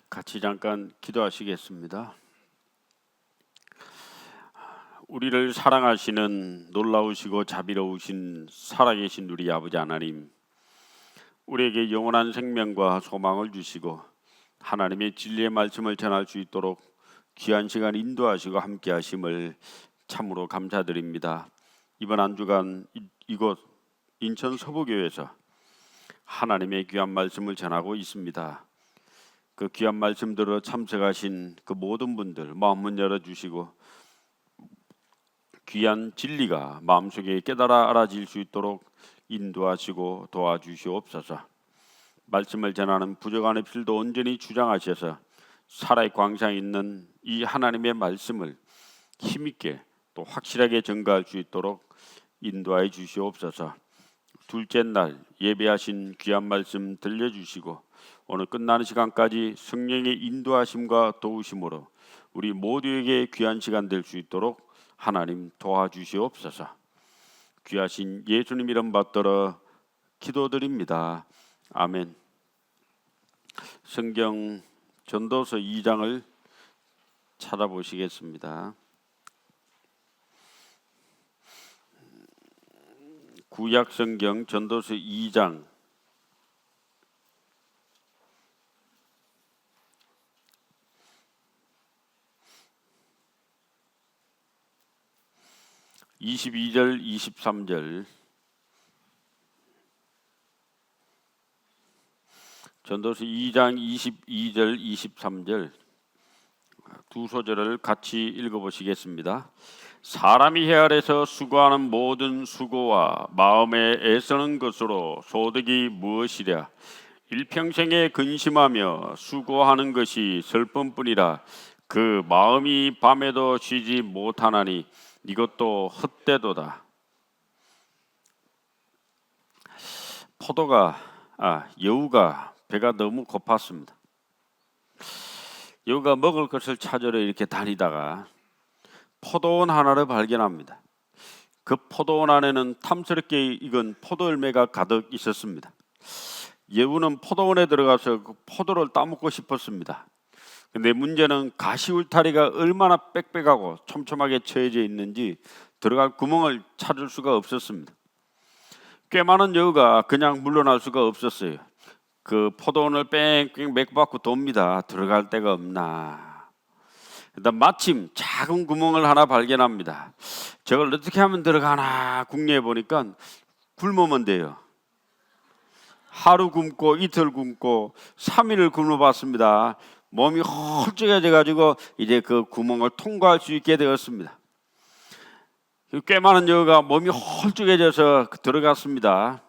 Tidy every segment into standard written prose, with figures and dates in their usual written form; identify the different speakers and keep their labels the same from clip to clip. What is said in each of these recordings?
Speaker 1: 같이 잠깐 기도하시겠습니다. 우리를 사랑하시는 놀라우시고 자비로우신 살아계신 우리 아버지 하나님, 우리에게 영원한 생명과 소망을 주시고 하나님의 진리의 말씀을 전할 수 있도록 귀한 시간 인도하시고 함께 하심을 참으로 감사드립니다. 이번 한 주간 이곳 인천 서부교회에서 하나님의 귀한 말씀을 전하고 있습니다. 그 귀한 말씀 들어 참석하신 그 모든 분들 마음문 열어주시고 귀한 진리가 마음속에 깨달아 알아질 수 있도록 인도하시고 도와주시옵소서. 말씀을 전하는 부족한 입술도 온전히 주장하셔서 살아의 광장에 있는 이 하나님의 말씀을 힘있게 또 확실하게 전가할 수 있도록 인도하여 주시옵소서. 둘째 날 예배하신 귀한 말씀 들려주시고 오늘 끝나는 시간까지 성령의 인도하심과 도우심으로 우리 모두에게 귀한 시간 될 수 있도록 하나님 도와주시옵소서. 귀하신 예수님 이름 받들어 기도드립니다. 아멘. 성경 전도서 2장을 찾아보시겠습니다. 구약 성경 전도서 2장 22절 23절 전도서 2장 22절 23절 두 소절을 같이 읽어보시겠습니다. 사람이 해 아래서 수고하는 모든 수고와 마음에 애쓰는 것으로 소득이 무엇이랴. 일평생에 근심하며 수고하는 것이 슬픔뿐이라. 그 마음이 밤에도 쉬지 못하나니 이것도 헛되도다. 여우가 배가 너무 고팠습니다. 여우가 먹을 것을 찾으러 이렇게 다니다가 포도원 하나를 발견합니다. 그 포도원 안에는 탐스럽게 익은 포도 열매가 가득 있었습니다. 여우는 포도원에 들어가서 그 포도를 따먹고 싶었습니다. 근데 문제는 가시 울타리가 얼마나 빽빽하고 촘촘하게 쳐져 있는지 들어갈 구멍을 찾을 수가 없었습니다. 꽤 많은 여우가 그냥 물러날 수가 없었어요. 그 포도원을 뺑뺑 맥받고 돕니다. 들어갈 데가 없나. 일단 마침 작은 구멍을 하나 발견합니다. 저걸 어떻게 하면 들어가나 궁리해 보니까 굶으면 돼요. 하루 굶고 이틀 굶고 3일을 굶어봤습니다. 몸이 홀쭉해져 가지고 이제 그 구멍을 통과할 수 있게 되었습니다. 꽤 많은 여우가 몸이 홀쭉해져서 들어갔습니다.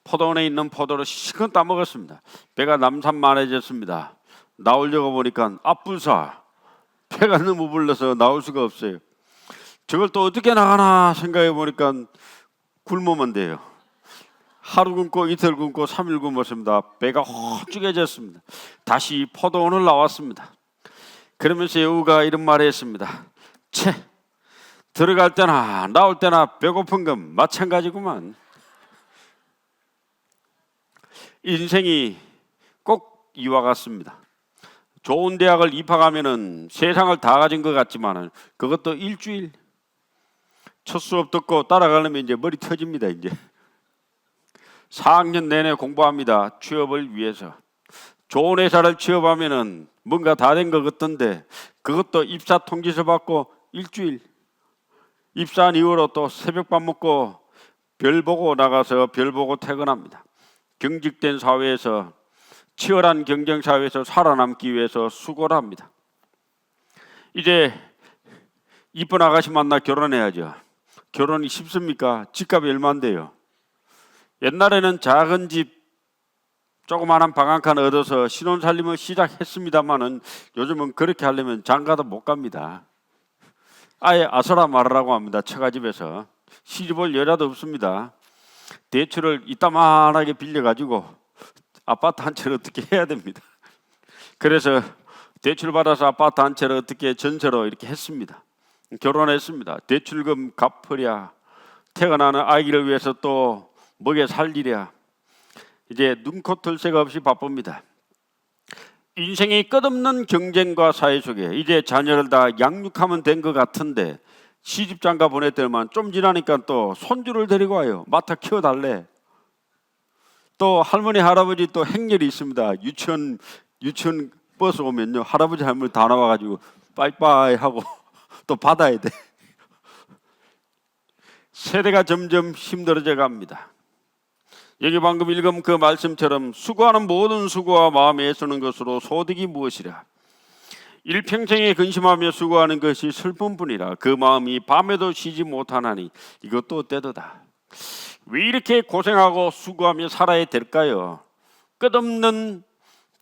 Speaker 1: 포도원에 있는 포도를 실컷 따먹었습니다. 배가 남산만해졌습니다. 나오려고 보니까 앞불사 배가 너무 불러서 나올 수가 없어요. 저걸 또 어떻게 나가나 생각해 보니까 굶으면 돼요. 하루 굶고 이틀 굶고 3일 굶었습니다. 배가 홀쭉해졌습니다. 다시 포도원을 나왔습니다. 그러면서 여우가 이런 말을 했습니다. 채, 들어갈 때나 나올 때나 배고픈 건 마찬가지구만. 인생이 꼭 이와 같습니다. 좋은 대학을 입학하면은 세상을 다 가진 것 같지만은 그것도 일주일. 첫 수업 듣고 따라가려면 이제 머리 터집니다. 이제 4학년 내내 공부합니다. 취업을 위해서. 좋은 회사를 취업하면은 뭔가 다 된 것 같던데 그것도 입사 통지서 받고 일주일. 입사한 이후로 또 새벽밥 먹고 별 보고 나가서 별 보고 퇴근합니다. 경직된 사회에서 치열한 경쟁 사회에서 살아남기 위해서 수고를 합니다. 이제 이쁜 아가씨 만나 결혼해야죠. 결혼이 쉽습니까? 집값이 얼마인데요? 옛날에는 작은 집 조그마한 방 한 칸 얻어서 신혼살림을 시작했습니다마는 요즘은 그렇게 하려면 장가도 못 갑니다. 아예 아서라 말하라고 합니다. 처가집에서 시집올 여자도 없습니다. 대출을 이따만하게 빌려가지고 아파트 한 채를 어떻게 해야 됩니다. 그래서 대출 받아서 아파트 한 채를 어떻게 전세로 이렇게 했습니다. 결혼했습니다. 대출금 갚으랴, 태어나는 아기를 위해서 또 먹여 살리랴. 이제 눈코 털 새가 없이 바쁩니다. 인생의 끝없는 경쟁과 사회 속에 이제 자녀를 다 양육하면 된 것 같은데 시집장가 보냈더니만 좀 지나니까 또 손주를 데리고 와요. 맡아 키워달래. 또 할머니 할아버지 또 행렬이 있습니다. 유치원 버스 오면요 할아버지 할머니 다 나와가지고 빠이빠이 하고 또 받아야 돼. 세대가 점점 힘들어져 갑니다. 여기 방금 읽은 그 말씀처럼 수고하는 모든 수고와 마음에 애쓰는 것으로 소득이 무엇이랴. 일평생에 근심하며 수고하는 것이 슬픔뿐이라 그 마음이 밤에도 쉬지 못하나니 이것도 때도다. 왜 이렇게 고생하고 수고하며 살아야 될까요? 끝없는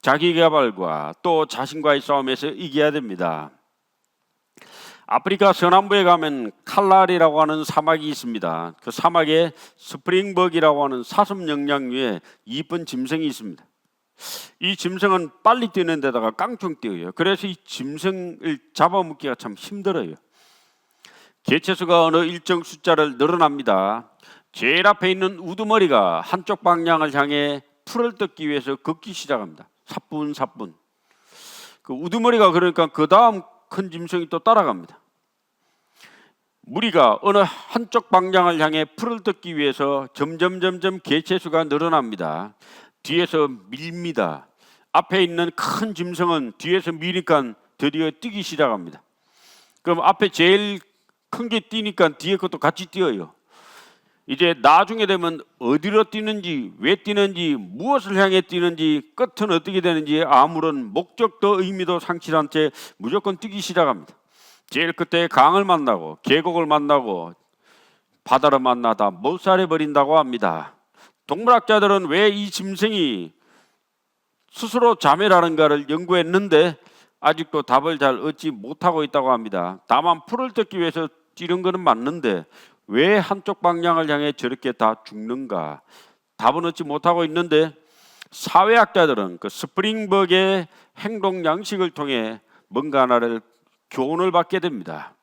Speaker 1: 자기개발과 또 자신과의 싸움에서 이겨야 됩니다. 아프리카 서남부에 가면 칼라리라고 하는 사막이 있습니다. 그 사막에 스프링벅이라고 하는 사슴 영양류의 이쁜 짐승이 있습니다. 이 짐승은 빨리 뛰는 데다가 깡총 뛰어요. 그래서 이 짐승을 잡아먹기가 참 힘들어요. 개체수가 어느 일정 숫자를 늘어납니다. 제일 앞에 있는 우두머리가 한쪽 방향을 향해 풀을 뜯기 위해서 걷기 시작합니다. 사뿐사뿐. 그 우두머리가 그러니까 그 다음 큰 짐승이 또 따라갑니다. 무리가 어느 한쪽 방향을 향해 풀을 뜯기 위해서 점점 개체수가 늘어납니다. 뒤에서 밀립니다. 앞에 있는 큰 짐승은 뒤에서 미니까 드디어 뛰기 시작합니다. 그럼 앞에 제일 큰 게 뛰니까 뒤에 것도 같이 뛰어요. 이제 나중에 되면 어디로 뛰는지, 왜 뛰는지, 무엇을 향해 뛰는지, 끝은 어떻게 되는지 아무런 목적도 의미도 상실한 채 무조건 뛰기 시작합니다. 제일 끝에 강을 만나고 계곡을 만나고 바다를 만나다 몰살해 버린다고 합니다. 동물학자들은 왜 이 짐승이 스스로 자멸하는가를 연구했는데 아직도 답을 잘 얻지 못하고 있다고 합니다. 다만 풀을 뜯기 위해서 뛰는 것은 맞는데 왜 한쪽 방향을 향해 저렇게 다 죽는가? 답은 얻지 못하고 있는데 사회학자들은 그 스프링벅의 행동 양식을 통해 뭔가 하나를 교훈을 받게 됩니다.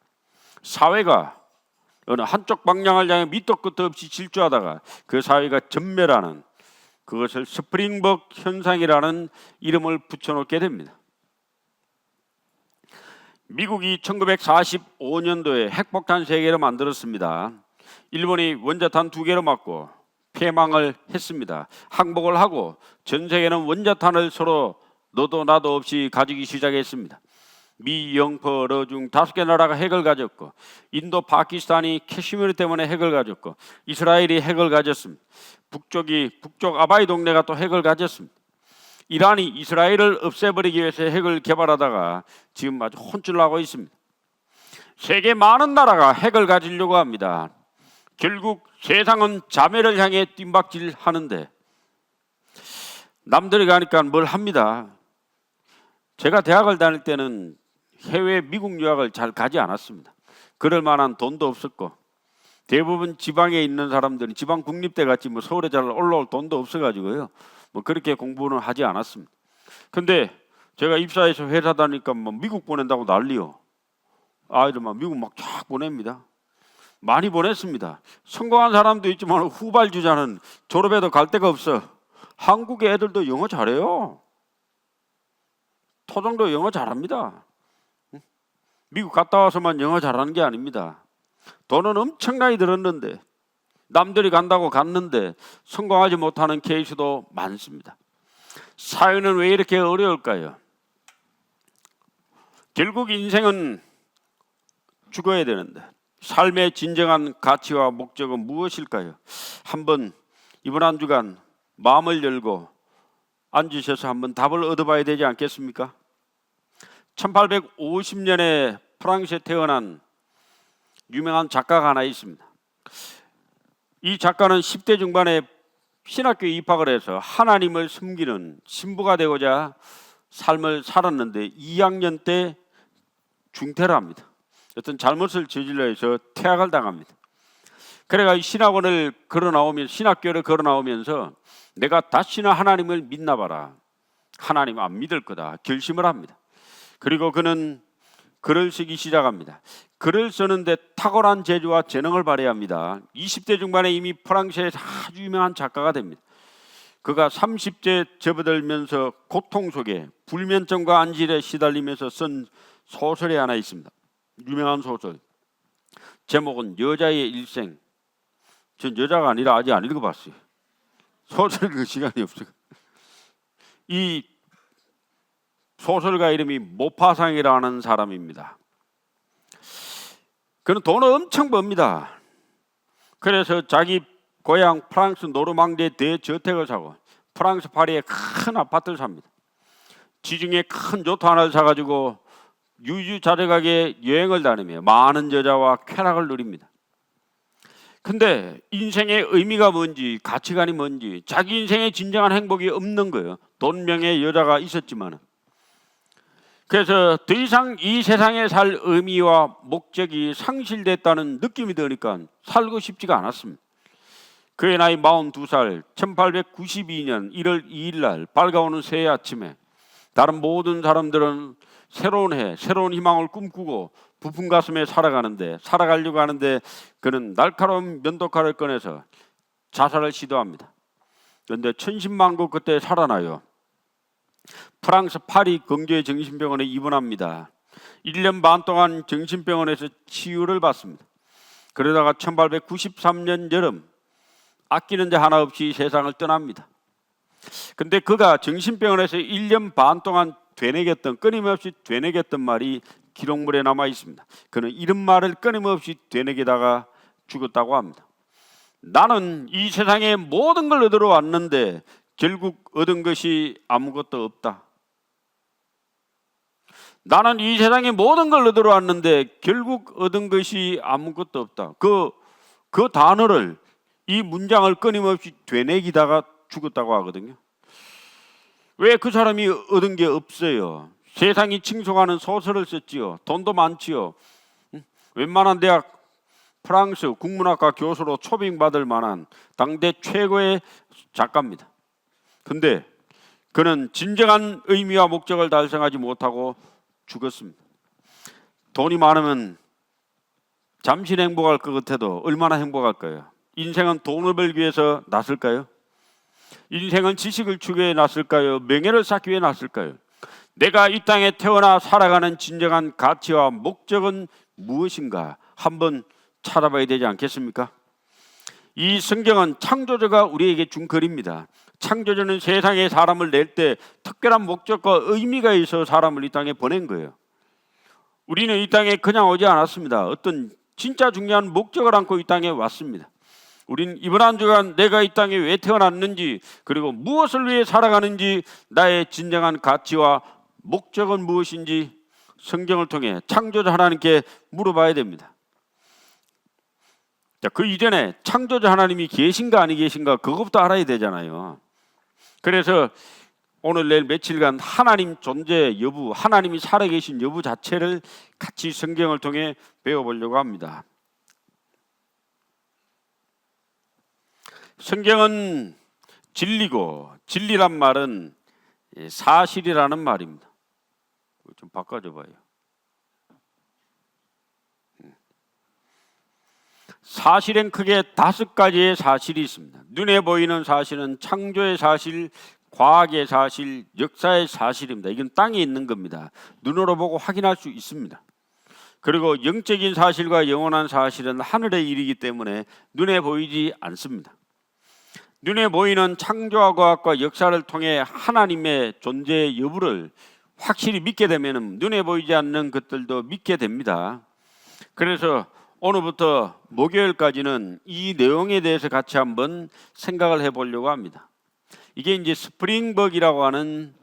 Speaker 1: 사회가 어느 한쪽 방향을 향해 밑도 끝도 없이 질주하다가 그 사회가 전멸하는 그것을 스프링벅 현상이라는 이름을 붙여놓게 됩니다. 미국이 1945년도에 핵폭탄 3개를 만들었습니다. 일본이 원자탄 2개로 맞고 패망을 했습니다. 항복을 하고 전 세계는 원자탄을 서로 너도 나도 없이 가지기 시작했습니다. 미, 영퍼, 러중 5개 나라가 핵을 가졌고 인도, 파키스탄이 캐시미르 때문에 핵을 가졌고 이스라엘이 핵을 가졌습니다. 북쪽 아바이 동네가 또 핵을 가졌습니다. 이란이 이스라엘을 없애버리기 위해서 핵을 개발하다가 지금 아주 혼쭐나고 있습니다. 세계 많은 나라가 핵을 가지려고 합니다. 결국 세상은 자멸을 향해 뜀박질하는데 남들이 가니까 뭘 합니다. 제가 대학을 다닐 때는 해외 미국 유학을 잘 가지 않았습니다. 그럴 만한 돈도 없었고 대부분 지방에 있는 사람들은 지방 국립대 같이 뭐 서울에 잘 올라올 돈도 없어가지고요. 뭐 그렇게 공부는 하지 않았습니다. 근데 제가 입사해서 회사 다니까 뭐 미국 보낸다고 난리요. 아이들 막 미국 막 쫙 보냅니다. 많이 보냈습니다. 성공한 사람도 있지만 후발주자는 졸업해도 갈 데가 없어. 한국의 애들도 영어 잘해요. 토종도 영어 잘합니다. 미국 갔다 와서만 영어 잘하는 게 아닙니다. 돈은 엄청나게 들었는데 남들이 간다고 갔는데 성공하지 못하는 케이스도 많습니다. 사회는 왜 이렇게 어려울까요? 결국 인생은 죽어야 되는데 삶의 진정한 가치와 목적은 무엇일까요? 한번 이번 한 주간 마음을 열고 앉으셔서 한번 답을 얻어봐야 되지 않겠습니까? 1850년에 프랑스에 태어난 유명한 작가가 하나 있습니다. 이 작가는 10대 중반에 신학교에 입학을 해서 하나님을 섬기는 신부가 되고자 삶을 살았는데 2학년 때 중퇴를 합니다. 어떤 잘못을 저질러 해서 퇴학을 당합니다. 그래가 신학원을 신학교를 걸어 나오면서 내가 다시는 하나님을 믿나 봐라. 하나님 안 믿을 거다. 결심을 합니다. 그리고 그는 글을 쓰기 시작합니다. 글을 쓰는데 탁월한 재주와 재능을 발휘합니다. 20대 중반에 이미 프랑스에서 아주 유명한 작가가 됩니다. 그가 30째 접어들면서 고통 속에 불면증과 안질에 시달리면서 쓴 소설이 하나 있습니다. 유명한 소설. 제목은 여자의 일생. 전 여자가 아니라 아직 안 읽어봤어요. 소설 읽을 시간이 없어요. 이 소설가 이름이 모파상이라는 사람입니다. 그는 돈을 엄청 법니다. 그래서 자기 고향 프랑스 노르망디에 대저택을 사고 프랑스 파리에 큰 아파트를 삽니다. 지중해 큰 요트 하나를 사가지고 유유자적하게 여행을 다니며 많은 여자와 쾌락을 누립니다. 근데 인생의 의미가 뭔지, 가치관이 뭔지, 자기 인생의 진정한 행복이 없는 거예요. 돈, 명예, 여자가 있었지만. 그래서 더 이상 이 세상에 살 의미와 목적이 상실됐다는 느낌이 드니까 살고 싶지가 않았습니다. 그의 나이 42살, 1892년 1월 2일 날 밝아오는 새해 아침에 다른 모든 사람들은 새로운 해, 새로운 희망을 꿈꾸고 부푼 가슴에 살아가려고 하는데 그는 날카로운 면도칼을 꺼내서 자살을 시도합니다. 그런데 천신만고 그때 살아나요. 프랑스 파리 경제 정신병원에 입원합니다. 1년 반 동안 정신병원에서 치유를 받습니다. 그러다가 1893년 여름 아끼는 데 하나 없이 세상을 떠납니다. 근데 그가 정신병원에서 1년 반 동안 끊임없이 되뇌겼던 말이 기록물에 남아 있습니다. 그는 이런 말을 끊임없이 되뇌기다가 죽었다고 합니다. 나는 이 세상에 모든 걸 얻으러 왔는데 결국 얻은 것이 아무것도 없다. 나는 이 세상에 모든 걸 얻으러 왔는데 결국 얻은 것이 아무것도 없다. 그 단어를, 이 문장을 끊임없이 되뇌기다가 죽었다고 하거든요. 왜 그 사람이 얻은 게 없어요? 세상이 칭송하는 소설을 썼지요. 돈도 많지요. 웬만한 대학 프랑스 국문학과 교수로 초빙받을 만한 당대 최고의 작가입니다. 근데 그는 진정한 의미와 목적을 달성하지 못하고 죽었습니다. 돈이 많으면 잠시 행복할 것 같아도 얼마나 행복할까요? 인생은 돈을 벌기 위해서 났을까요? 인생은 지식을 추구해 위해 났을까요? 명예를 쌓기 위해 났을까요? 내가 이 땅에 태어나 살아가는 진정한 가치와 목적은 무엇인가 한번 찾아봐야 되지 않겠습니까? 이 성경은 창조주가 우리에게 준 글입니다. 창조주는 세상에 사람을 낼 때 특별한 목적과 의미가 있어 사람을 이 땅에 보낸 거예요. 우리는 이 땅에 그냥 오지 않았습니다. 어떤 진짜 중요한 목적을 안고 이 땅에 왔습니다. 우린 이번 한 주간 내가 이 땅에 왜 태어났는지, 그리고 무엇을 위해 살아가는지, 나의 진정한 가치와 목적은 무엇인지 성경을 통해 창조주 하나님께 물어봐야 됩니다. 자, 그 이전에 창조주 하나님이 계신가 아니 계신가 그것부터 알아야 되잖아요. 그래서 오늘 내일 며칠간 하나님 존재 여부, 하나님이 살아계신 여부 자체를 같이 성경을 통해 배워보려고 합니다. 성경은 진리고, 진리란 말은 사실이라는 말입니다. 좀 바꿔줘 봐요. 사실엔 크게 5가지의 사실이 있습니다. 눈에 보이는 사실은 창조의 사실, 과학의 사실, 역사의 사실입니다. 이건 땅에 있는 겁니다. 눈으로 보고 확인할 수 있습니다. 그리고 영적인 사실과 영원한 사실은 하늘의 일이기 때문에 눈에 보이지 않습니다. 눈에 보이는 창조와 과학과 역사를 통해 하나님의 존재 여부를 확실히 믿게 되면 눈에 보이지 않는 것들도 믿게 됩니다. 그래서 오늘부터 목요일까지는 이 내용에 대해서 같이 한번 생각을 해보려고 합니다. 이게 이제 스프링벅이라고 하는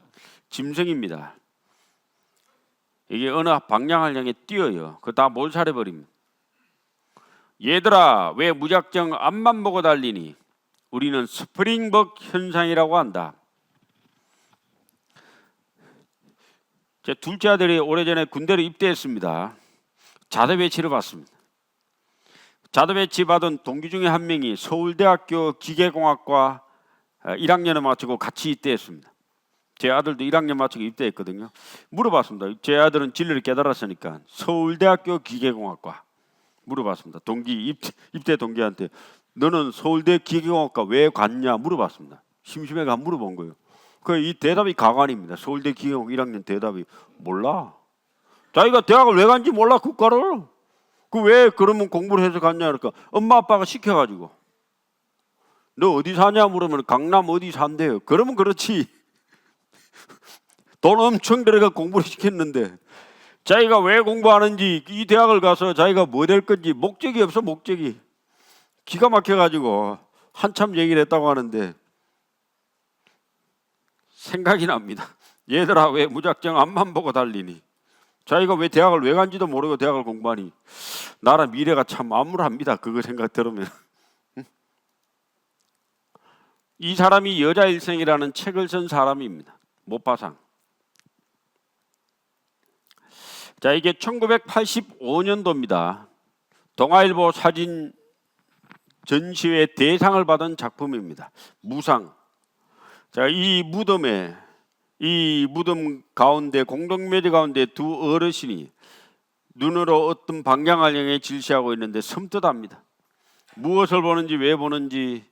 Speaker 1: 짐승입니다. 이게 어느 방향을 향해 뛰어요. 그거 다 몰살해버립니다. 얘들아, 왜 무작정 앞만 보고 달리니? 우리는 스프링벅 현상이라고 한다. 제 둘째 아들이 오래전에 군대를 입대했습니다. 자대 배치를 받습니다. 자대 배치 받은 동기 중에 한 명이 서울대학교 기계공학과 1학년을 마치고 같이 입대했습니다. 제 아들도 1학년 마치고 입대했거든요. 물어봤습니다. 제 아들은 진리를 깨달았으니까 서울대학교 기계공학과 물어봤습니다. 동기 입대 동기한테 너는 서울대 기계공학과 왜 갔냐 물어봤습니다. 심심해가 물어본 거예요. 그 이 대답이 가관입니다. 서울대 기계공학 1학년 대답이 몰라. 자기가 대학을 왜 간지 몰라 국가를. 그 왜 그러면 공부를 해서 갔냐 그러니까 엄마 아빠가 시켜가지고. 너 어디 사냐 물으면 강남 어디 산대요. 그러면 그렇지. 돈 엄청 들어가 공부를 시켰는데 자기가 왜 공부하는지 이 대학을 가서 자기가 뭐 될 건지 목적이 없어. 목적이 기가 막혀가지고 한참 얘기를 했다고 하는데 생각이 납니다. 얘들아 왜 무작정 앞만 보고 달리니. 자기가 왜 대학을 왜 간지도 모르고 대학을 공부하니. 나라 미래가 참 암울합니다. 그거 생각 들으면. 이 사람이 여자 일생이라는 책을 쓴 사람입니다. 모파상. 자, 이게 1985년도입니다. 동아일보 사진 전시회 대상을 받은 작품입니다. 무상. 자, 이 무덤 가운데 공동묘지 가운데 두 어르신이 눈으로 어떤 방향을 향해 질시하고 있는데 섬뜩합니다. 무엇을 보는지 왜 보는지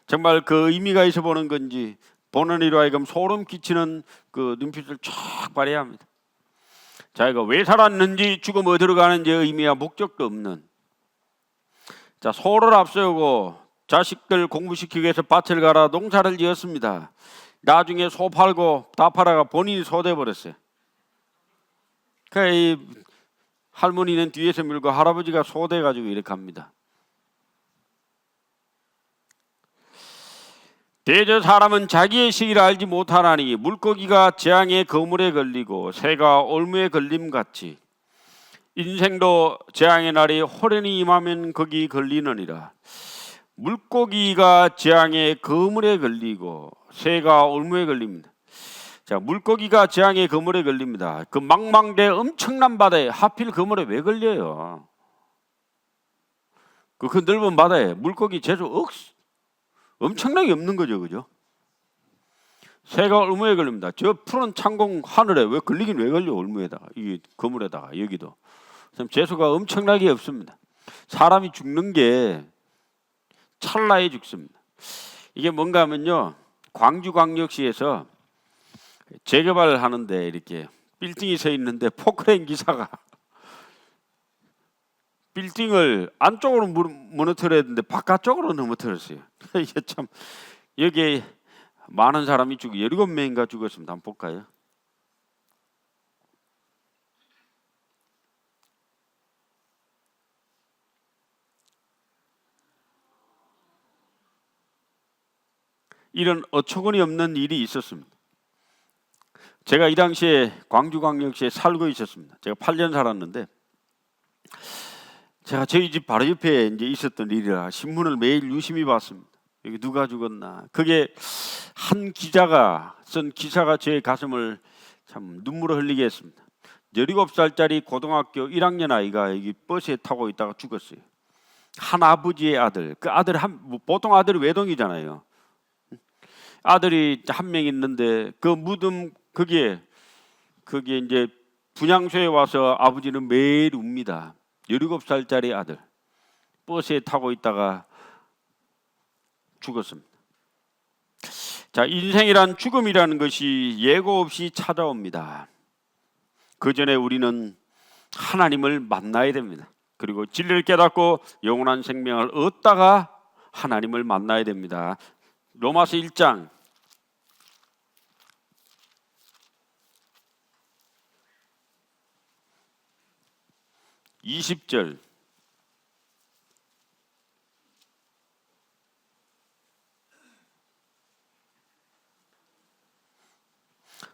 Speaker 1: 정말 그 의미가 있어 보는 건지 보는 이로 하여금 소름 끼치는 그 눈빛을 쫙 발휘합니다. 자기가 왜 살았는지 죽음 어디로 가는지 의미와 목적도 없는. 자, 소를 앞세우고 자식들 공부시키기 위해서 밭을 갈아 농사를 지었습니다. 나중에 소 팔고 다 팔아가 본인이 소 돼버렸어요. 이 할머니는 뒤에서 밀고 할아버지가 소 돼가지고 이렇게 합니다. 대저 사람은 자기의 시기를 알지 못하나니 물고기가 재앙의 거물에 걸리고 새가 올무에 걸림같이 인생도 재앙의 날이 호련히 임하면 거기 걸리느니라. 물고기가 재앙의 거물에 걸리고 새가 올무에 걸립니다. 자, 물고기가 재앙의 그물에 걸립니다. 그 망망대 엄청난 바다에 하필 그물에 왜 걸려요? 그 넓은 바다에 물고기 재수 엄청나게 없는 거죠, 그죠? 새가 올무에 걸립니다. 저 푸른 창공 하늘에 왜 걸리긴 왜 걸려? 올무에다가 이 그물에다가 여기도 재수가 엄청나게 없습니다. 사람이 죽는 게 찰나에 죽습니다. 이게 뭔가 하면요, 광주광역시에서 재개발을 하는데 이렇게 빌딩이 서 있는데 포크레인 기사가 빌딩을 안쪽으로 무너뜨려야 되는데 바깥쪽으로 넘어뜨렸어요. 이게 참 여기에 많은 사람이 죽고 17명인가 죽었습니다. 한번 볼까요? 이런 어처구니 없는 일이 있었습니다. 제가 이 당시에 광주광역시에 살고 있었습니다. 제가 8년 살았는데 제가 저희 집 바로 옆에 이제 있었던 일이라 신문을 매일 유심히 봤습니다. 여기 누가 죽었나. 그게 한 기자가 쓴 기사가 제 가슴을 참 눈물을 흘리게 했습니다. 17살짜리 고등학교 1학년 아이가 여기 버스에 타고 있다가 죽었어요. 한 아버지의 아들. 그 아들 보통 아들이 외동이잖아요. 아들이 한 명 있는데 그 무덤 거기에 이제 분향소에 와서 아버지는 매일 웁니다. 17살짜리 아들 버스에 타고 있다가 죽었습니다. 자, 인생이란 죽음이라는 것이 예고 없이 찾아옵니다. 그 전에 우리는 하나님을 만나야 됩니다. 그리고 진리를 깨닫고 영원한 생명을 얻다가 하나님을 만나야 됩니다. 로마서 1장 20절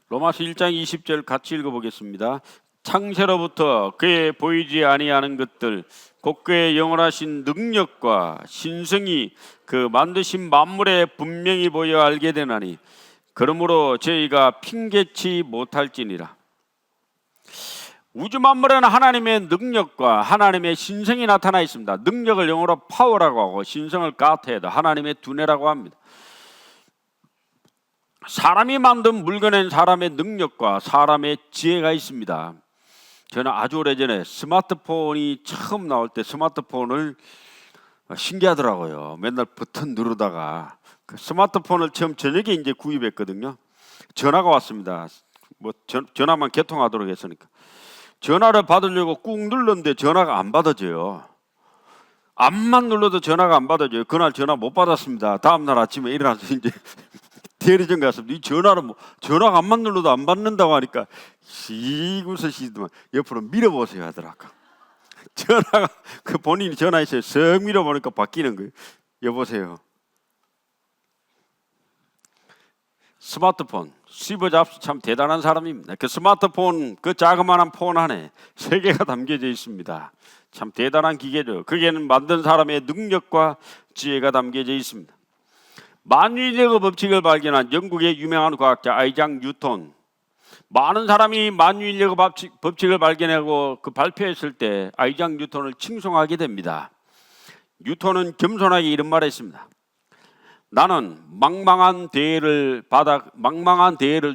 Speaker 1: 로마서 1장 20절 같이 읽어보겠습니다. 창세로부터 그의 보이지 아니하는 것들 곧 그의 영원하신 능력과 신성이 그 만드신 만물에 분명히 보여 알게 되나니 그러므로 저희가 핑계치 못할지니라. 우주 만물에는 하나님의 능력과 하나님의 신성이 나타나 있습니다. 능력을 영어로 파워라고 하고 신성을 가테다, 하나님의 두뇌라고 합니다. 사람이 만든 물건엔 사람의 능력과 사람의 지혜가 있습니다. 저는 아주 오래전에 스마트폰이 처음 나올 때 스마트폰을 신기하더라고요. 맨날 버튼 누르다가 그 스마트폰을 처음 저녁에 이제 구입했거든요. 전화가 왔습니다. 뭐 전화만 개통하도록 했으니까 전화를 받으려고 꾹 눌렀는데 전화가 안 받아져요. 암만 눌러도 전화가 안 받아져요. 그날 전화 못 받았습니다. 다음 날 아침에 일어나서 이제 대리점 갔습니다. 이 전화를 전화가 암만 눌러도 안 받는다고 하니까 시구서시더만 옆으로 밀어보세요 하더라고. 전화가 그 본인이 전화했어요. 쓱 밀어보니까 바뀌는 거예요. 여보세요. 스마트폰, 스티브 잡스 참 대단한 사람입니다. 그 스마트폰, 그 자그마한 폰 안에 세계가 담겨져 있습니다. 참 대단한 기계죠. 거기에는 만든 사람의 능력과 지혜가 담겨져 있습니다. 만유인력의 법칙을 발견한 영국의 유명한 과학자 아이작 뉴턴. 많은 사람이 만유인력의 법칙을 발견하고 그 발표했을 때 아이작 뉴턴을 칭송하게 됩니다. 뉴턴은 겸손하게 이런 말을 했습니다. 나는 망망한 대해를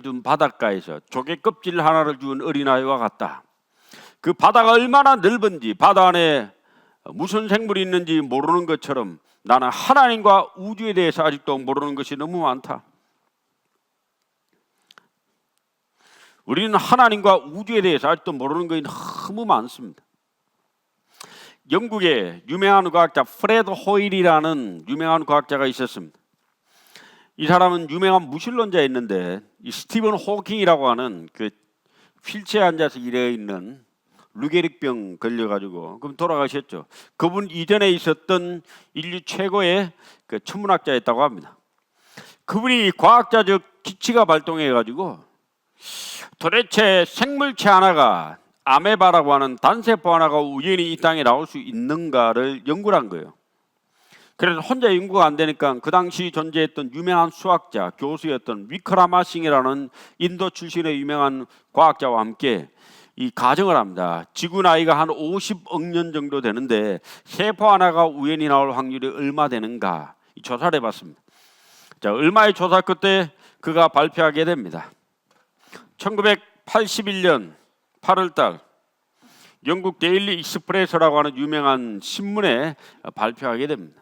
Speaker 1: 둔 바닷가에서 조개 껍질 하나를 준 어린아이와 같다. 그 바다가 얼마나 넓은지, 바다 안에 무슨 생물이 있는지 모르는 것처럼 나는 하나님과 우주에 대해서 아직도 모르는 것이 너무 많다. 우리는 하나님과 우주에 대해서 아직도 모르는 것이 너무 많습니다. 영국의 유명한 과학자 프레드 호일이라는 유명한 과학자가 있었습니다. 이 사람은 유명한 무신론자였는데 이 스티븐 호킹이라고 하는 그 휠체어에 앉아서 일해 있는 루게릭병 걸려가지고 그럼 돌아가셨죠. 그분 이전에 있었던 인류 최고의 그 천문학자였다고 합니다. 그분이 과학자적 기치가 발동해가지고 도대체 생물체 하나가 아메바라고 하는 단세포 하나가 우연히 이 땅에 나올 수 있는가를 연구를 한 거예요. 그래서 혼자 연구가 안 되니까 그 당시 존재했던 유명한 수학자, 교수였던 위크라마싱이라는 인도 출신의 유명한 과학자와 함께 이 가정을 합니다. 지구 나이가 한 50억 년 정도 되는데 세포 하나가 우연히 나올 확률이 얼마 되는가 이 조사를 해봤습니다. 자, 얼마의 조사 끝에 그가 발표하게 됩니다. 1981년 8월달 영국 데일리 익스프레스라고 하는 유명한 신문에 발표하게 됩니다.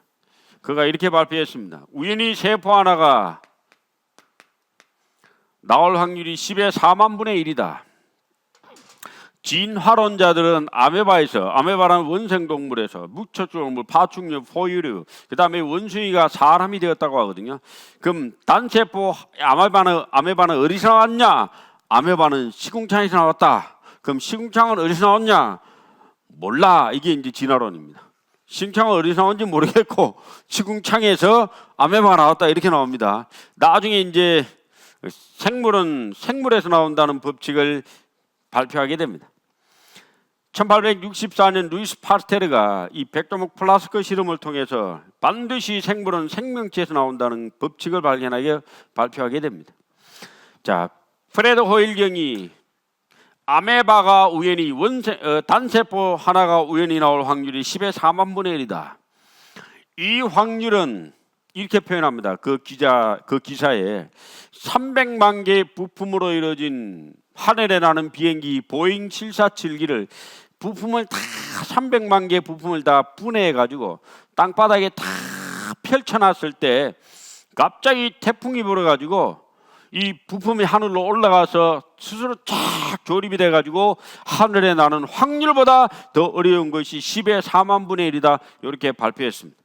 Speaker 1: 그가 이렇게 발표했습니다. 우연히 세포 하나가 나올 확률이 10의 4만 분의 1이다. 진화론자들은 아메바라는 원생동물에서 묵초동물, 파충류, 포유류, 그 다음에 원숭이가 사람이 되었다고 하거든요. 그럼 단세포 아메바는 어디서 나왔냐? 아메바는 시궁창에서 나왔다. 그럼 시궁창은 어디서 나왔냐? 몰라. 이게 이제 진화론입니다. 시궁창은 어디서 나온지 모르겠고 시궁창에서 아메바가 나왔다 이렇게 나옵니다. 나중에 이제 생물은 생물에서 나온다는 법칙을 발표하게 됩니다. 1864년 루이스 파스테르가 이 백조목 플라스크 실험을 통해서 반드시 생물은 생명체에서 나온다는 법칙을 발표하게 됩니다. 자, 프레드 호일 경이 아메바가 우연히 단세포 하나가 우연히 나올 확률이 10의 4만 분의 1이다. 이 확률은 이렇게 표현합니다. 그 기사에 300만 개의 부품으로 이루어진 하늘에 나는 비행기 보잉 747기를 부품을 다 300만 개의 부품을 다 분해해 가지고 땅바닥에 다 펼쳐놨을 때 갑자기 태풍이 불어 가지고 이 부품이 하늘로 올라가서 스스로 쫙 조립이 돼 가지고 하늘에 나는 확률보다 더 어려운 것이 10의 4만 분의 1이다 이렇게 발표했습니다.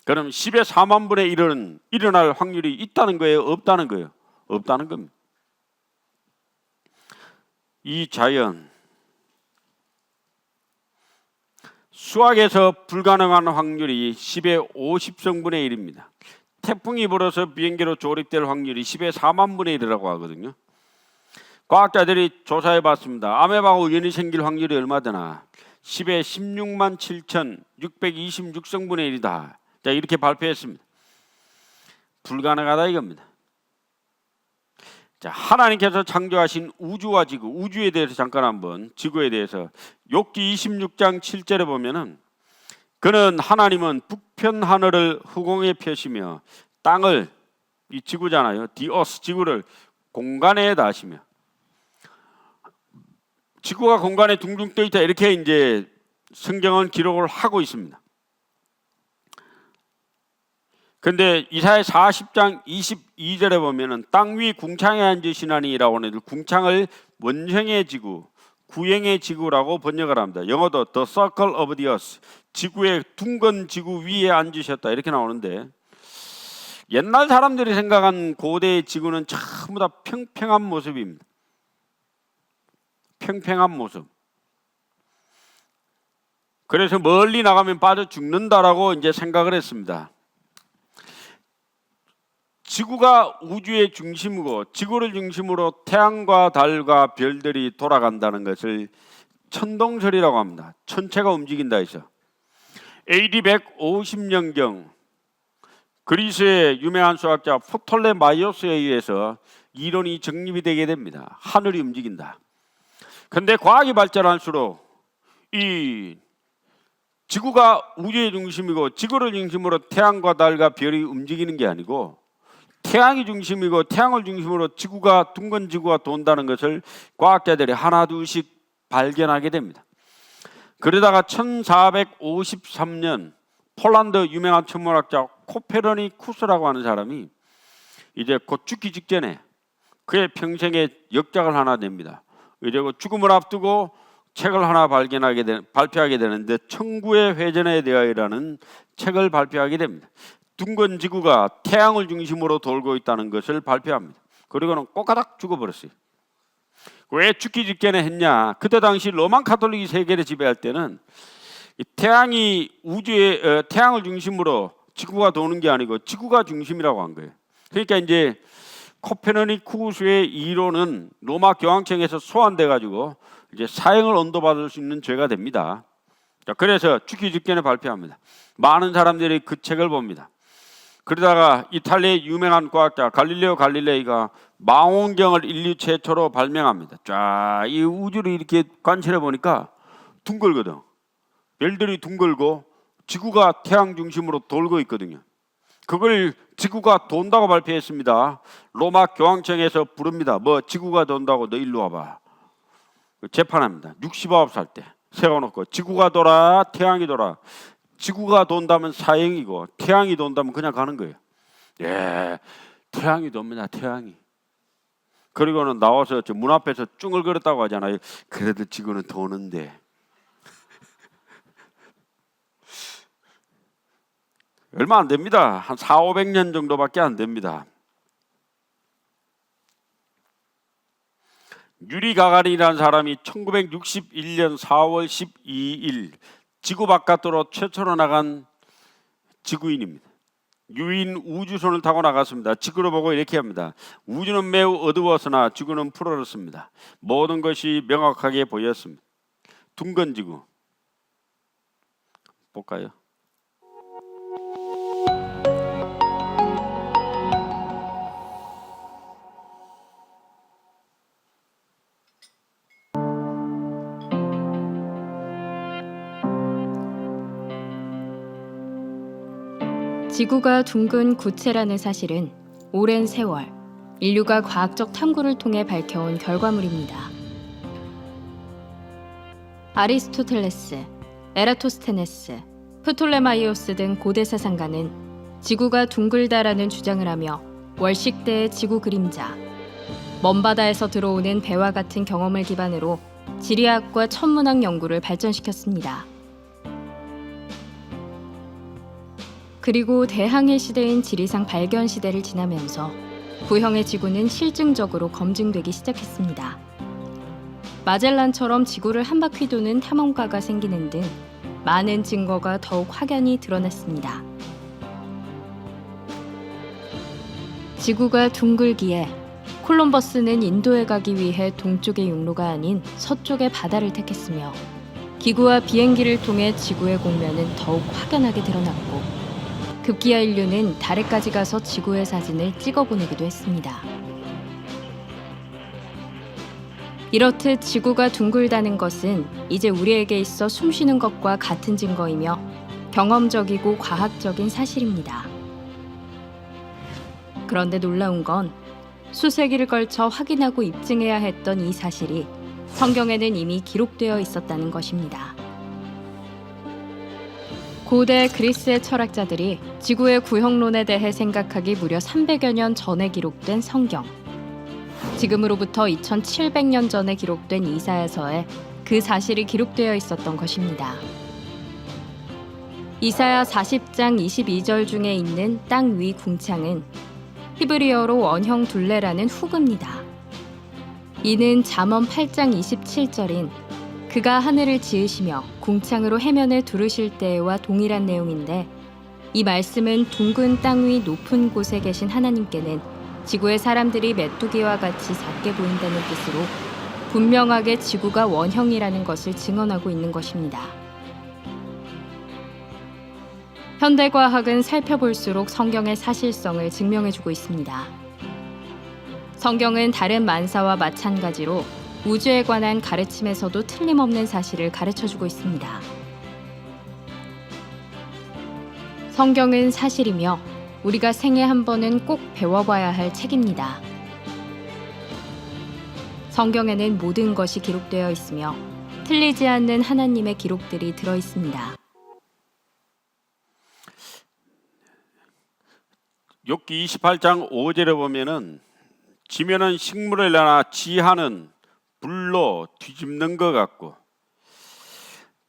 Speaker 1: 그럼 10의 4만 분의 1은 일어날 확률이 있다는 거예요? 없다는 거예요? 없다는 겁니다. 이 자연, 수학에서 불가능한 확률이 10의 50성분의 1입니다. 태풍이 불어서 비행기로 조립될 확률이 10의 4만 분의 1이라고 하거든요. 과학자들이 조사해 봤습니다. 아메바가 우연히 생길 확률이 얼마 되나? 10의 16만 7,626성분의 1이다. 자, 이렇게 발표했습니다. 불가능하다 이겁니다. 자, 하나님께서 창조하신 우주와 지구, 우주에 대해서 잠깐 한번 지구에 대해서 욥기 26장 7절에 보면은 그는 하나님은 북편 하늘을 후공에 펴시며 땅을 이 지구잖아요. 디어스 지구를 공간에 다시며 지구가 공간에 둥둥 떠 있다 이렇게 이제 성경은 기록을 하고 있습니다. 근데 이사야 40장 22절에 보면은 땅 위 궁창에 앉으시나니라고 하는 궁창을 원형의 지구, 구형의 지구라고 번역을 합니다. 영어도 The Circle of the Earth, 지구의 둥근 지구 위에 앉으셨다 이렇게 나오는데, 옛날 사람들이 생각한 고대의 지구는 전부 다 평평한 모습입니다. 평평한 모습. 그래서 멀리 나가면 빠져 죽는다라고 이제 생각을 했습니다. 지구가 우주의 중심이고 지구를 중심으로 태양과 달과 별들이 돌아간다는 것을 천동설이라고 합니다. 천체가 움직인다 해서. AD 150년경 그리스의 유명한 수학자 프톨레마이오스에 의해서 이론이 정립이 되게 됩니다. 하늘이 움직인다. 그런데 과학이 발전할수록 이 지구가 우주의 중심이고 지구를 중심으로 태양과 달과 별이 움직이는 게 아니고 태양이 중심이고 태양을 중심으로 지구가 둥근 지구가 돈다는 것을 과학자들이 하나둘씩 발견하게 됩니다. 그러다가 1453년 폴란드 유명한 천문학자 코페르니쿠스라고 하는 사람이 이제 곧 죽기 직전에 그의 평생에 역작을 하나 냅니다. 그리고 죽음을 앞두고 책을 하나 발표하게 되는데 천구의 회전에 대하여라는 책을 발표하게 됩니다. 둥근 지구가 태양을 중심으로 돌고 있다는 것을 발표합니다. 그리고는 꼬까닥 죽어버렸어요. 왜 죽기 직전에 했냐? 그때 당시 로만 가톨릭이 세계를 지배할 때는 태양이 우주의 태양을 중심으로 지구가 도는 게 아니고 지구가 중심이라고 한 거예요. 그러니까 이제 코페르니쿠스의 이론은 로마 교황청에서 소환돼 가지고 이제 사형을 언도받을 수 있는 죄가 됩니다. 그래서 죽기 직전에 발표합니다. 많은 사람들이 그 책을 봅니다. 그러다가 이탈리아의 유명한 과학자 갈릴레오 갈릴레이가 망원경을 인류 최초로 발명합니다. 쫙 이 우주를 이렇게 관찰해 보니까 둥글거든. 별들이 둥글고 지구가 태양 중심으로 돌고 있거든요. 그걸 지구가 돈다고 발표했습니다. 로마 교황청에서 부릅니다. 뭐 지구가 돈다고 너 일로 와봐. 재판합니다. 69살 때 세워놓고 지구가 돌아 태양이 돌아. 지구가 돈다면 사형이고 태양이 돈다면 그냥 가는 거예요. 예, 태양이 돕니다. 태양이. 그리고는 나와서 문 앞에서 쭝을거렸다고 하잖아요. 그래도 지구는 도는데. 얼마 안 됩니다. 한 400~500년 정도밖에 안 됩니다. 유리 가가린이라는 사람이 1961년 4월 12일 지구 바깥으로 최초로 나간 지구인입니다. 유인 우주선을 타고 나갔습니다. 지구를 보고 이렇게 합니다. 우주는 매우 어두웠으나 지구는 푸르렀습니다. 모든 것이 명확하게 보였습니다. 둥근 지구 볼까요?
Speaker 2: 지구가 둥근 구체라는 사실은 오랜 세월 인류가 과학적 탐구를 통해 밝혀온 결과물입니다. 아리스토텔레스, 에라토스테네스, 프톨레마이오스 등 고대 사상가는 지구가 둥글다라는 주장을 하며 월식대의 지구 그림자, 먼 바다에서 들어오는 배와 같은 경험을 기반으로 지리학과 천문학 연구를 발전시켰습니다. 그리고 대항해 시대인 지리상 발견 시대를 지나면서 구형의 지구는 실증적으로 검증되기 시작했습니다. 마젤란처럼 지구를 한 바퀴 도는 탐험가가 생기는 등 많은 증거가 더욱 확연히 드러났습니다. 지구가 둥글기에 콜럼버스는 인도에 가기 위해 동쪽의 육로가 아닌 서쪽의 바다를 택했으며 기구와 비행기를 통해 지구의 공면은 더욱 확연하게 드러났고 급기야 인류는 달에까지 가서 지구의 사진을 찍어보내기도 했습니다. 이렇듯 지구가 둥글다는 것은 이제 우리에게 있어 숨쉬는 것과 같은 증거이며 경험적이고 과학적인 사실입니다. 그런데 놀라운 건 수세기를 걸쳐 확인하고 입증해야 했던 이 사실이 성경에는 이미 기록되어 있었다는 것입니다. 고대 그리스의 철학자들이 지구의 구형론에 대해 생각하기 무려 300여 년 전에 기록된 성경. 지금으로부터 2700년 전에 기록된 이사야서에 그 사실이 기록되어 있었던 것입니다. 이사야 40장 22절 중에 있는 땅 위 궁창은 히브리어로 원형 둘레라는 후그입니다. 이는 잠언 8장 27절인 그가 하늘을 지으시며 궁창으로 해면을 두르실 때와 동일한 내용인데, 이 말씀은 둥근 땅 위 높은 곳에 계신 하나님께는 지구의 사람들이 메뚜기와 같이 작게 보인다는 뜻으로 분명하게 지구가 원형이라는 것을 증언하고 있는 것입니다. 현대과학은 살펴볼수록 성경의 사실성을 증명해주고 있습니다. 성경은 다른 만사와 마찬가지로 우주에 관한 가르침에서도 틀림없는 사실을 가르쳐주고 있습니다. 성경은 사실이며 우리가 생애 한 번은 꼭 배워봐야 할 책입니다. 성경에는 모든 것이 기록되어 있으며 틀리지 않는 하나님의 기록들이 들어 있습니다.
Speaker 1: 욥기 28장 5절에 보면은 지면은 식물을 내나 지하는 불로 뒤집는 것 같고,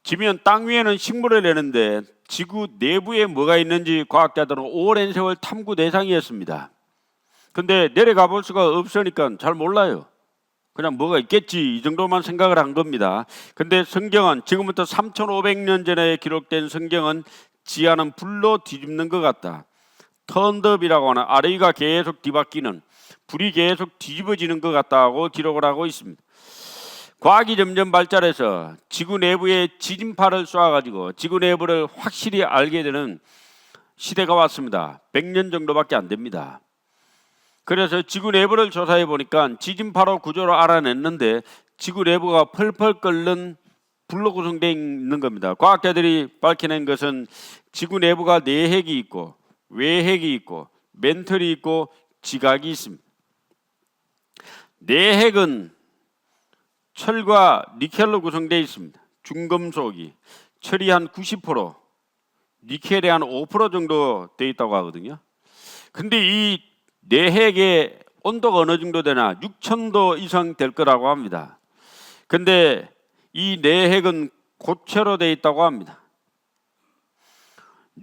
Speaker 1: 지면 땅 위에는 식물을 내는데 지구 내부에 뭐가 있는지 과학자들은 오랜 세월 탐구 대상이었습니다. 근데 내려가 볼 수가 없으니까 잘 몰라요. 그냥 뭐가 있겠지 이 정도만 생각을 한 겁니다. 근데 성경은 지금부터 3500년 전에 기록된 성경은 지하는 불로 뒤집는 것 같다, 턴드업이라고 하는 아래 위가 계속 뒤바뀌는, 불이 계속 뒤집어지는 것 같다고 기록을 하고 있습니다. 과학이 점점 발달해서 지구 내부에 지진파를 쏴가지고 지구 내부를 확실히 알게 되는 시대가 왔습니다. 100년 정도밖에 안 됩니다. 그래서 지구 내부를 조사해 보니까 지진파로 구조를 알아냈는데 지구 내부가 펄펄 끓는 불로 구성되어 있는 겁니다. 과학자들이 밝혀낸 것은 지구 내부가 내핵이 있고 외핵이 있고 멘틀이 있고 지각이 있습니다. 내핵은 철과 니켈로 구성되어 있습니다. 중금속이 철이 한 90%, 니켈이 한 5% 정도 되어 있다고 하거든요. 근데 이 내핵의 온도가 어느 정도 되나 6000도 이상 될 거라고 합니다. 근데 이 내핵은 고체로 되어 있다고 합니다.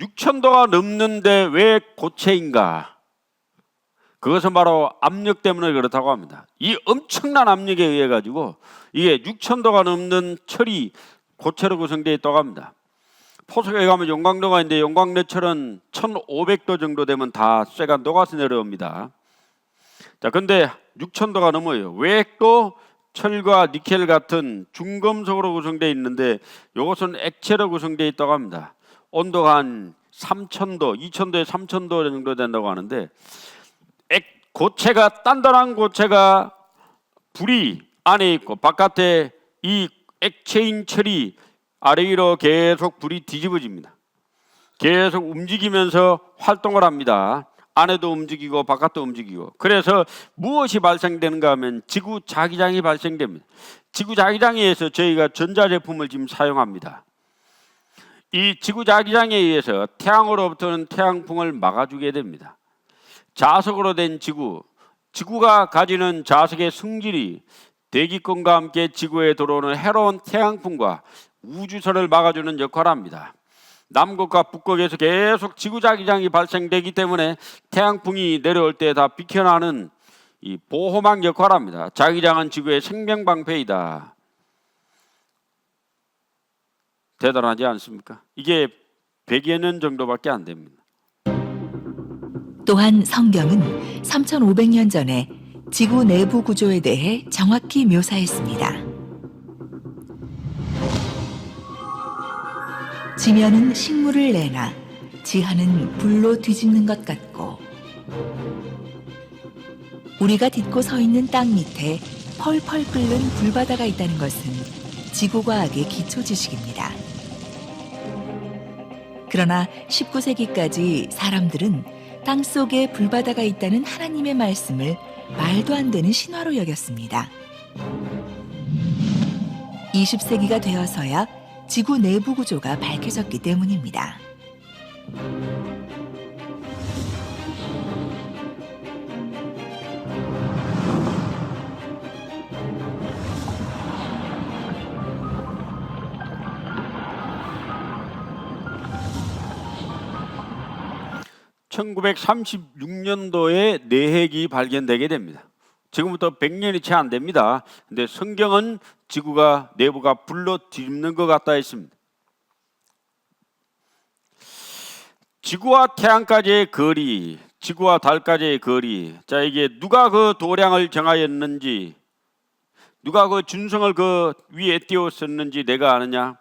Speaker 1: 6000도가 넘는데 왜 고체인가? 그것은 바로 압력 때문에 그렇다고 합니다. 이 엄청난 압력에 의해 가지고 이게 6000도가 넘는 철이 고체로 구성되어 있다고 합니다. 포석에 가면 용광로가 있는데 용광로 철은 1500도 정도 되면 다 쇠가 녹아서 내려옵니다. 자, 근데 6000도가 넘어요. 왜 또 철과 니켈 같은 중금속으로 구성되어 있는데 이것은 액체로 구성되어 있다고 합니다. 온도가 한 3000도, 2000도에 3000도 정도 된다고 하는데, 고체가, 단단한 고체가 불이 안에 있고 바깥에 이 액체인 철이 아래 위로 계속 불이 뒤집어집니다. 계속 움직이면서 활동을 합니다. 안에도 움직이고 바깥도 움직이고. 그래서 무엇이 발생되는가 하면 지구 자기장이 발생됩니다. 지구 자기장에서 저희가 전자제품을 지금 사용합니다. 이 지구 자기장에 의해서 태양으로부터는 태양풍을 막아주게 됩니다. 자석으로 된 지구가 가지는 자석의 성질이 대기권과 함께 지구에 들어오는 해로운 태양풍과 우주선을 막아주는 역할을 합니다. 남극과 북극에서 계속 지구 자기장이 발생되기 때문에 태양풍이 내려올 때 다 비켜나는 이 보호막 역할을 합니다. 자기장은 지구의 생명방패이다. 대단하지 않습니까? 이게 100여 년 정도밖에 안 됩니다.
Speaker 3: 또한 성경은 3500년 전에 지구 내부 구조에 대해 정확히 묘사했습니다. 지면은 식물을 내나 지하는 불로 뒤집는 것 같고, 우리가 딛고 서 있는 땅 밑에 펄펄 끓는 불바다가 있다는 것은 지구과학의 기초 지식입니다. 그러나 19세기까지 사람들은 땅 속에 불바다가 있다는 하나님의 말씀을 말도 안 되는 신화로 여겼습니다. 20세기가 되어서야 지구 내부 구조가 밝혀졌기 때문입니다.
Speaker 1: (1936년도에) 내핵이 발견되게 됩니다. 지금부터 100년이 채 안 됩니다. 근데 성경은 지구가 내부가 불로 뒤집는 것 같다 했습니다. 지구와 태양까지의 거리, 지구와 달까지의 거리. 자, 이게 누가 그 도량을 정하였는지, 누가 그 준성을 그 위에 띄웠었는지 내가 아느냐?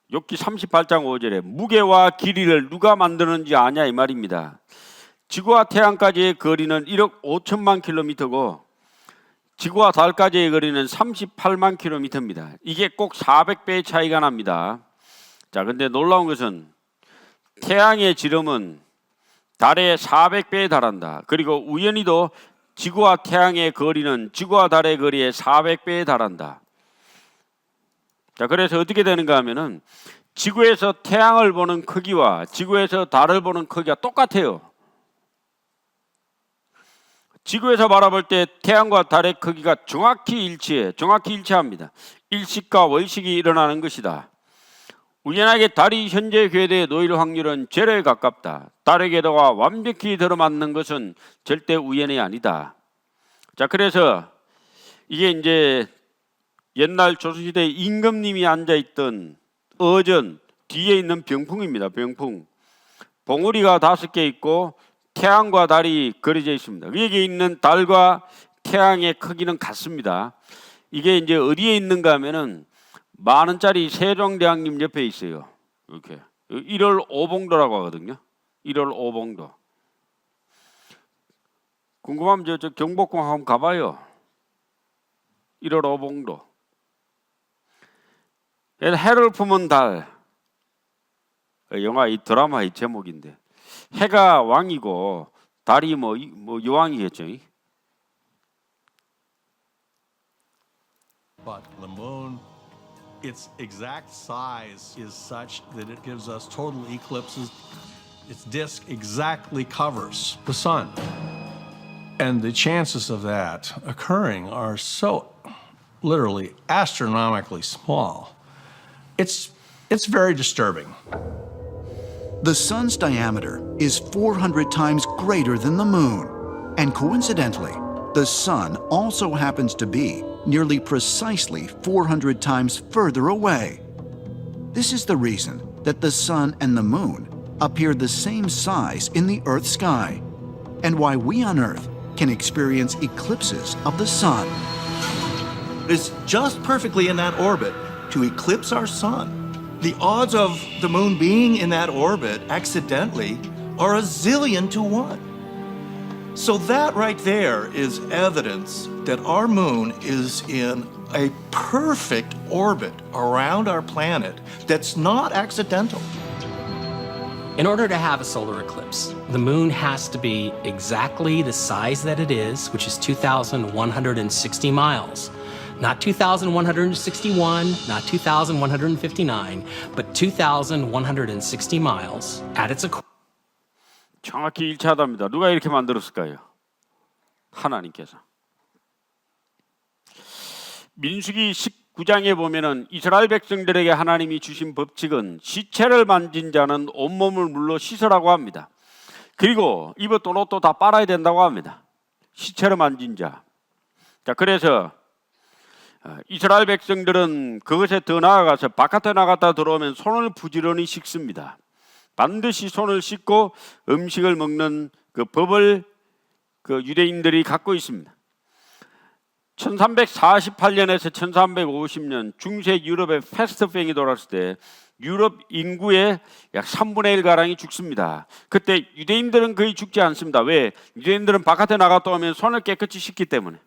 Speaker 1: 욥기 38장 5절에 무게와 길이를 누가 만드는지 아냐 이 말입니다. 지구와 태양까지의 거리는 1억 5천만 킬로미터고 지구와 달까지의 거리는 38만 킬로미터입니다. 이게 꼭 400배의 차이가 납니다. 자, 근데 놀라운 것은 태양의 지름은 달의 400배에 달한다. 그리고 우연히도 지구와 태양의 거리는 지구와 달의 거리의 400배에 달한다. 자, 그래서 어떻게 되는가 하면은 지구에서 태양을 보는 크기와 지구에서 달을 보는 크기가 똑같아요. 지구에서 바라볼 때 태양과 달의 크기가 정확히 일치합니다. 일식과 월식이 일어나는 것이다. 우연하게 달이 현재 궤도에 놓일 확률은 제로에 가깝다. 달의 궤도가 완벽히 들어맞는 것은 절대 우연이 아니다. 자, 그래서 이게 이제 옛날 조선시대 임금님이 앉아있던 어전 뒤에 있는 병풍입니다. 병풍. 봉우리가 5개 있고 태양과 달이 그려져 있습니다. 여기 있는 달과 태양의 크기는 같습니다. 이게 이제 어디에 있는가 하면은 10,000원짜리 세종대왕님 옆에 있어요. 이렇게 1월 오봉도라고 하거든요. 1월 오봉도. 궁금하면 저 경복궁 한번 가봐요. 1월 오봉도. 해를 품은 달. 영화 이 드라마의 제목인데 해가 왕이고 달이 뭐 여왕이겠죠.
Speaker 4: But the moon, its exact size is such that it gives us total eclipses. Its disk exactly covers the sun. And the chances of that occurring are so literally astronomically small. It's very disturbing.
Speaker 5: The sun's diameter is 400 times greater than the moon. And coincidentally, the sun also happens to be nearly precisely 400 times further away. This is the reason that the sun and the moon appear the same size in the Earth's sky, and why we on Earth can experience eclipses of the sun.
Speaker 6: It's just perfectly in that orbit to eclipse our sun. The odds of the moon being in that orbit accidentally are 1,000,000,000 to 1. So that right there is evidence that our moon is in a perfect orbit around our planet that's not accidental.
Speaker 7: In order to have a solar eclipse, the moon has to be exactly the size that it is, which is 2,160 miles. Not 2,161, not 2,159, but 2,160 miles at its equator.
Speaker 1: 정확히 일치하답니다. 누가 이렇게 만들었을까요? 하나님께서. 민수기 19장에 보면은 이스라엘 백성들에게 하나님이 주신 법칙은 시체를 만진 자는 온몸을 물로 씻으라고 합니다. 그리고 입었던 옷도 다 빨아야 된다고 합니다. 시체를 만진 자. 자, 그래서 이스라엘 백성들은 그것에 더 나아가서 바깥에 나갔다 들어오면 손을 부지런히 씻습니다. 반드시 손을 씻고 음식을 먹는 그 법을 그 유대인들이 갖고 있습니다. 1348년에서 1350년 중세 유럽의 패스트병이 돌았을 때 유럽 인구의 약 3분의 1가량이 죽습니다. 그때 유대인들은 거의 죽지 않습니다. 왜? 유대인들은 바깥에 나갔다 오면 손을 깨끗이 씻기 때문에.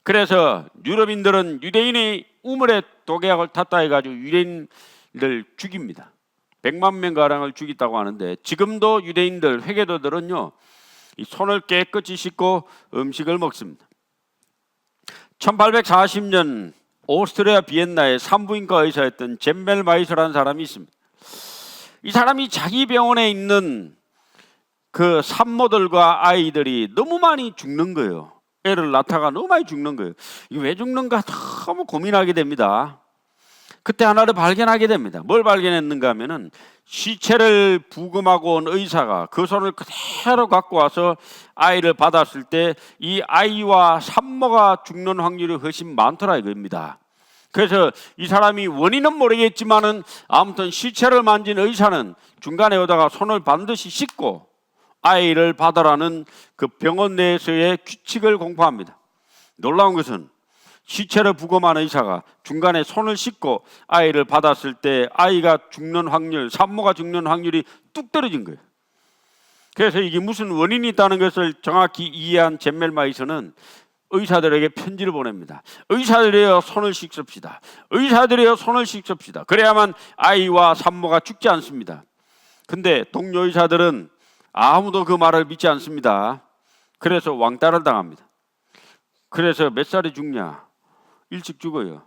Speaker 1: 그래서 유럽인들은 유대인의 우물에 독약을 탔다 해가지고 유대인들 죽입니다. 100만 명 가량을 죽였다고 하는데 지금도 유대인들 회계도들은요 이 손을 깨끗이 씻고 음식을 먹습니다. 1840년 오스트리아 비엔나의 산부인과 의사였던 젬멜마이스라는 사람이 있습니다. 이 사람이 자기 병원에 있는 그 산모들과 아이들이 너무 많이 죽는 거예요. 애를 낳다가 너무 많이 죽는 거예요. 이게 왜 죽는가 너무 고민하게 됩니다. 그때 하나를 발견하게 됩니다. 뭘 발견했는가 하면은 시체를 부검하고 온 의사가 그 손을 그대로 갖고 와서 아이를 받았을 때 이 아이와 산모가 죽는 확률이 훨씬 많더라 이겁니다. 그래서 이 사람이 원인은 모르겠지만은 아무튼 시체를 만진 의사는 중간에 오다가 손을 반드시 씻고 아이를 받아라는 그 병원 내에서의 규칙을 공포합니다. 놀라운 것은 시체를 부검한 의사가 중간에 손을 씻고 아이를 받았을 때 아이가 죽는 확률, 산모가 죽는 확률이 뚝 떨어진 거예요. 그래서 이게 무슨 원인이 있다는 것을 정확히 이해한 젠멜마이스는 의사들에게 편지를 보냅니다. 의사들이여 손을 씻읍시다. 의사들이여 손을 씻읍시다. 그래야만 아이와 산모가 죽지 않습니다. 근데 동료 의사들은 아무도 그 말을 믿지 않습니다. 그래서 왕따를 당합니다. 그래서 몇 살에 죽냐? 일찍 죽어요.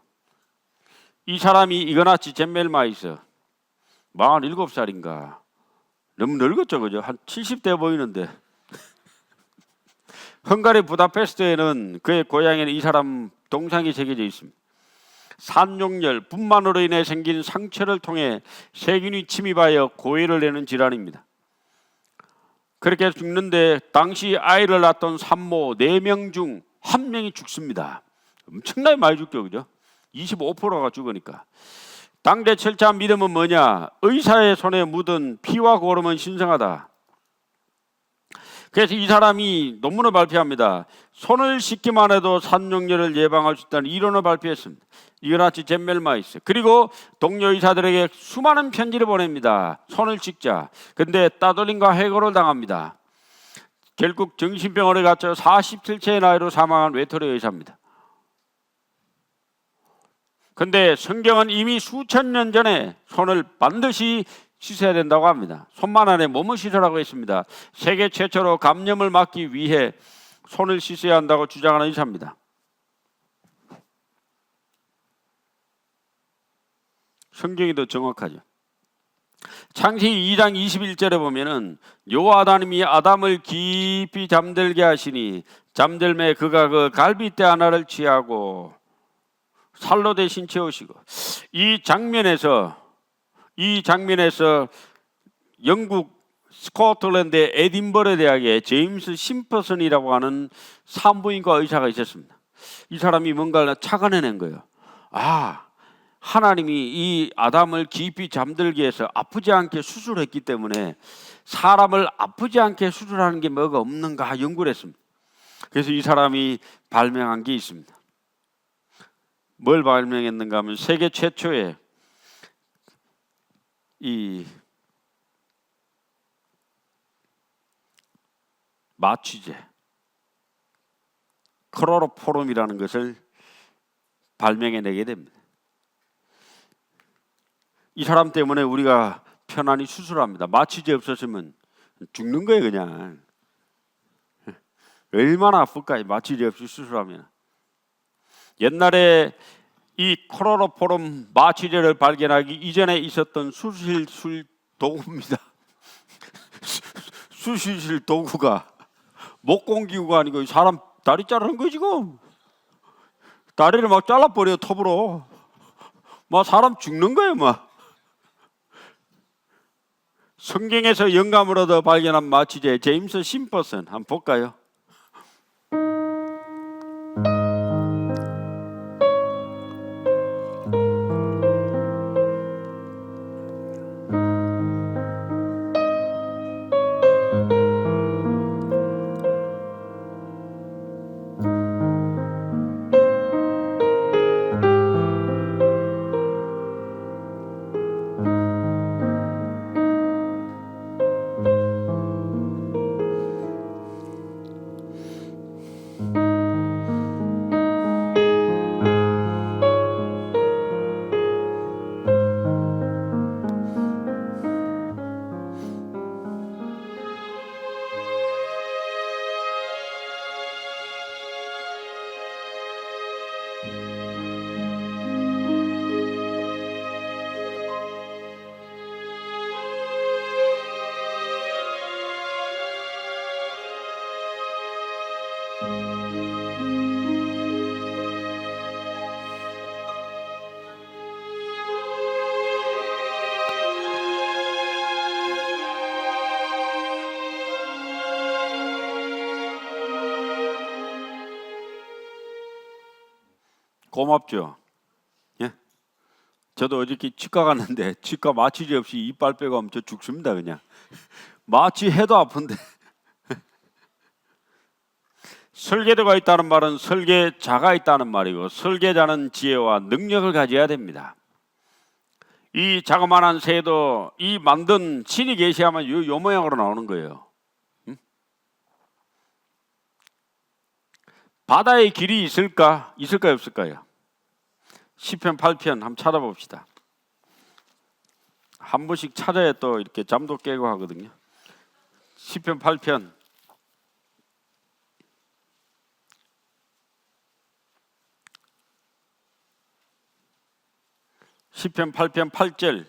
Speaker 1: 이 사람이 이거나치 젠멜마이스 47살인가 너무 늙었죠, 그죠? 한 70대 보이는데 헝가리 부다페스트에는 그의 고향에는 이 사람 동상이 새겨져 있습니다. 산용열, 분만으로 인해 생긴 상처를 통해 세균이 침입하여 고해를 내는 질환입니다. 그렇게 해서 죽는데 당시 아이를 낳았던 산모 4명 중 1명이 죽습니다. 엄청나게 많이 죽죠, 그죠? 25%가 죽으니까. 당대 철저한 믿음은 뭐냐? 의사의 손에 묻은 피와 고름은 신성하다. 그래서 이 사람이 논문을 발표합니다. 손을 씻기만 해도 산용열을 예방할 수 있다는 이론을 발표했습니다. 이거나치 젠멜마이스. 그리고 동료 의사들에게 수많은 편지를 보냅니다. 손을 씻자. 근데 따돌림과 해고를 당합니다. 결국 정신병원에 갇혀 47세의 나이로 사망한 외톨이 의사입니다. 근데 성경은 이미 수천 년 전에 손을 반드시 씻어야 된다고 합니다. 손만 안에 몸을 씻으라고 했습니다. 세계 최초로 감염을 막기 위해 손을 씻어야 한다고 주장하는 의사입니다. 성경이 더 정확하죠. 창세기 2장 21절에 보면은 여호와 하나님이 아담을 깊이 잠들게 하시니 잠들매 그가 그 갈빗대 하나를 취하고 살로 대신 채우시고. 이 장면에서 영국 스코틀랜드 에딘버러 대학의 제임스 심퍼슨이라고 하는 산부인과 의사가 있었습니다. 이 사람이 뭔가를 착안해낸 거예요. 하나님이 이 아담을 깊이 잠들게 해서 아프지 않게 수술했기 때문에 사람을 아프지 않게 수술하는 게 뭐가 없는가 연구를 했습니다. 그래서 이 사람이 발명한 게 있습니다. 뭘 발명했는가 하면 세계 최초의 이 마취제 클로로포름이라는 것을 발명해내게 됩니다. 이 사람 때문에 우리가 편안히 수술합니다. 마취제 없었으면 죽는 거예요, 그냥. 얼마나 아플까, 마취제 없이 수술하면. 옛날에 이 클로로포름 마취제를 발견하기 이전에 있었던 수술실 도구입니다. 수술실 도구가 목공기구가 아니고 사람 다리 자르는 거 지금. 다리를 막 잘라버려, 톱으로. 막 사람 죽는 거예요, 막. 성경에서 영감을 얻어 발견한 마취제 제임스 심퍼슨 한번 볼까요? 고맙죠. 예? 저도 어저께 치과 갔는데 치과 마취제 없이 이빨 빼고 하면 저 죽습니다 그냥. 마취해도 아픈데. 설계도가 있다는 말은 설계자가 있다는 말이고 설계자는 지혜와 능력을 가져야 됩니다. 이 자그마한 새도 이 만든 신이 계셔야만 요 모양으로 나오는 거예요. 바다의 길이 있을까? 있을까요? 없을까요? 시편 8편 한번 찾아봅시다. 한 번씩 찾아야 또 이렇게 잠도 깨고 하거든요. 시편 8편 시편 8편 8절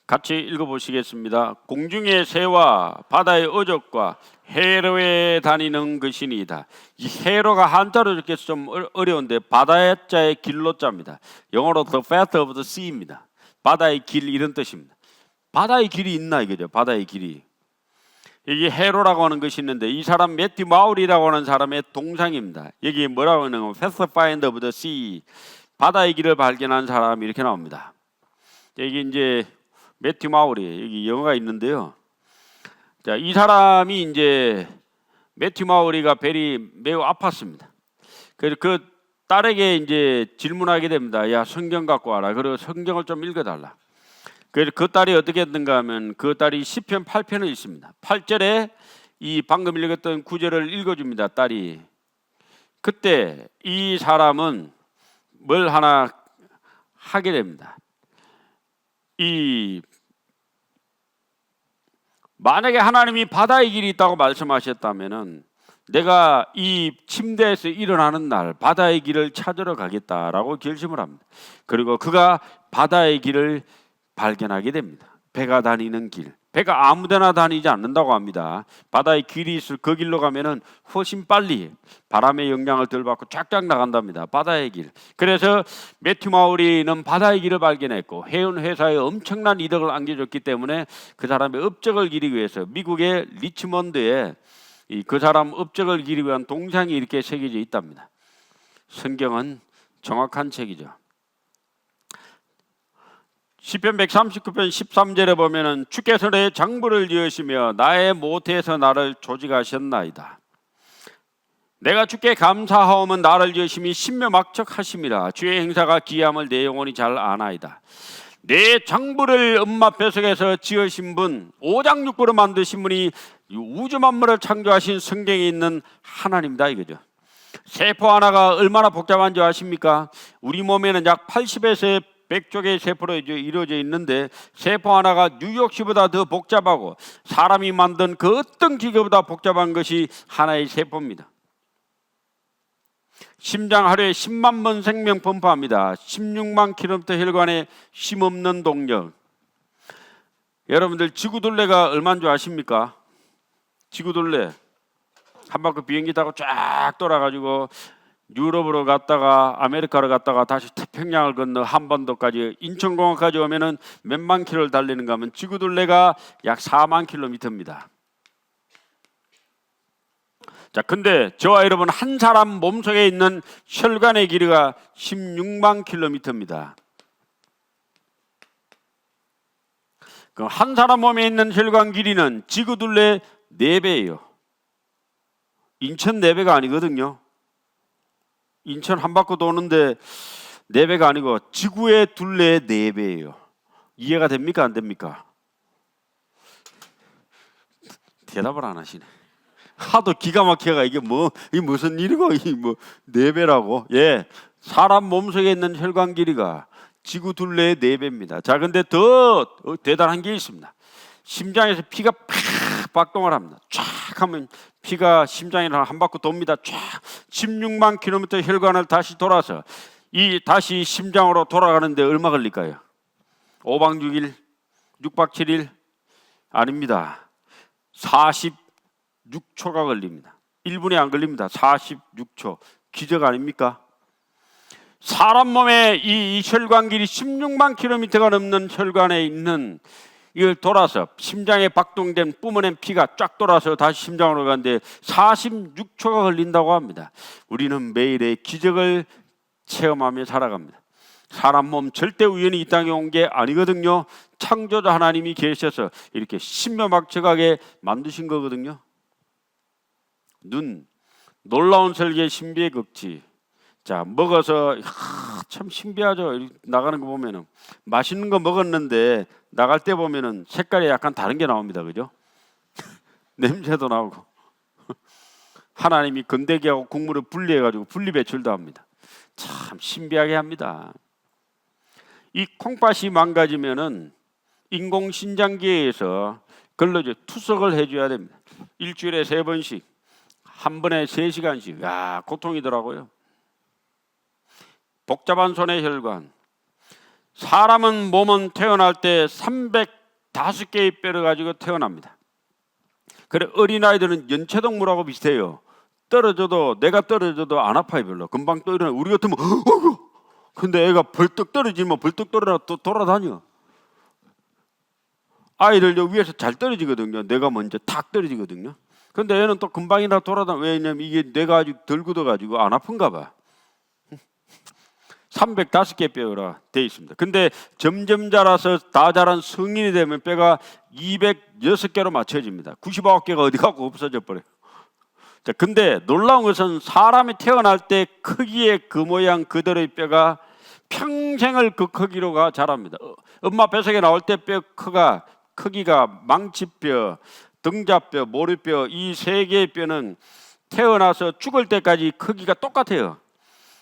Speaker 1: 같이 읽어보시겠습니다. 공중의 새와 바다의 어족과 해로에 다니는 것이니이다. 이 해로가 한자로 이렇게 좀 어려운데 바다의 자의 길로자입니다. 영어로 the path of the sea입니다. 바다의 길 이런 뜻입니다. 바다의 길이 있나 이거죠. 바다의 길이. 여기 해로라고 하는 것이 있는데 이 사람 매튜 마울이라고 하는 사람의 동상입니다. 여기 뭐라고 하는 건 pathfinder of the sea, 바다의 길을 발견한 사람 이렇게 나옵니다. 여기 이제 매튜 마울이 여기 영어가 있는데요. 자, 이 사람이 이제 매튜 마울이가 벨이 매우 아팠습니다. 그래서 그 딸에게 이제 질문하게 됩니다. 야, 성경 갖고 와라. 그리고 성경을 좀 읽어달라. 그래서 그 딸이 어떻게 했는가 하면 그 딸이 시편 8편에 있습니다. 8절에 이 방금 읽었던 구절을 읽어줍니다. 딸이. 그때 이 사람은 뭘 하나 하게 됩니다. 만약에 하나님이 바다의 길이 있다고 말씀하셨다면은 내가 이 침대에서 일어나는 날 바다의 길을 찾으러 가겠다라고 결심을 합니다. 그리고 그가 바다의 길을 발견하게 됩니다. 배가 다니는 길. 배가 아무데나 다니지 않는다고 합니다. 바다의 길이 있을 그 길로 가면은 훨씬 빨리 바람의 영향을 덜 받고 쫙쫙 나간답니다. 바다의 길. 그래서 매튜 마우리는 바다의 길을 발견했고 해운 회사에 엄청난 이득을 안겨줬기 때문에 그 사람의 업적을 기리기 위해서 미국의 리치먼드에 그 사람 업적을 기리기 위한 동상이 이렇게 새겨져 있답니다. 성경은 정확한 책이죠. 시편 139편 13절에 보면은 주께서 내 장부를 지으시며 나의 모태에서 나를 조직하셨나이다. 내가 주께 감사하오면 나를 지으심이 신묘막척하심이라. 주의 행사가 기이함을 내 영혼이 잘 아나이다. 내 장부를 엄마 뱃속에서 지으신 분, 오장육부로 만드신 분이 우주 만물을 창조하신 성경에 있는 하나님이다 이거죠. 세포 하나가 얼마나 복잡한 줄 아십니까? 우리 몸에는 약 80에서 100쪽의 세포로 이루어져 있는데 세포 하나가 뉴욕시보다 더 복잡하고 사람이 만든 그 어떤 기계보다 복잡한 것이 하나의 세포입니다. 심장 하루에 10만 번 생명 분포합니다. 16만 킬로미터 혈관에 쉼없는 동력. 여러분들 지구둘레가 얼마인 줄 아십니까? 지구둘레 한 바퀴 비행기 타고 쫙 돌아가지고 유럽으로 갔다가 아메리카로 갔다가 다시 태평양을 건너 한반도까지 인천공항까지 오면은 몇만 킬로를 달리는가 하면 지구둘레가 약 4만 킬로미터입니다. 자, 근데 저와 여러분 한 사람 몸속에 있는 혈관의 길이가 16만 킬로미터입니다. 그럼 한 사람 몸에 있는 혈관 길이는 지구둘레 4배예요. 인천 4배가 아니거든요. 인천 한 바퀴 도는데 4배가 아니고 지구의 둘레의 4배예요. 이해가 됩니까? 안 됩니까? 대답을 안 하시네. 하도 기가 막혀가 이게 무슨 일이고 이 4배라고. 예, 사람 몸속에 있는 혈관 길이가 지구 둘레의 4배입니다. 자, 근데 더 대단한 게 있습니다. 심장에서 피가 팍 박동을 합니다. 쫙 하면 피가 심장에 한 바퀴 돕니다. 쫙 16만 킬로미터 혈관을 다시 돌아서 다시 심장으로 돌아가는데 얼마 걸릴까요? 5박 6일, 6박 7일 아닙니다. 46초가 걸립니다. 1분이 안 걸립니다. 46초. 기적 아닙니까? 사람 몸에 이 혈관 길이 16만 킬로미터가 넘는 혈관에 있는 이걸 돌아서 심장에 박동된 뿜어낸 피가 쫙 돌아서 다시 심장으로 가는데 46초가 걸린다고 합니다. 우리는 매일의 기적을 체험하며 살아갑니다. 사람 몸 절대 우연히 이 땅에 온 게 아니거든요. 창조자 하나님이 계셔서 이렇게 신묘막측하게 만드신 거거든요. 눈, 놀라운 설계 신비의 극치. 자, 먹어서 참 신비하죠. 나가는 거 보면은 맛있는 거 먹었는데 나갈 때 보면은 색깔이 약간 다른 게 나옵니다. 그죠? 냄새도 나오고. 하나님이 건더기하고 국물을 분리해가지고 분리 배출도 합니다. 참 신비하게 합니다. 이 콩팥이 망가지면은 인공신장기에서 그걸로 이제 투석을 해줘야 됩니다. 일주일에 3번씩, 한 번에 3시간씩. 야, 고통이더라고요. 복잡한 손의 혈관. 사람은 몸은 태어날 때 305개의 뼈를 가지고 태어납니다. 그래 어린아이들은 연체동물하고 비슷해요. 떨어져도 내가 떨어져도 안 아파요. 별로. 금방 또 일어나. 우리 같으면 근데 애가 벌떡 떨어지면 벌떡 떨어져 또 돌아다녀. 아이들 위에서 잘 떨어지거든요. 내가 먼저 탁 떨어지거든요. 근데 얘는 또 금방이나 돌아다녀. 왜냐면 이게 내가 아직 덜 굳어가지고 안 아픈가 봐. 305개 뼈라 돼 있습니다. 근데 점점 자라서 다 자란 성인이 되면 뼈가 206개로 맞춰집니다. 99개가 어디 가고 없어져 버려요. 자, 근데 놀라운 것은 사람이 태어날 때 크기의 그 모양 그대로의 뼈가 평생을 그 크기로 자랍니다. 엄마 뱃속에 나올 때 뼈 크기가 망치뼈, 등자뼈, 모리뼈 이 3개의 뼈는 태어나서 죽을 때까지 크기가 똑같아요.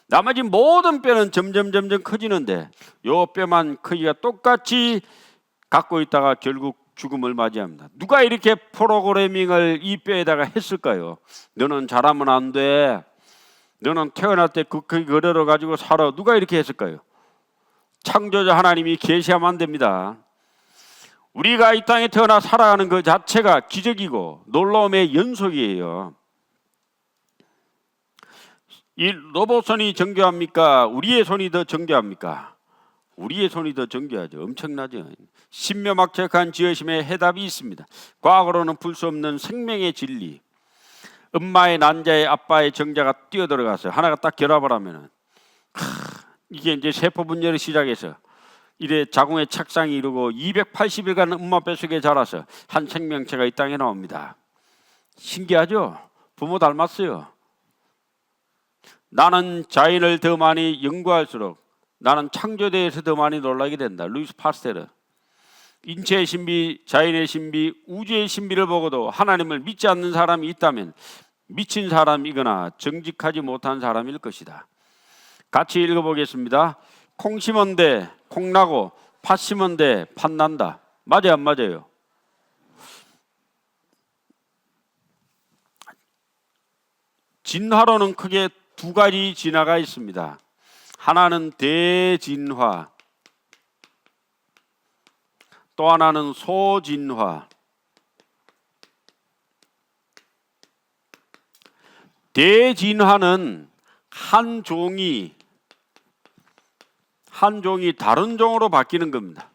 Speaker 1: 나머지 모든 뼈는 점점 커지는데 요 뼈만 크기가 똑같이 갖고 있다가 결국 죽음을 맞이합니다. 누가 이렇게 프로그래밍을 이 뼈에다가 했을까요? 너는 잘하면 안 돼. 너는 태어날 때 그 크기 그대로 가지고 살아. 누가 이렇게 했을까요? 창조자 하나님이 계시하면 안 됩니다. 우리가 이 땅에 태어나 살아가는 그 자체가 기적이고 놀라움의 연속이에요. 이 로봇손이 정교합니까? 우리의 손이 더 정교합니까? 우리의 손이 더 정교하죠. 엄청나죠. 신묘막측한 지으심에 해답이 있습니다. 과거로는 풀 수 없는 생명의 진리. 엄마의 난자에 아빠의 정자가 뛰어들어가서 하나가 딱 결합을 하면은 이게 이제 세포 분열을 시작해서 이래 자궁의 착상이 이루고 280일간 엄마 뱃속에 자라서 한 생명체가 이 땅에 나옵니다. 신기하죠? 부모 닮았어요. 나는 자연을 더 많이 연구할수록 나는 창조대에서 더 많이 놀라게 된다. 루이스 파스테르. 인체의 신비, 자연의 신비, 우주의 신비를 보고도 하나님을 믿지 않는 사람이 있다면 미친 사람이거나 정직하지 못한 사람일 것이다. 같이 읽어보겠습니다. 콩 심은데 콩 나고 팥 심은데 팥 난다. 맞아요, 안 맞아요? 진화로는 크게 2가지 진화가 있습니다. 하나는 대진화, 또 하나는 소진화. 대진화는 한 종이 다른 종으로 바뀌는 겁니다.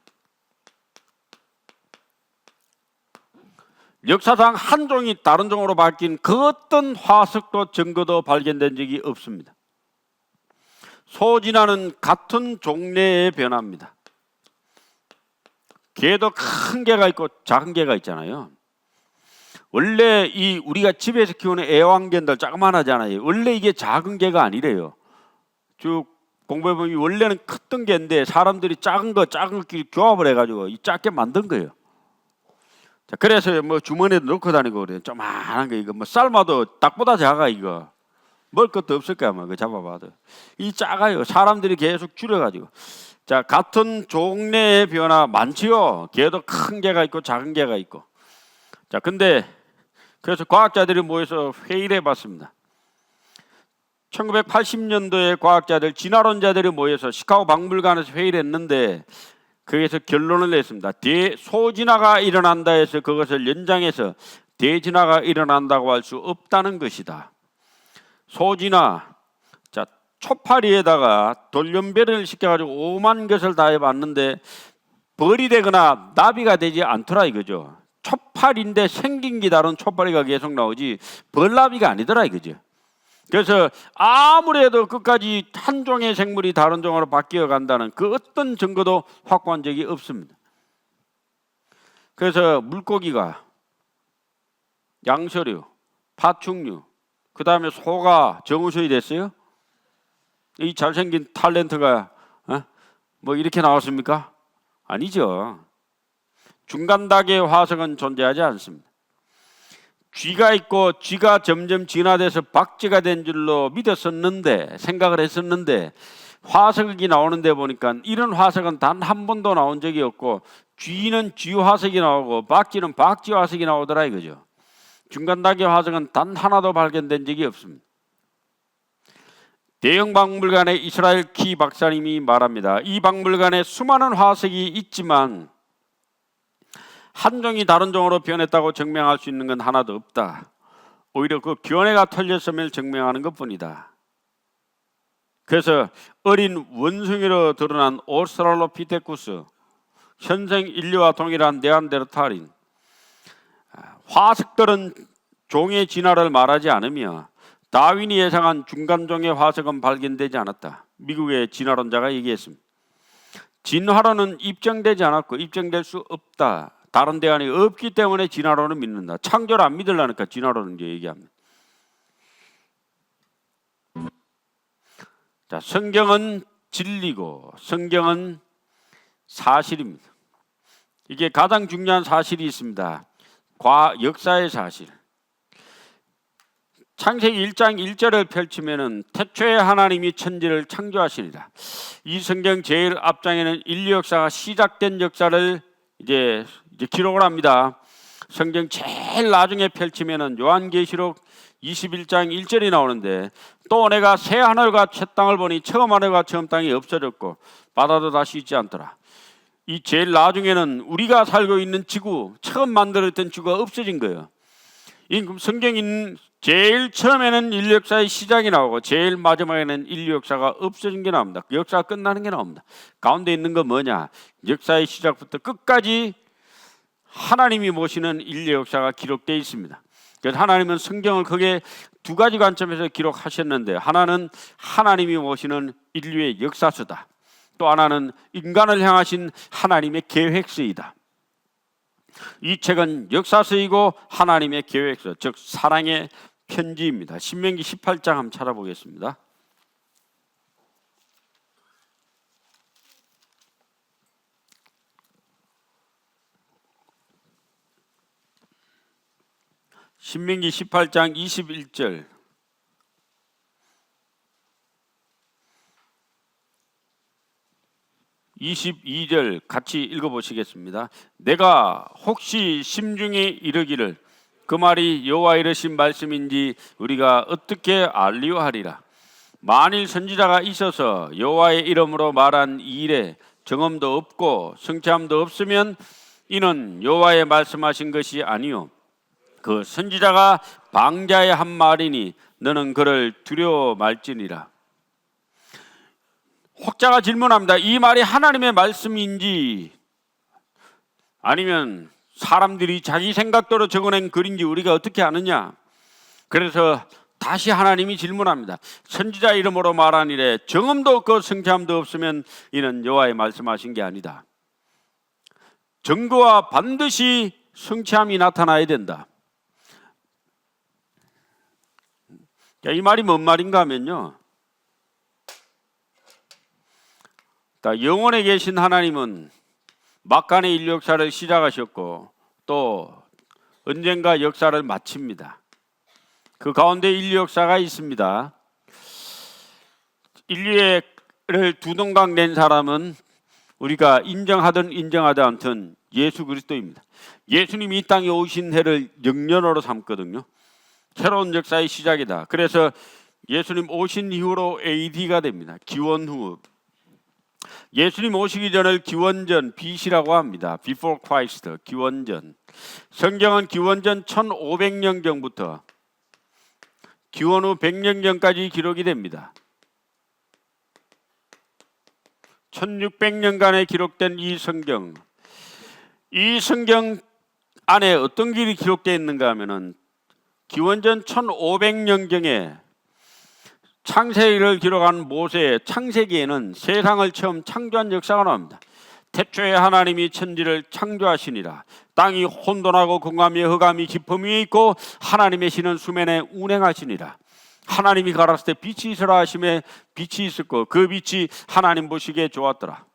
Speaker 1: 역사상 한 종이 다른 종으로 바뀐 그 어떤 화석도 증거도 발견된 적이 없습니다. 소진화는 같은 종래의 변화입니다. 개도 큰 개가 있고 작은 개가 있잖아요. 원래 이 우리가 집에서 키우는 애완견들 조그만하잖아요. 원래 이게 작은 개가 아니래요. 쭉 공부해보면 원래는 컸던 개인데 사람들이 작은 거 교합을 해가지고 이 작게 만든 거예요. 자, 그래서 뭐 주머니에 넣고 다니고 그래요. 조그만한 거 이거 뭐 삶아도 닭보다 작아 이거. 먹을 것도 없을 거야 아마 그 잡아봐도. 이 작아요. 사람들이 계속 줄여가지고. 자, 같은 종래의 변화 많지요. 개도 큰 개가 있고 작은 개가 있고. 자, 근데 그래서 과학자들이 모여서 회의를 해봤습니다. 1980년도에 과학자들, 진화론자들이 모여서 시카고 박물관에서 회의를 했는데 거기서 결론을 냈습니다. 대소진화가 일어난다 해서 그것을 연장해서 대진화가 일어난다고 할 수 없다는 것이다. 소진화, 자, 초파리에다가 돌연변이를 시켜가지고 5만 것을 다 해봤는데 벌이 되거나 나비가 되지 않더라 이거죠. 초파리인데 생긴 게 다른 초파리가 계속 나오지 벌나비가 아니더라 이거죠. 그래서 아무래도 끝까지 한 종의 생물이 다른 종으로 바뀌어 간다는 그 어떤 증거도 확보한 적이 없습니다. 그래서 물고기가 양서류, 파충류, 그 다음에 소가 정우성이 됐어요? 이 잘생긴 탤런트가 뭐 이렇게 나왔습니까? 아니죠. 중간닭의 화석은 존재하지 않습니다. 쥐가 있고 쥐가 점점 진화돼서 박쥐가 된 줄로 믿었었는데, 생각을 했었는데 화석이 나오는데 보니까 이런 화석은 단 한 번도 나온 적이 없고 쥐는 쥐 화석이 나오고 박쥐는 박쥐 화석이 나오더라 이거죠. 중간닭의 화석은 단 하나도 발견된 적이 없습니다. 대형 박물관의 이스라엘 키 박사님이 말합니다. 이 박물관에 수많은 화석이 있지만 한 종이 다른 종으로 변했다고 증명할 수 있는 건 하나도 없다. 오히려 그 견해가 틀렸음을 증명하는 것뿐이다. 그래서 어린 원숭이로 드러난 오스트랄로피테쿠스, 현생 인류와 동일한 네안데르탈인, 화석들은 종의 진화를 말하지 않으며 다윈이 예상한 중간종의 화석은 발견되지 않았다. 미국의 진화론자가 얘기했습니다. 진화론은 입증되지 않았고 입증될 수 없다. 다른 대안이 없기 때문에 진화론을 믿는다. 창조를 안 믿으려니까 진화론을 이제 얘기합니다. 자, 성경은 진리고 성경은 사실입니다. 이게 가장 중요한 사실이 있습니다. 역사의 사실. 창세기 1장 1절을 펼치면은 태초에 하나님이 천지를 창조하시니라. 이 성경 제일 앞장에는 인류 역사가 시작된 역사를 이제 기록을 합니다. 성경 제일 나중에 펼치면은 요한계시록 21장 1절이 나오는데, 또 내가 새 하늘과 새 땅을 보니 처음 하늘과 처음 땅이 없어졌고 바다도 다시 있지 않더라. 이 제일 나중에는 우리가 살고 있는 지구, 처음 만들었던 지구가 없어진 거예요. 이 성경인 제일 처음에는 인류 역사의 시작이 나오고 제일 마지막에는 인류 역사가 없어진 게 나옵니다. 역사가 끝나는 게 나옵니다. 가운데 있는 건 뭐냐? 역사의 시작부터 끝까지 하나님이 모시는 인류 역사가 기록되어 있습니다. 그래서 하나님은 성경을 크게 두 가지 관점에서 기록하셨는데, 하나는 하나님이 모시는 인류의 역사서다. 또 하나는 인간을 향하신 하나님의 계획서이다. 이 책은 역사서이고 하나님의 계획서, 즉 사랑의 편지입니다. 신명기 18장 한번 찾아보겠습니다. 신명기 18장 21절. 22절 같이 읽어보시겠습니다. 내가 혹시 심중에 이르기를 그 말이 여호와 이르신 말씀인지 우리가 어떻게 알리오하리라. 만일 선지자가 있어서 여호와의 이름으로 말한 이 일에 정엄도 없고 성취함도 없으면 이는 여호와의 말씀하신 것이 아니요 그 선지자가 방자의 한 말이니 너는 그를 두려워 말지니라. 혹자가 질문합니다. 이 말이 하나님의 말씀인지 아니면 사람들이 자기 생각대로 적어낸 글인지 우리가 어떻게 아느냐. 그래서 다시 하나님이 질문합니다. 선지자 이름으로 말하니래 정음도 없고 성취함도 없으면 이는 여호와의 말씀하신 게 아니다. 증거와 반드시 성취함이 나타나야 된다. 이 말이 뭔 말인가 하면요, 영원에 계신 하나님은 막간의 인류 역사를 시작하셨고 또 언젠가 역사를 마칩니다. 그 가운데 인류 역사가 있습니다. 인류를 두 동강 낸 사람은 우리가 인정하든 인정하지 않든 예수 그리스도입니다. 예수님이 이 땅에 오신 해를 영년으로 삼거든요. 새로운 역사의 시작이다. 그래서 예수님 오신 이후로 AD가 됩니다. 기원 후. 예수님 오시기 전을 기원전 BC라고 합니다. Before Christ, 기원전. 성경은 기원전 1500년 전부터 기원 후 100년 전까지 기록이 됩니다. 1600년간에 기록된 이 성경, 이 성경 안에 어떤 길이 기록되어 있는가 하면은 기원전 1500년경에 창세기를 기록한 모세의 창세기에는 세상을 처음 창조한 역사가 나옵니다. 태초에 하나님이 천지를 창조하시니라. 땅이 혼돈하고 공함이 흑암이 깊음 위에 있고 하나님의 신은 수면에 운행하시니라. 하나님이 가라사대 때 빛이 있으라 하심에 빛이 있었고 그 빛이 하나님 보시기에 좋았더라.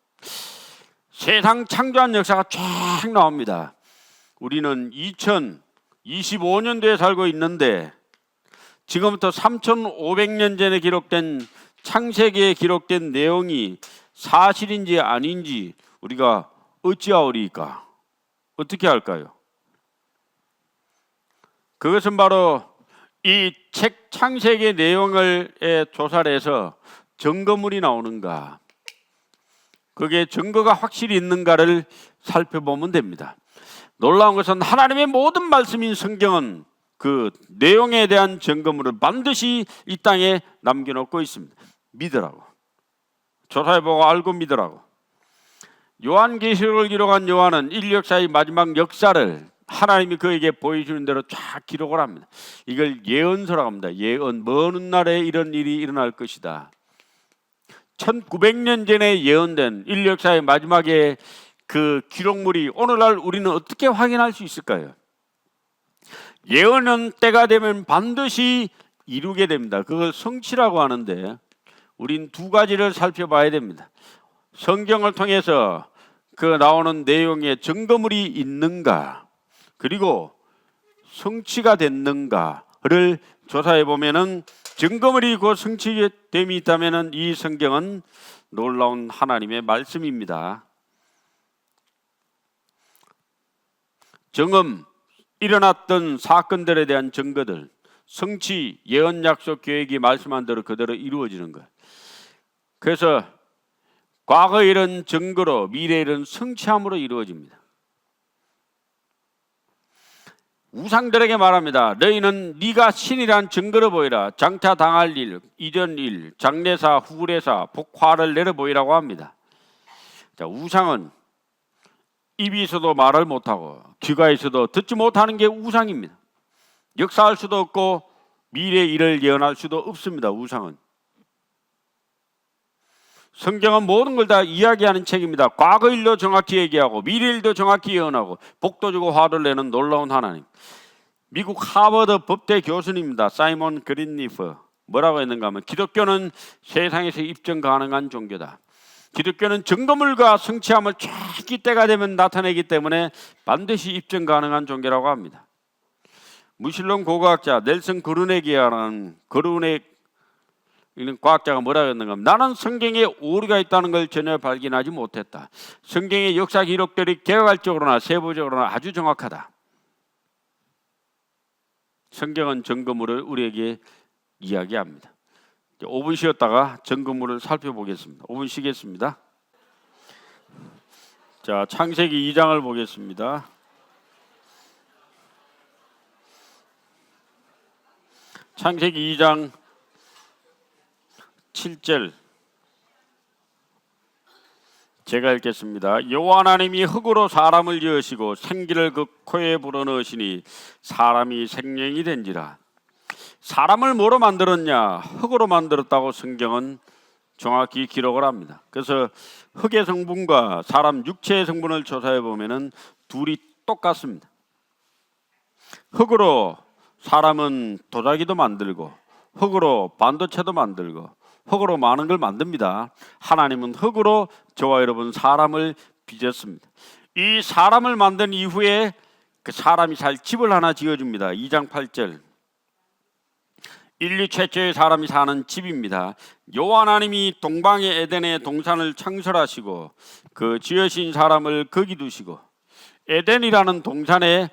Speaker 1: 세상 창조한 역사가 쫙 나옵니다. 우리는 2025년도에 살고 있는데 지금부터 3500년 전에 기록된 창세기에 기록된 내용이 사실인지 아닌지 우리가 어찌하오리까? 어떻게 할까요? 그것은 바로 이 책 창세기 내용을 조사를 해서 증거물이 나오는가, 그게 증거가 확실히 있는가를 살펴보면 됩니다. 놀라운 것은 하나님의 모든 말씀인 성경은 그 내용에 대한 증거물을 반드시 이 땅에 남겨놓고 있습니다. 믿으라고, 조사해보고 알고 믿으라고. 요한계시록을 기록한 요한은 인류 역사의 마지막 역사를 하나님이 그에게 보여주는 대로 쫙 기록을 합니다. 이걸 예언서라고 합니다. 예언, 먼 훗날에 이런 일이 일어날 것이다. 1900년 전에 예언된 인류 역사의 마지막에 그 기록물이 오늘날 우리는 어떻게 확인할 수 있을까요? 예언은 때가 되면 반드시 이루게 됩니다. 그걸 성취라고 하는데 우린 두 가지를 살펴봐야 됩니다. 성경을 통해서 그 나오는 내용에 증거물이 있는가, 그리고 성취가 됐는가를 조사해 보면은 증거물이 곧 성취됨이 있다면은 이 성경은 놀라운 하나님의 말씀입니다. 정음, 일어났던 사건들에 대한 증거들, 성취, 예언, 약속, 계획이 말씀한 대로 그대로 이루어지는 것. 그래서 과거 일은 증거로, 미래 일은 성취함으로 이루어집니다. 우상들에게 말합니다. 너희는 네가 신이란 증거를 보이라. 장차 당할 일, 이전 일, 장래사, 후래사, 복화를 내려 보이라고 합니다. 자, 우상은 입이 있어도 말을 못하고 귀가 있어도 듣지 못하는 게 우상입니다. 역사할 수도 없고 미래 일을 예언할 수도 없습니다. 우상은. 성경은 모든 걸 다 이야기하는 책입니다. 과거 일도 정확히 얘기하고 미래 일도 정확히 예언하고 복도 주고 화를 내는 놀라운 하나님. 미국 하버드 법대 교수님입니다. 사이먼 그린리프. 뭐라고 했는가 하면 기독교는 세상에서 입증 가능한 종교다. 기독교는 증거물과 성취함을 정확히 때가 되면 나타내기 때문에 반드시 입증 가능한 종교라고 합니다. 무신론 고고학자 넬슨 그루네기라는 이런 과학자가 뭐라고 했는가 하면 나는 성경에 오류가 있다는 걸 전혀 발견하지 못했다. 성경의 역사 기록들이 개괄적으로나 세부적으로나 아주 정확하다. 성경은 증거물을 우리에게 이야기합니다. 5분 쉬었다가 증거물을 살펴보겠습니다. 5분 쉬겠습니다. 자, 창세기 2장을 보겠습니다. 창세기 2장 7절 제가 읽겠습니다. 여호와 하나님이 흙으로 사람을 지으시고 생기를 그 코에 불어넣으시니 사람이 생명이 된지라. 사람을 뭐로 만들었냐? 흙으로 만들었다고 성경은 정확히 기록을 합니다. 그래서 흙의 성분과 사람 육체의 성분을 조사해 보면은 둘이 똑같습니다. 흙으로 사람은 도자기도 만들고 흙으로 반도체도 만들고 흙으로 많은 걸 만듭니다. 하나님은 흙으로 저와 여러분 사람을 빚었습니다. 이 사람을 만든 이후에 그 사람이 살 집을 하나 지어줍니다. 2장 8절 인류 최초의 사람이 사는 집입니다. 여호와 하나님이 동방의 에덴의 동산을 창설하시고 그 지으신 사람을 거기 두시고 에덴이라는 동산에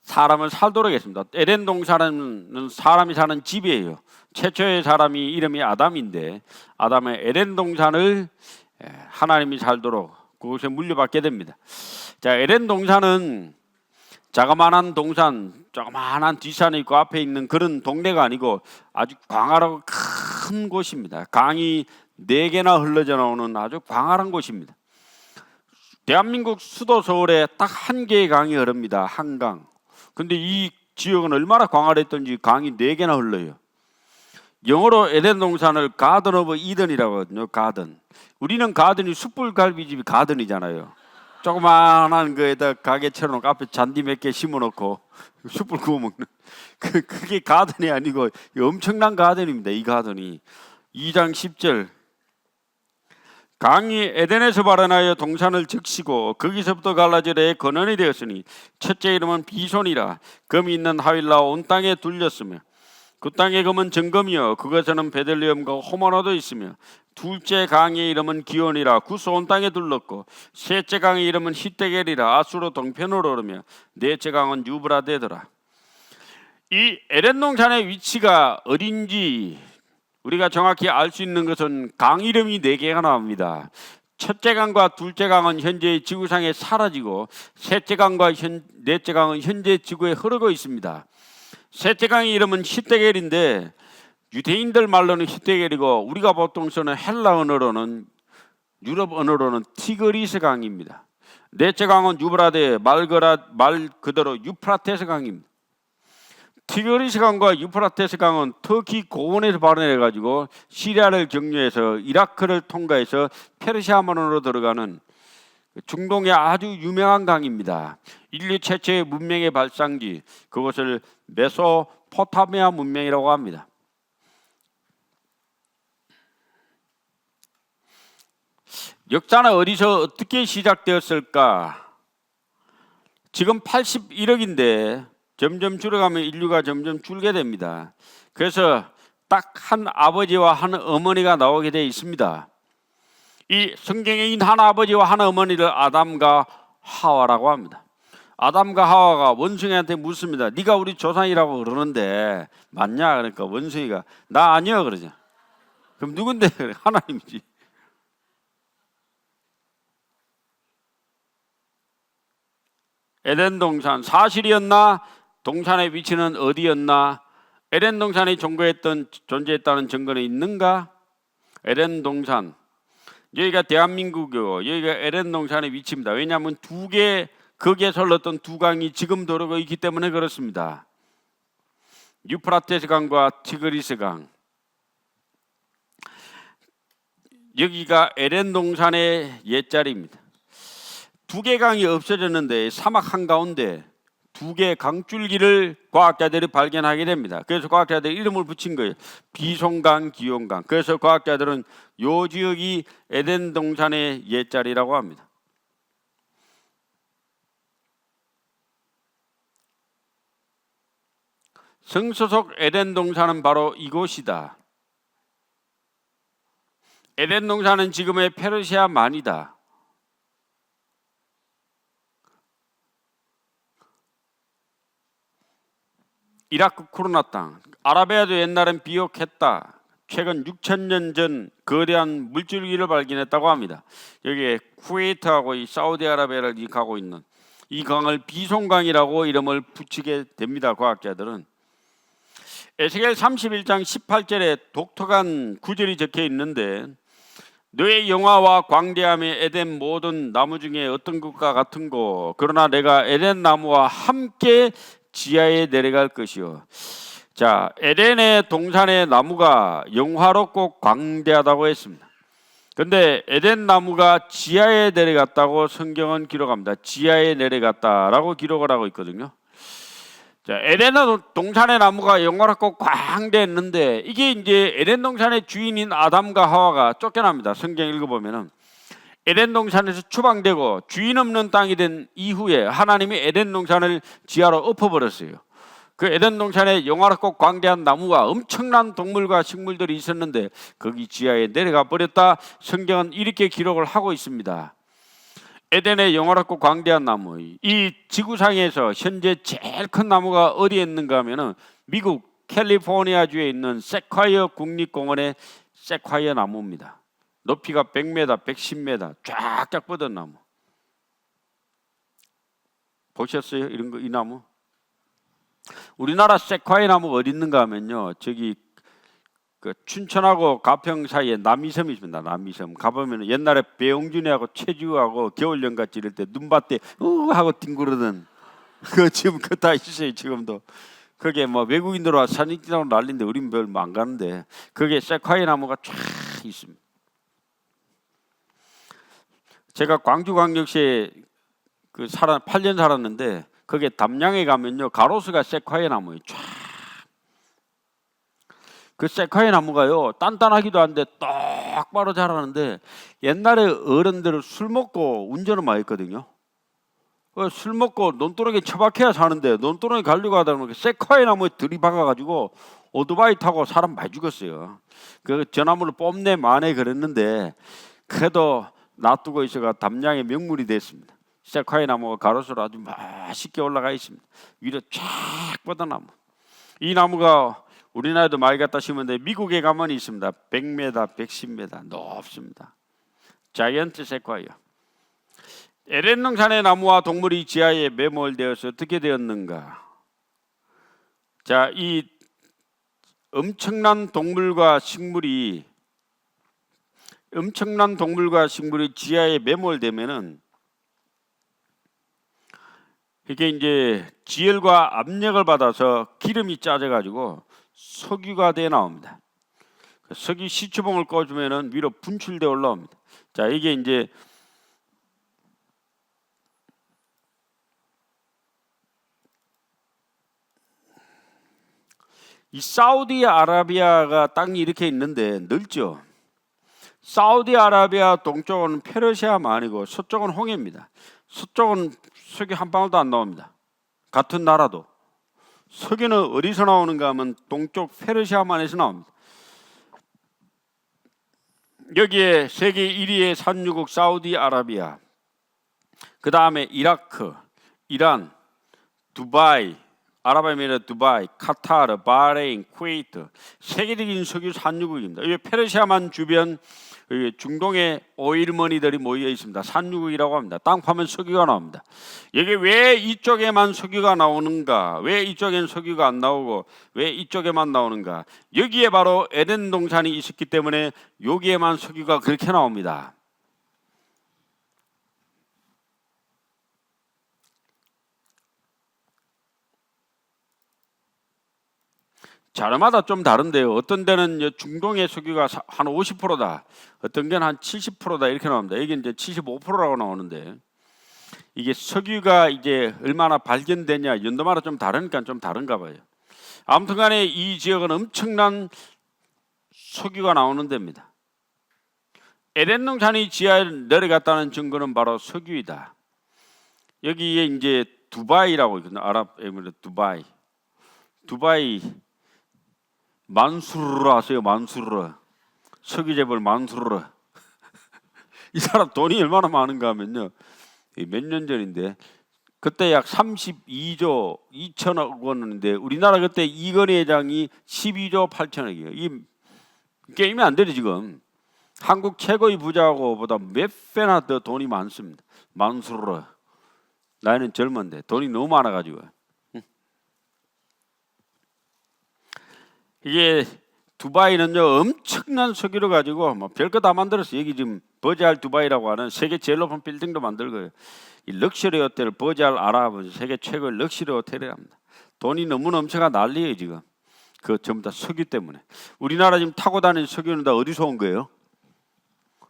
Speaker 1: 사람을 살도록 했습니다. 에덴 동산은 사람이 사는 집이에요. 최초의 사람이 이름이 아담인데 아담의 에덴 동산을 하나님이 살도록 그곳에 물려받게 됩니다. 자, 에덴 동산은 자그마한 동산, 조그마한 뒷산이 있고 앞에 있는 그런 동네가 아니고 아주 광활하고 큰 곳입니다. 강이 4개나 흘러져 나오는 아주 광활한 곳입니다. 대한민국 수도 서울에 딱 한 개의 강이 흐릅니다. 한강. 근데 이 지역은 얼마나 광활했던지 강이 4개나 흘러요. 영어로 에덴 동산을 가든 오브 이든이라고 하거든요. 가든. 우리는 가든이 숯불 갈비집이 가든이잖아요. 조그마한 거에다 가게 쳐놓고 앞에 잔디 몇 개 심어놓고 숯불 구워 먹는 그게 가든이 아니고 엄청난 가든입니다. 이 가든이 2장 10절 강이 에덴에서 발원하여 동산을 적시고 거기서부터 갈라지레 근원이 되었으니 첫째 이름은 비손이라 금이 있는 하윌라 온 땅에 둘렸으며 그 땅의 금은 정금이요 그것에는 베들레헴과 호마노도 있으며 둘째 강의 이름은 기온이라 구스 온 땅에 둘렀고 셋째 강의 이름은 히데겔이라 아수르 동편으로 오르며 넷째 강은 유브라데더라. 이 에덴 동산의 위치가 어딘지 우리가 정확히 알 수 있는 것은 강 이름이 4개가 나옵니다. 첫째 강과 둘째 강은 현재 지구상에 사라지고 셋째 강과 넷째 강은 현재 지구에 흐르고 있습니다. 셋째 강의 이름은 히데겔인데 유대인들 말로는 히데겔이고 우리가 보통 쓰는 헬라 언어로는 유럽 언어로는 티그리스 강입니다. 넷째 강은 유브라데 말 그대로 유프라테스 강입니다. 티그리스 강과 유프라테스 강은 터키 고원에서 발원해 가지고 시리아를 경유해서 이라크를 통과해서 페르시아만으로 들어가는 중동의 아주 유명한 강입니다. 인류 최초의 문명의 발상지 그것을 메소포타미아 문명이라고 합니다. 역사는 어디서 어떻게 시작되었을까? 지금 81억인데 점점 줄어가면 인류가 점점 줄게 됩니다. 그래서 딱 한 아버지와 한 어머니가 나오게 되어 있습니다. 이 성경에 있는 한 아버지와 한 어머니를 아담과 하와라고 합니다. 아담과 하와가 원숭이한테 묻습니다. 네가 우리 조상이라고 그러는데 맞냐? 그러니까 원숭이가 나 아니야 그러죠. 그럼 누군데? 하나님이지. 에덴 동산 사실이었나? 동산의 위치는 어디였나? 에덴 동산이 존재했다는 증거는 있는가? 에덴 동산 여기가 대한민국이고 여기가 에덴 동산의 위치입니다. 왜냐하면 거기에 흘렀던 2강이 지금 흐르고 있기 때문에 그렇습니다. 유프라테스 강과 티그리스 강 여기가 에덴 동산의 옛자리입니다. 2개 강이 없어졌는데 사막 한가운데 2개 강줄기를 과학자들이 발견하게 됩니다. 그래서 과학자들이 이름을 붙인 거예요. 비손강, 기온강. 그래서 과학자들은 이 지역이 에덴 동산의 옛자리라고 합니다. 성서 속 에덴 동산은 바로 이곳이다. 에덴 동산은 지금의 페르시아만이다. 이라크 쿠르나 땅, 아라비아도 옛날엔 비옥했다. 최근 6,000년 전 거대한 물줄기를 발견했다고 합니다. 여기에 쿠웨이트하고 이 사우디아라비아를 가고 있는 이 강을 비손강이라고 이름을 붙이게 됩니다. 과학자들은. 에스겔 31장 18절에 독특한 구절이 적혀 있는데 너의 영화와 광대함이 에덴 모든 나무 중에 어떤 것과 같은고 그러나 내가 에덴 나무와 함께 지하에 내려갈 것이요. 자, 에덴의 동산의 나무가 영화롭고 광대하다고 했습니다. 근데 에덴 나무가 지하에 내려갔다고 성경은 기록합니다. 지하에 내려갔다라고 기록을 하고 있거든요. 자, 에덴 동산의 나무가 영화롭고 광대했는데 이게 이제 에덴 동산의 주인인 아담과 하와가 쫓겨납니다. 성경 읽어보면은 에덴 동산에서 추방되고 주인 없는 땅이 된 이후에 하나님이 에덴 동산을 지하로 엎어버렸어요. 그 에덴 동산에 영화롭고 광대한 나무와 엄청난 동물과 식물들이 있었는데 거기 지하에 내려가 버렸다. 성경은 이렇게 기록을 하고 있습니다. 에덴의 영화롭고 광대한 나무, 이 지구상에서 현재 제일 큰 나무가 어디에 있는가 하면은 미국 캘리포니아주에 있는 세콰이어 국립공원의 세콰이어 나무입니다. 높이가 100m, 110m 쫙쫙 뻗은 나무. 보셨어요? 이런 거, 이 나무? 우리나라 세콰이어 나무가 어디 있는가 하면요, 저기 그 춘천하고 가평 사이에 남이섬이 있습니다. 남이섬 가보면 옛날에 배용준이하고 최지우하고 겨울연가 이럴 때 눈밭에 하고 뒹구르던 그 지금 그 다 있어요. 지금도 그게 뭐 외국인들 와 사진 찍자고 난리인데 우린 별로 안 가는데 그게 세콰이어 나무가 쫙 있습니다. 제가 광주광역시에 8년 살았는데 거기에 담양에 가면요 가로수가 세콰이어 나무예요. 쫙. 그 세콰이어 나무가요 단단하기도 한데 똑바로 자라는데 옛날에 어른들은 술 먹고 운전을 많이 했거든요. 술 먹고 논두렁에 처박혀야 사는데 논두렁에 가려고 하다 보니까 세콰이어 나무에 들이박아가지고 오토바이 타고 사람 많이 죽었어요. 그 저 나무를 뽐내 만에 그랬는데 그래도 놔두고 있어가 담양의 명물이 됐습니다. 세콰이어 나무가 가로수로 아주 맛있게 올라가 있습니다. 위로 쫙 뻗은 나무. 이 나무가 우리나라에도 많이 갖다 심었는데 미국에 가만히 있습니다. 100m, 110m 높습니다. 자이언트 세콰이어. 에덴 동산의 나무와 동물이 지하에 매몰되어서 어떻게 되었는가? 자, 이 엄청난 동물과 식물이 지하에 매몰되면은 이게 이제 지열과 압력을 받아서 기름이 짜져-가지고 석유가 돼 나옵니다. 석유 시추봉을 꺼주면은 위로 분출돼 올라옵니다. 자, 이게 이제 이 사우디아라비아가 땅이 이렇게 있는데 넓죠. 사우디아라비아 동쪽은 페르시아만이고 서쪽은 홍해입니다. 서쪽은 석유 한 방울도 안 나옵니다. 같은 나라도. 석유는 어디서 나오는가 하면 동쪽 페르시아만에서 나옵니다. 여기에 세계 1위의 산유국 사우디아라비아, 그 다음에 이라크, 이란, 두바이, 아랍에미레이트 두바이, 카타르, 바레인, 쿠웨이트 세계적인 석유 산유국입니다. 이 페르시아만 주변 중동의 오일머니들이 모여 있습니다. 산유국이라고 합니다. 땅 파면 석유가 나옵니다. 여기 왜 이쪽에만 석유가 나오는가? 왜 이쪽엔 석유가 안 나오고 왜 이쪽에만 나오는가? 여기에 바로 에덴 동산이 있었기 때문에 여기에만 석유가 그렇게 나옵니다. 자료마다 좀 다른데요. 어떤 데는 중동의 석유가 한 50%다. 어떤 데는 한 70%다 이렇게 나옵니다. 이게 이제 75%라고 나오는데 이게 석유가 이제 얼마나 발견되냐 연도마다 좀 다르니까 좀 다른가 봐요. 아무튼간에 이 지역은 엄청난 석유가 나오는 데입니다. 에덴 동산이 지하에 내려갔다는 증거는 바로 석유이다. 여기에 이제 두바이라고 있거든요. 아랍에미레이트 두바이 만수르 아세요? 만수르 석유재벌 만수르 이 사람 돈이 얼마나 많은가 하면요 몇 년 전인데 그때 약 32조 2천억 원인데 우리나라 그때 이건희 회장이 12조 8천억이에요. 이 게임이 안 되죠. 지금 한국 최고의 부자하고보다 몇 배나 더 돈이 많습니다. 만수르 나이는 젊은데 돈이 너무 많아가지고 이게 두바이는요 엄청난 석유를 가지고 뭐 별거 다 만들었어요. 여기 지금 버지알 두바이라고 하는 세계 제일 높은 빌딩도 만들고요. 이 럭셔리 호텔 버지알 아랍은 세계 최고의 럭셔리 호텔이랍니다. 돈이 너무 넘쳐가 난리예요 지금. 그 전부 다 석유 때문에. 우리나라 지금 타고 다니는 석유는 다 어디서 온 거예요?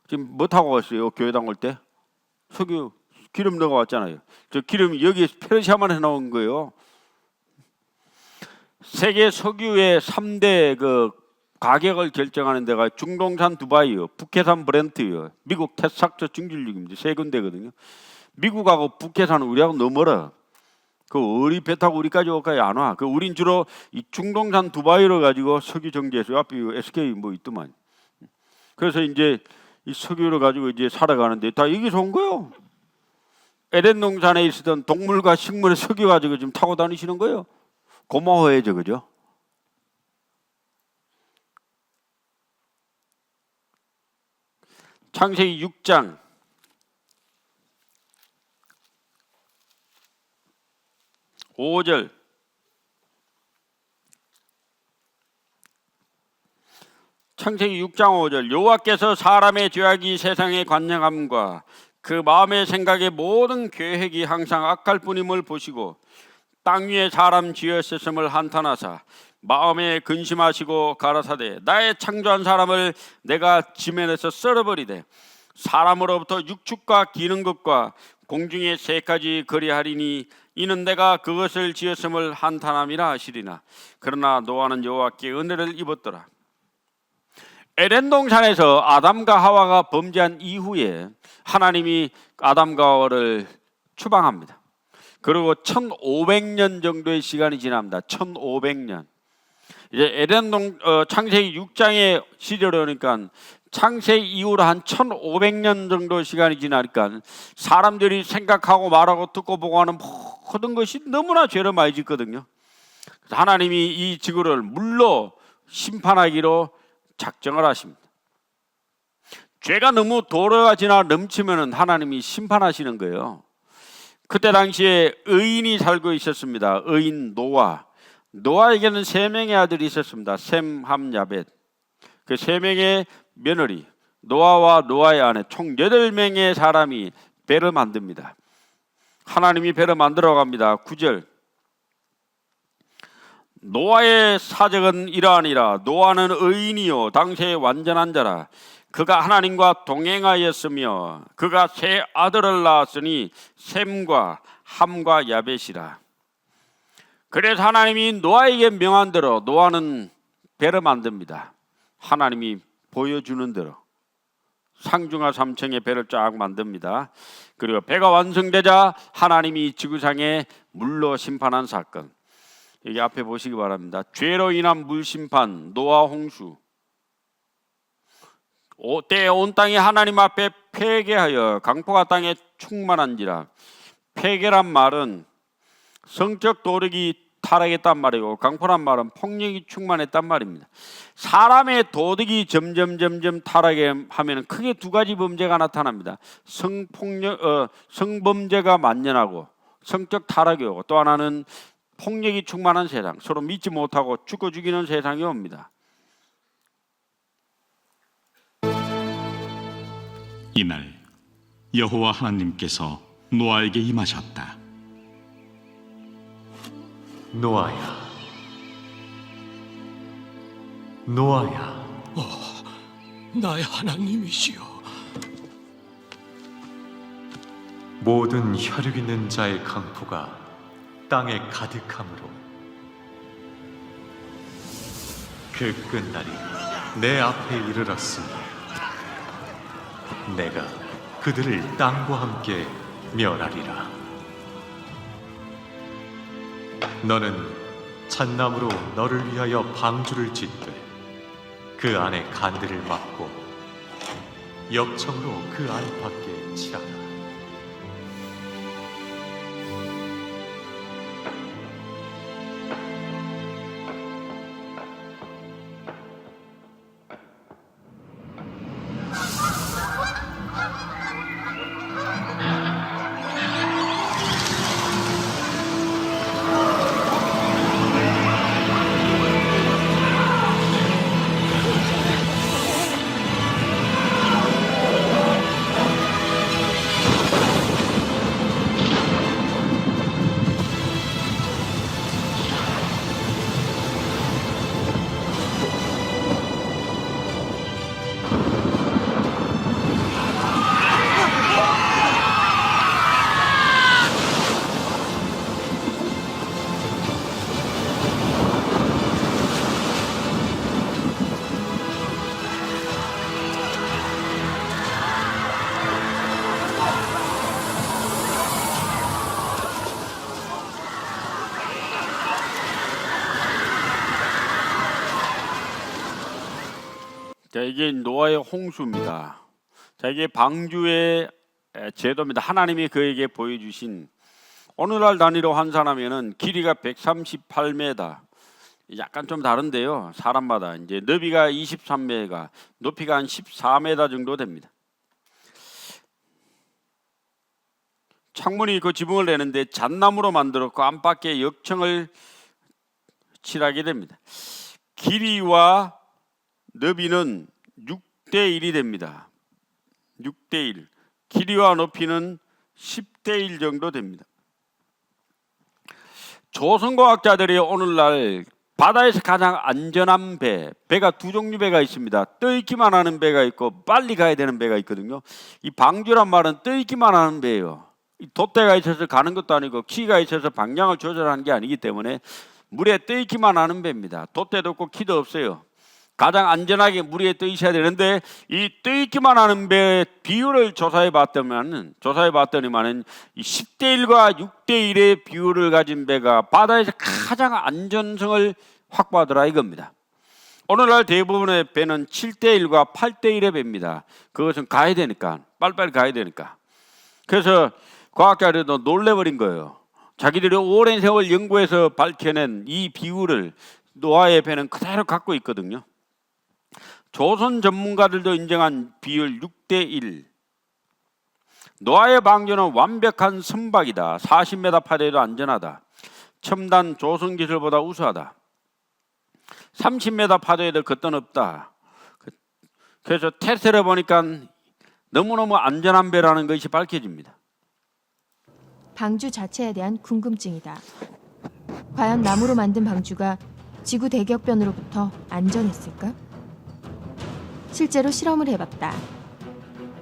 Speaker 1: 지금 뭐 타고 갔어요? 교회당 올 때? 석유 기름 넣어 왔잖아요. 저 기름이 여기 페르시아만에서 나온 거예요. 세계 석유의 3대 그 가격을 결정하는 데가 중동산 두바이요, 북해산 브렌트요, 미국 텍사스 증질육입니다. 세 군데거든요. 미국하고 북해산은 우리하고 너무 멀어. 그 우리 배 타고 우리까지 올까요? 안 와. 그 우린 주로 이 중동산 두바이를 가지고 석유 정제해서 앞에 SK 뭐 있더만. 그래서 이제 이 석유를 가지고 이제 살아가는데 다 여기서 온 거요. 에덴 동산에 있었던 동물과 식물의 석유 가지고 지금 타고 다니시는 거예요. 고마워해야죠, 그죠? 창세기 6장 5절 창세기 6장 5절 여호와께서 사람의 죄악이 세상에 관영함과 그 마음의 생각의 모든 계획이 항상 악할 뿐임을 보시고 땅 위에 사람 지으셨음을 한탄하사 마음에 근심하시고 가라사대 나의 창조한 사람을 내가 지면에서 썰어버리되 사람으로부터 육축과 기는 것과 공중의 새까지 거리하리니 이는 내가 그것을 지었음을 한탄함이라 하시리나 그러나 노아는 여호와께 은혜를 입었더라. 에덴 동산에서 아담과 하와가 범죄한 이후에 하나님이 아담과 하와를 추방합니다. 그리고 1500년 정도의 시간이 지납니다. 1500년. 이제 창세기 6장의 시절에 오니까 창세기 이후로 한 1500년 정도 시간이 지나니까 사람들이 생각하고 말하고 듣고 보고 하는 모든 것이 너무나 죄를 많이 짓거든요. 하나님이 이 지구를 물로 심판하기로 작정을 하십니다. 죄가 너무 도로가 지나 넘치면 하나님이 심판하시는 거예요. 그때 당시에 의인이 살고 있었습니다. 의인 노아에게는 3명의 아들이 있었습니다. 셈, 함, 야벳. 그 3명의 며느리 노아와 노아의 아내 총 8명의 사람이 배를 만듭니다. 하나님이 배를 만들어 갑니다. 9절 노아의 사적은 이러하니라 노아는 의인이요 당시의 완전한 자라 그가 하나님과 동행하였으며 그가 세 아들을 낳았으니 셈과 함과 야벳이라. 그래서 하나님이 노아에게 명한 대로 노아는 배를 만듭니다. 하나님이 보여주는 대로 상중하 삼층의 배를 쫙 만듭니다. 그리고 배가 완성되자 하나님이 지구상에 물로 심판한 사건. 여기 앞에 보시기 바랍니다. 죄로 인한 물심판, 노아 홍수. 때에 온 땅이 하나님 앞에 폐괴하여 강포가 땅에 충만한지라. 폐괴란 말은 성적 도덕이 타락했단 말이고 강포란 말은 폭력이 충만했단 말입니다. 사람의 도덕이 점점 타락하면 크게 2가지 범죄가 나타납니다. 성범죄가 만연하고 성적 타락이 오고 또 하나는 폭력이 충만한 세상, 서로 믿지 못하고 죽고 죽이는 세상이 옵니다.
Speaker 8: 이날 여호와 하나님께서 노아에게 임하셨다.
Speaker 9: 노아야, 노아야.
Speaker 10: 나의 하나님이시여.
Speaker 9: 모든 혈육 있는 자의 강포가 땅에 가득함으로 그 끝날이 내 앞에 이르렀으니 내가 그들을 땅과 함께 멸하리라. 너는 잣나무로 너를 위하여 방주를 짓되 그 안에 간들을 막고 역청으로 그 안팎에 칠하라.
Speaker 1: 자, 이게 노아의 홍수입니다. 자, 이게 방주의 제도입니다. 하나님이 그에게 보여주신 오늘날 단위로 환산하면은 길이가 138m, 약간 좀 다른데요. 사람마다 이제 너비가 23m, 높이가 한 14m 정도 됩니다. 창문이 그 지붕을 내는데 잣나무로 만들었고 안팎에 역청을 칠하게 됩니다. 길이와 너비는 6대 1이 됩니다. 6대 1. 길이와 높이는 10대 1 정도 됩니다. 조선과학자들이 오늘날 바다에서 가장 안전한 배가 두 종류 배가 있습니다. 떠있기만 하는 배가 있고 빨리 가야 되는 배가 있거든요. 이 방주란 말은 떠있기만 하는 배예요. 이 돛대가 있어서 가는 것도 아니고 키가 있어서 방향을 조절하는 게 아니기 때문에 물에 떠있기만 하는 배입니다. 돛대도 없고 키도 없어요. 가장 안전하게 물 위에 떠 있어야 되는데 이 떠 있기만 하는 배의 비율을 조사해 봤더니만은 이 10대 1과 6대 1의 비율을 가진 배가 바다에서 가장 안전성을 확보하더라 이겁니다. 오늘날 대부분의 배는 7대 1과 8대 1의 배입니다. 그것은 가야 되니까 빨리빨리 가야 되니까. 그래서 과학자들도 놀래버린 거예요. 자기들이 오랜 세월 연구해서 밝혀낸 이 비율을 노아의 배는 그대로 갖고 있거든요. 조선 전문가들도 인정한 비율 6대 1. 노아의 방주는 완벽한 선박이다. 40m 파대도 안전하다. 첨단 조선 기술보다 우수하다. 30m 파도에도 겉돈 없다. 그래서 테스트를 보니까 너무너무 안전한 배라는 것이 밝혀집니다.
Speaker 11: 방주 자체에 대한 궁금증이다. 과연 나무로 만든 방주가 지구 대격변으로부터 안전했을까? 실제로 실험을 해봤다.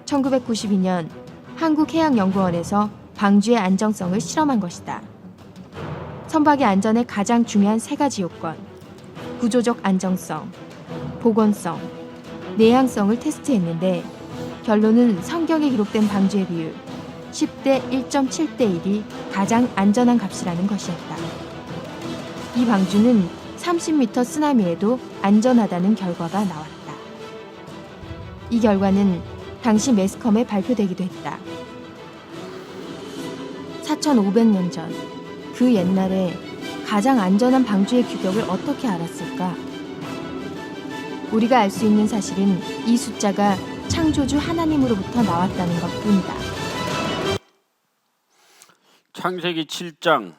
Speaker 11: 1992년 한국해양연구원에서 방주의 안정성을 실험한 것이다. 선박의 안전에 가장 중요한 세 가지 요건, 구조적 안정성, 복원성, 내향성을 테스트했는데 결론은 성경에 기록된 방주의 비율 10대 1.7대 1이 가장 안전한 값이라는 것이었다. 이 방주는 30m 쓰나미에도 안전하다는 결과가 나왔다. 이 결과는 당시 매스컴에 발표되기도 했다. 4,500년 전, 그 옛날에 가장 안전한 방주의 규격을 어떻게 알았을까? 우리가 알 수 있는 사실은 이 숫자가 창조주 하나님으로부터 나왔다는 것뿐이다.
Speaker 1: 창세기 7장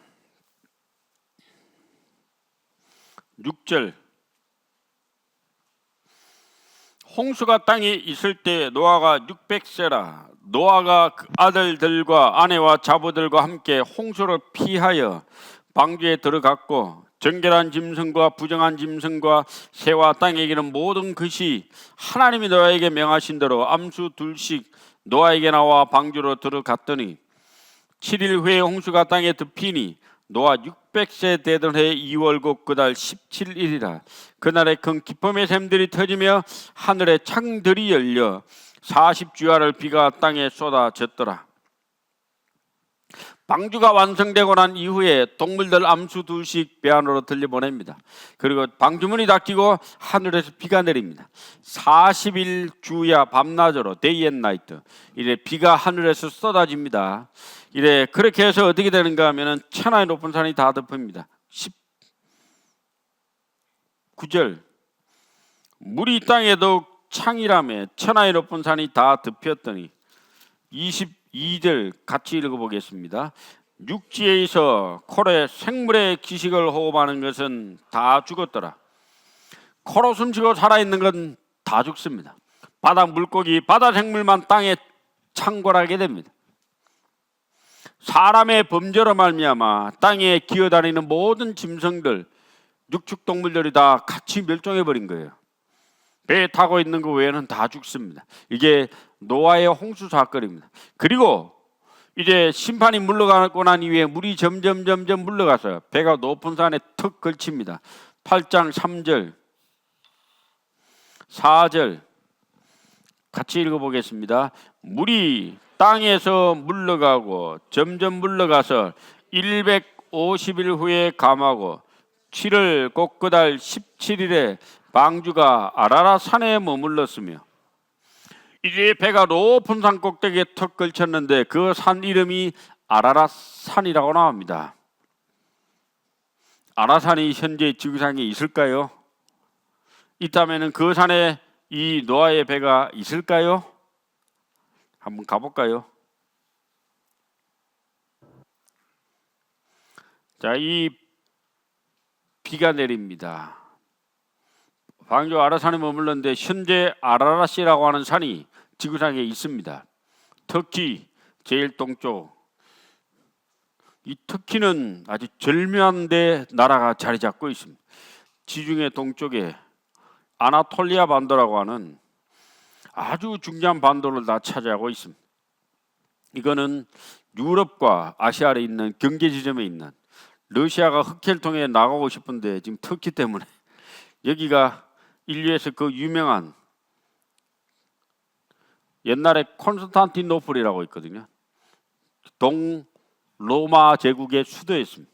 Speaker 1: 6절. 홍수가 땅에 있을 때 노아가 600세라. 노아가 그 아들들과 아내와 자부들과 함께 홍수를 피하여 방주에 들어갔고 정결한 짐승과 부정한 짐승과 새와 땅에 기는 모든 것이 하나님이 노아에게 명하신 대로 암수 둘씩 노아에게 나와 방주로 들어갔더니 7일 후에 홍수가 땅에 덮이니 노아 600세 되던 해 2월곱 그달 17일이라. 그날에 큰 기쁨의 샘들이 터지며 하늘의 창들이 열려 40주야를 비가 땅에 쏟아졌더라. 방주가 완성되고 난 이후에 동물들 암수 둘씩 배 안으로 들려보냅니다. 그리고 방주문이 닫히고 하늘에서 비가 내립니다. 40일 주야 밤낮으로 Day and Night 이래 비가 하늘에서 쏟아집니다. 이래 그렇게 해서 어떻게 되는가 하면은 천하의 높은 산이 다 덮입니다. 19절. 물이 땅에도 창이라며 천하의 높은 산이 다 덮였더니 22절 같이 읽어보겠습니다. 육지에서 콜의 생물의 기식을 호흡하는 것은 다 죽었더라. 코로 숨쉬고 살아있는 건 다 죽습니다. 바다 물고기, 바다 생물만 땅에 창궐하게 됩니다. 사람의 범죄로 말미암아 땅에 기어다니는 모든 짐승들, 육축동물들이 다 같이 멸종해버린 거예요. 배에 타고 있는 것 외에는 다 죽습니다. 이게 노아의 홍수 사건입니다. 그리고 이제 심판이 물러가고 난 이후에 물이 점점 물러가서 배가 높은 산에 턱 걸칩니다. 8장 3절 4절 같이 읽어보겠습니다. 물이 땅에서 물러가고 점점 물러가서 150일 후에 감하고 7월 곧 그달 17일에 방주가 아라라 산에 머물렀으며 이제 배가 높은 산 꼭대기에 턱 걸쳤는데 그 산 이름이 아라라 산이라고 나옵니다. 아라산이 현재 지구상에 있을까요? 있다면 그 산에 이 노아의 배가 있을까요? 한번 가볼까요? 자, 이 비가 내립니다. 방주 아라산에 머물렀는데 현재 아라라시라고 하는 산이 지구상에 있습니다. 터키 제일 동쪽. 이 터키는 아주 절묘한 데 나라가 자리 잡고 있습니다. 지중해 동쪽에 아나톨리아 반도라고 하는 아주 중요한 반도를 다 차지하고 있습니다. 이거는 유럽과 아시아에 있는 경계 지점에 있는, 러시아가 흑해를 통해 나가고 싶은데 지금 터키 때문에 여기가 인류에서 그 유명한 옛날에 콘스탄티노플이라고 있거든요. 동로마 제국의 수도였습니다.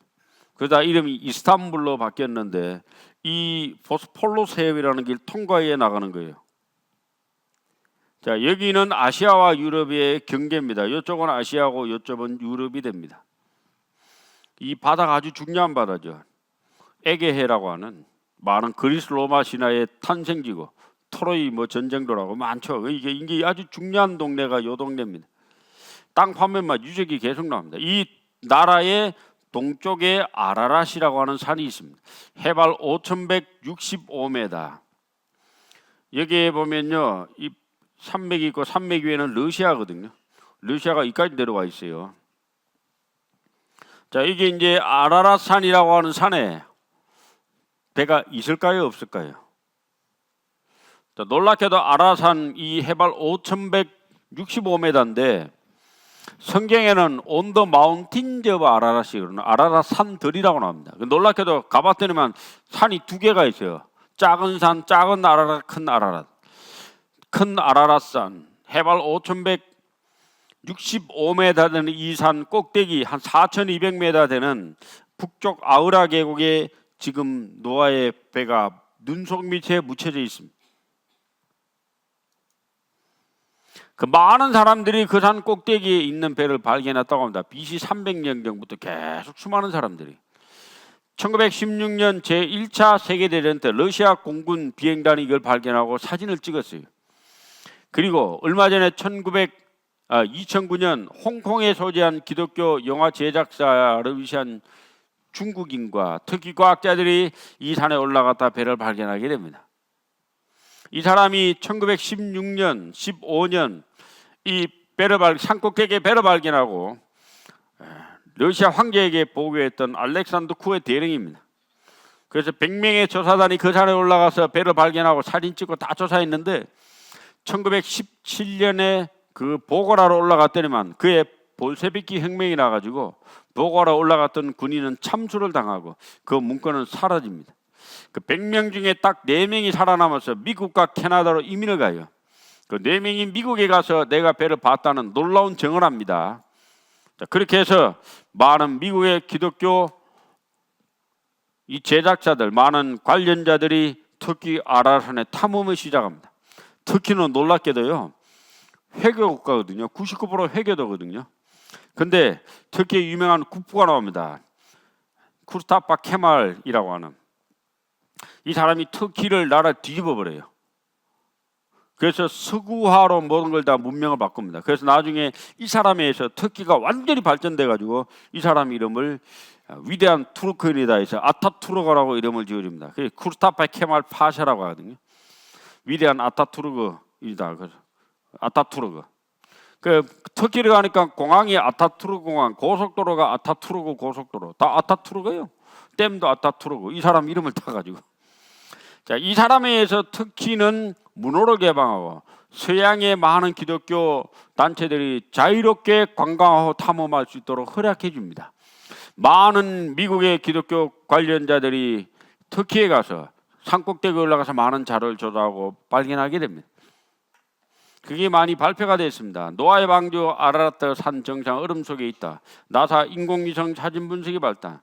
Speaker 1: 그러다 이름이 이스탄불로 바뀌었는데 이 보스폴루스 해협이라는 길 통과해 나가는 거예요. 자, 여기는 아시아와 유럽의 경계입니다. 이쪽은 아시아고 이쪽은 유럽이 됩니다. 이 바다가 아주 중요한 바다죠. 에게해라고 하는 많은 그리스 로마 신화의 탄생지고, 트로이 뭐 전쟁도라고 많죠. 이게 아주 중요한 동네가 요 동네입니다. 땅 파면만 유적이 계속 나옵니다. 이 나라의 동쪽에 아라랏이라고 하는 산이 있습니다. 해발 5,165m. 여기에 보면요, 이 산맥이 있고 산맥 위에는 러시아거든요. 러시아가 이까지 내려와 있어요. 자, 이게 이제 아라랏산이라고 하는 산에 배가 있을까요, 없을까요? 자, 놀랍게도 아라랏산 이 해발 5,165m인데 성경에는 on the mountains of 아라랏이 그러는 아라랏 산들이라고 나옵니다. 놀랍게도 가봤더니만 산이 두 개가 있어요. 작은 산, 작은 아라랏, 큰 아라랏. 큰 아라랏산 해발 5,165m 되는 이 산 꼭대기 한 4,200m 되는 북쪽 아우라 계곡에 지금 노아의 배가 눈속 밑에 묻혀져 있습니다. 그 많은 사람들이 그 산 꼭대기에 있는 배를 발견했다고 합니다. BC 300년경부터 계속 수많은 사람들이. 1916년 제1차 세계대전 때 러시아 공군 비행단이 이걸 발견하고 사진을 찍었어요. 그리고 얼마 전에 2009년 홍콩에 소재한 기독교 영화 제작사를 위시한 중국인과 터키 과학자들이 이 산에 올라갔다 배를 발견하게 됩니다. 이 사람이 1916년, 15년 이 산꼭대기에 배를 발견하고 러시아 황제에게 보고했던 알렉산더 쿠의 대령입니다. 그래서 100명의 조사단이 그 산에 올라가서 배를 발견하고 사진 찍고 다 조사했는데 1917년에 그 보고라로 올라갔더니만 그의 볼셰비키 혁명이 나가지고 보고라 올라갔던 군인은 참수를 당하고 그 문건은 사라집니다. 그 100명 중에 딱 4명이 살아남아서 미국과 캐나다로 이민을 가요. 그 4명이 미국에 가서 내가 배를 봤다는 놀라운 증언을 합니다. 자, 그렇게 해서 많은 미국의 기독교 이 제작자들, 많은 관련자들이 터키 아라랏산에 탐험을 시작합니다. 터키는 놀랍게도요, 회교 국가거든요. 99% 회교도거든요. 근데 터키에 유명한 국부가 나옵니다. 쿠스타파 케말이라고 하는 이 사람이 터키를 나라 뒤집어 버려요. 그래서 서구화로 모든 걸 다 문명을 바꿉니다. 그래서 나중에 이 사람에 의해서 터키가 완전히 발전돼 가지고 이 사람 이름을 위대한 투르크인이다 해서 아타투르크라고 이름을 지어줍니다. 그게 쿠스타파 케말 파샤라고 하거든요. 위대한 아타투르크이다. 아타투르크. 그 터키를 가니까 공항이 아타투르크 공항, 고속도로가 아타투르크 고속도로, 다 아타투르크예요. 댐도 아타투르크. 이 사람 이름을 따가지고. 자, 이 사람에 의해서 터키는 문호를 개방하고 서양의 많은 기독교 단체들이 자유롭게 관광하고 탐험할 수 있도록 허락해 줍니다. 많은 미국의 기독교 관련자들이 터키에 가서 산꼭대기에 올라가서 많은 자료를 조사하고 발견하게 됩니다. 그게 많이 발표가 됐습니다. 노아의 방주 아라랏 산 정상 얼음 속에 있다. 나사 인공위성 사진 분석이 발달.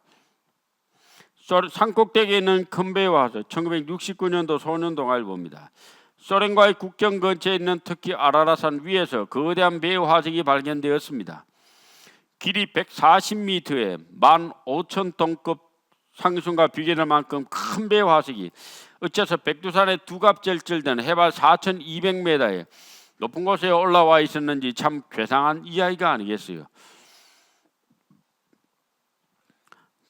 Speaker 1: 산꼭대기에 있는 큰 배에 와서 1969년도 소년동화일보입니다. 소련과의 국경 근처에 있는 터키 아라랏산 위에서 거대한 배 화석이 발견되었습니다. 길이 140m에 15,000톤급 상승과 비교될 만큼 큰 배 화석이 어째서 백두산의 두갑절절된 해발 4,200m에 높은 곳에 올라와 있었는지 참 괴상한 이야기가 아니겠어요.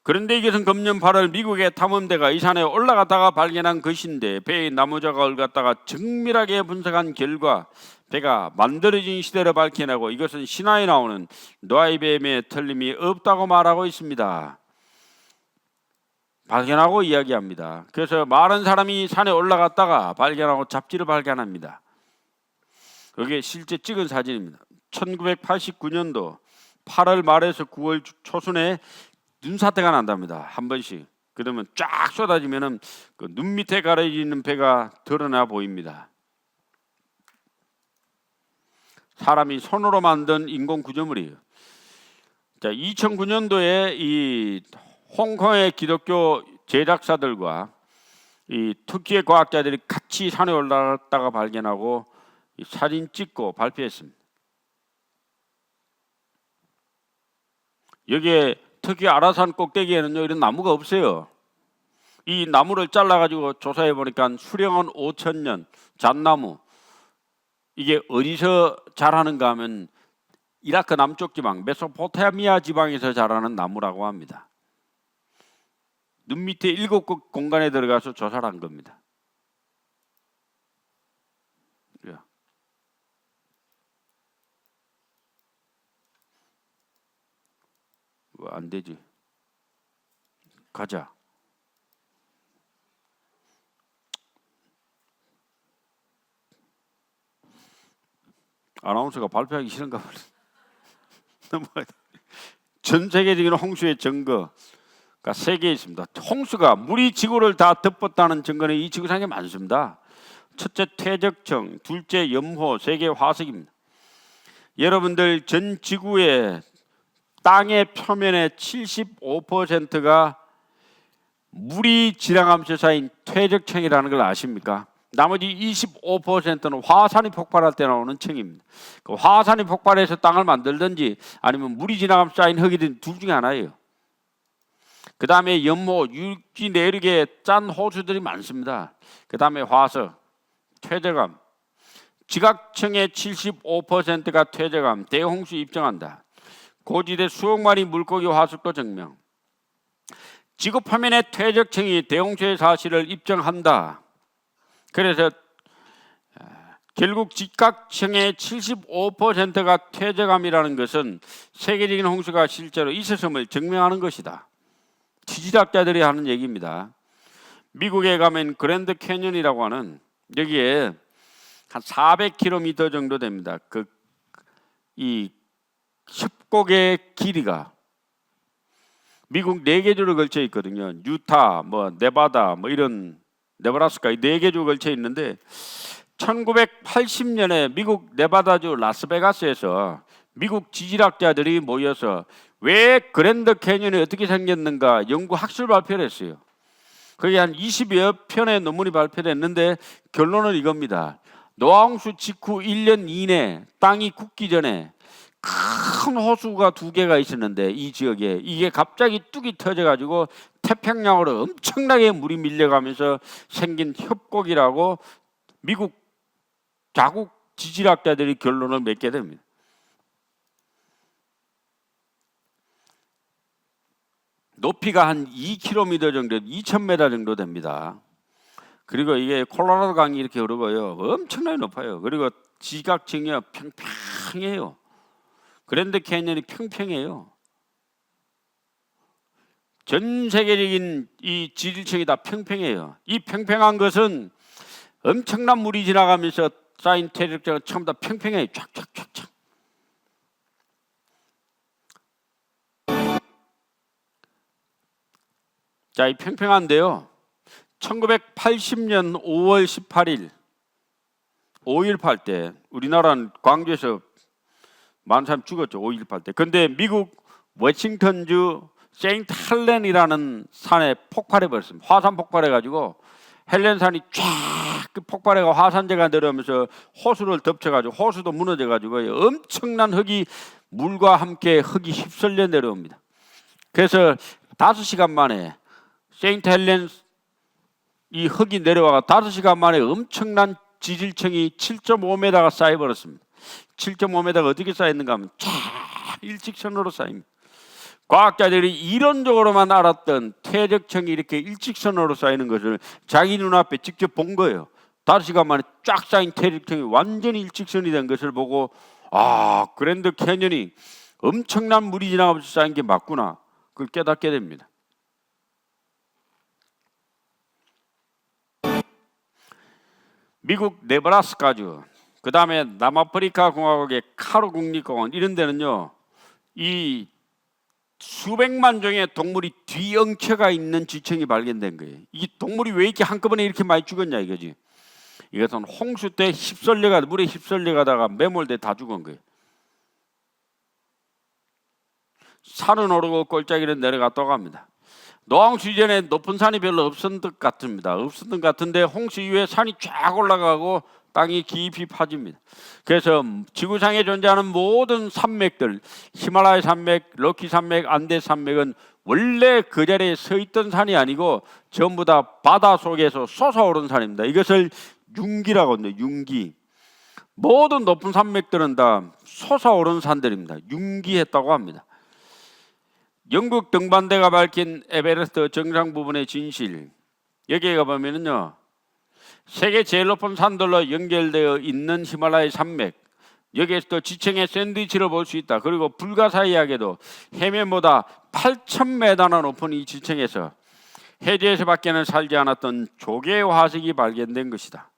Speaker 1: 그런데 이것은 금년 8월 미국의 탐험대가 이 산에 올라갔다가 발견한 것인데 배의 나무자각을 갖다가 정밀하게 분석한 결과 배가 만들어진 시대를 밝혀내고 이것은 신화에 나오는 노아의 뱀에 틀림이 없다고 말하고 있습니다. 발견하고 이야기합니다. 그래서 많은 사람이 산에 올라갔다가 발견하고 잡지를 발견합니다. 그게 실제 찍은 사진입니다. 1989년도 8월 말에서 9월 초순에 눈사태가 난답니다. 한 번씩. 그러면 쫙 쏟아지면은 그 눈 밑에 가려지는 배가 드러나 보입니다. 사람이 손으로 만든 인공 구조물이에요. 자, 2009년도에 이 홍콩의 기독교 제작사들과 이 터키의 과학자들이 같이 산에 올라갔다가 발견하고 이 사진 찍고 발표했습니다. 여기에 터키 아라산 꼭대기에는요 이런 나무가 없어요. 이 나무를 잘라가지고 조사해 보니까 수령은 5,000년 잣나무. 이게 어디서 자라는가 하면 이라크 남쪽 지방 메소포타미아 지방에서 자라는 나무라고 합니다. 눈 밑에 7곳 공간에 들어가서 조사를 한 겁니다. 안 되지. 가자. 아나운서가 발표하기 싫은가 보네. 전 세계적인 홍수의 증거가 3개 있습니다. 홍수가 물이 지구를 다 덮었다는 증거는 이 지구상에 많습니다. 첫째 퇴적청, 둘째 염호, 셋째 화석입니다. 여러분들 전 지구의 땅의 표면의 75%가 물이 지나가면서 쌓인 퇴적청이라는 걸 아십니까? 나머지 25%는 화산이 폭발할 때 나오는 청입니다. 그 화산이 폭발해서 땅을 만들든지 아니면 물이 지나가면서 쌓인 흙이든 둘 중에 하나예요. 그 다음에 염호, 육지 내륙에 짠 호수들이 많습니다. 그 다음에 화석, 퇴적암. 지각청의 75%가 퇴적암, 대홍수 입증한다. 고지대 수억 마리 물고기 화석도 증명. 지구 표면의 퇴적청이 대홍수의 사실을 입증한다. 그래서 결국 지각청의 75%가 퇴적암이라는 것은 세계적인 홍수가 실제로 있었음을 증명하는 것이다. 지질학자들이 하는 얘기입니다. 미국에 가면 그랜드 캐년이라고 하는 여기에 한 400km 정도 됩니다. 이 협곡의 길이가 미국 4개 주로 걸쳐 있거든요. 유타, 네바다, 이런 네브라스카 이 4개 주 걸쳐 있는데 1980년에 미국 네바다주 라스베가스에서 미국 지질학자들이 모여서 왜 그랜드 캐년이 어떻게 생겼는가 연구 학술 발표를 했어요. 그게 한 20여 편의 논문이 발표됐는데 결론은 이겁니다. 노아홍수 직후 1년 이내 땅이 굳기 전에 큰 호수가 2개가 있었는데 이 지역에 이게 갑자기 뚝이 터져가지고 태평양으로 엄청나게 물이 밀려가면서 생긴 협곡이라고 미국 자국 지질학자들이 결론을 맺게 됩니다. 높이가 한 2km 정도, 2,000m 정도 됩니다. 그리고 이게 콜로라도 강이 이렇게 흐르고요. 엄청나게 높아요. 그리고 지각층이 평평해요. 그랜드 캐년이 평평해요. 전 세계적인 이 지질층이 다 평평해요. 이 평평한 것은 엄청난 물이 지나가면서 쌓인 퇴적자가 전부 다 평평해요. 쫙쫙쫙쫙. 자, 이 평평한데요. 1980년 5월 18일 5.18 때 우리나라는 광주에서 많은 사람이 죽었죠. 5.18 때. 근데 미국 워싱턴주 세인트 헬렌이라는 산에 폭발해버렸습니다. 화산 폭발해가지고 헬렌산이 쫙 폭발해가 화산재가 내려오면서 호수를 덮쳐가지고 호수도 무너져가지고 엄청난 흙이 물과 함께 흙이 휩쓸려 내려옵니다. 그래서 5시간 만에 세인트 헬렌 이 흙이 내려와가 5시간 만에 엄청난 지질층이 7.5m가 쌓여버렸습니다. 7.5m가 어떻게 쌓였는가 하면 쫙 일직선으로 쌓입니다. 과학자들이 이론적으로만 알았던 퇴적층이 이렇게 일직선으로 쌓이는 것을 자기 눈앞에 직접 본 거예요. 5시간 만에 쫙 쌓인 퇴적층이 완전히 일직선이 된 것을 보고 그랜드 캐년이 엄청난 물이 지나가면서 쌓인 게 맞구나. 그걸 깨닫게 됩니다. 미국 네브라스카주, 그 다음에 남아프리카 공화국의 카루 국립공원 이런 데는요, 이 수백만 종의 동물이 뒤엉켜가 있는 지층이 발견된 거예요. 이 동물이 왜 이렇게 한꺼번에 이렇게 많이 죽었냐 이거지. 이것은 홍수 때 물에 휩쓸려가다가 매몰돼 다 죽은 거예요. 산은 오르고 골짜기는 내려갔다고 합니다. 노홍수 이전에 높은 산이 별로 없었던 것 같습니다. 없었던 것 같은데 홍수 이후에 산이 쫙 올라가고 땅이 깊이 파집니다. 그래서 지구상에 존재하는 모든 산맥들, 히말라야 산맥, 럭키 산맥, 안데 산맥은 원래 그 자리에 서 있던 산이 아니고 전부 다 바다 속에서 솟아오른 산입니다. 이것을 융기라고 합니다. 융기. 모든 높은 산맥들은 다 솟아오른 산들입니다. 융기했다고 합니다. 영국 등반대가 밝힌 에베레스트 정상 부분의 진실, 여기에 가보면요, 세계 제일 높은 산들로 연결되어 있는 히말라야 산맥, 여기에서도 지층의 샌드위치를 볼 수 있다. 그리고 불가사의하게도 해면보다 8,000m나 높은 이 지층에서 해저에서 밖에는 살지 않았던 조개 화석이 발견된 것이다.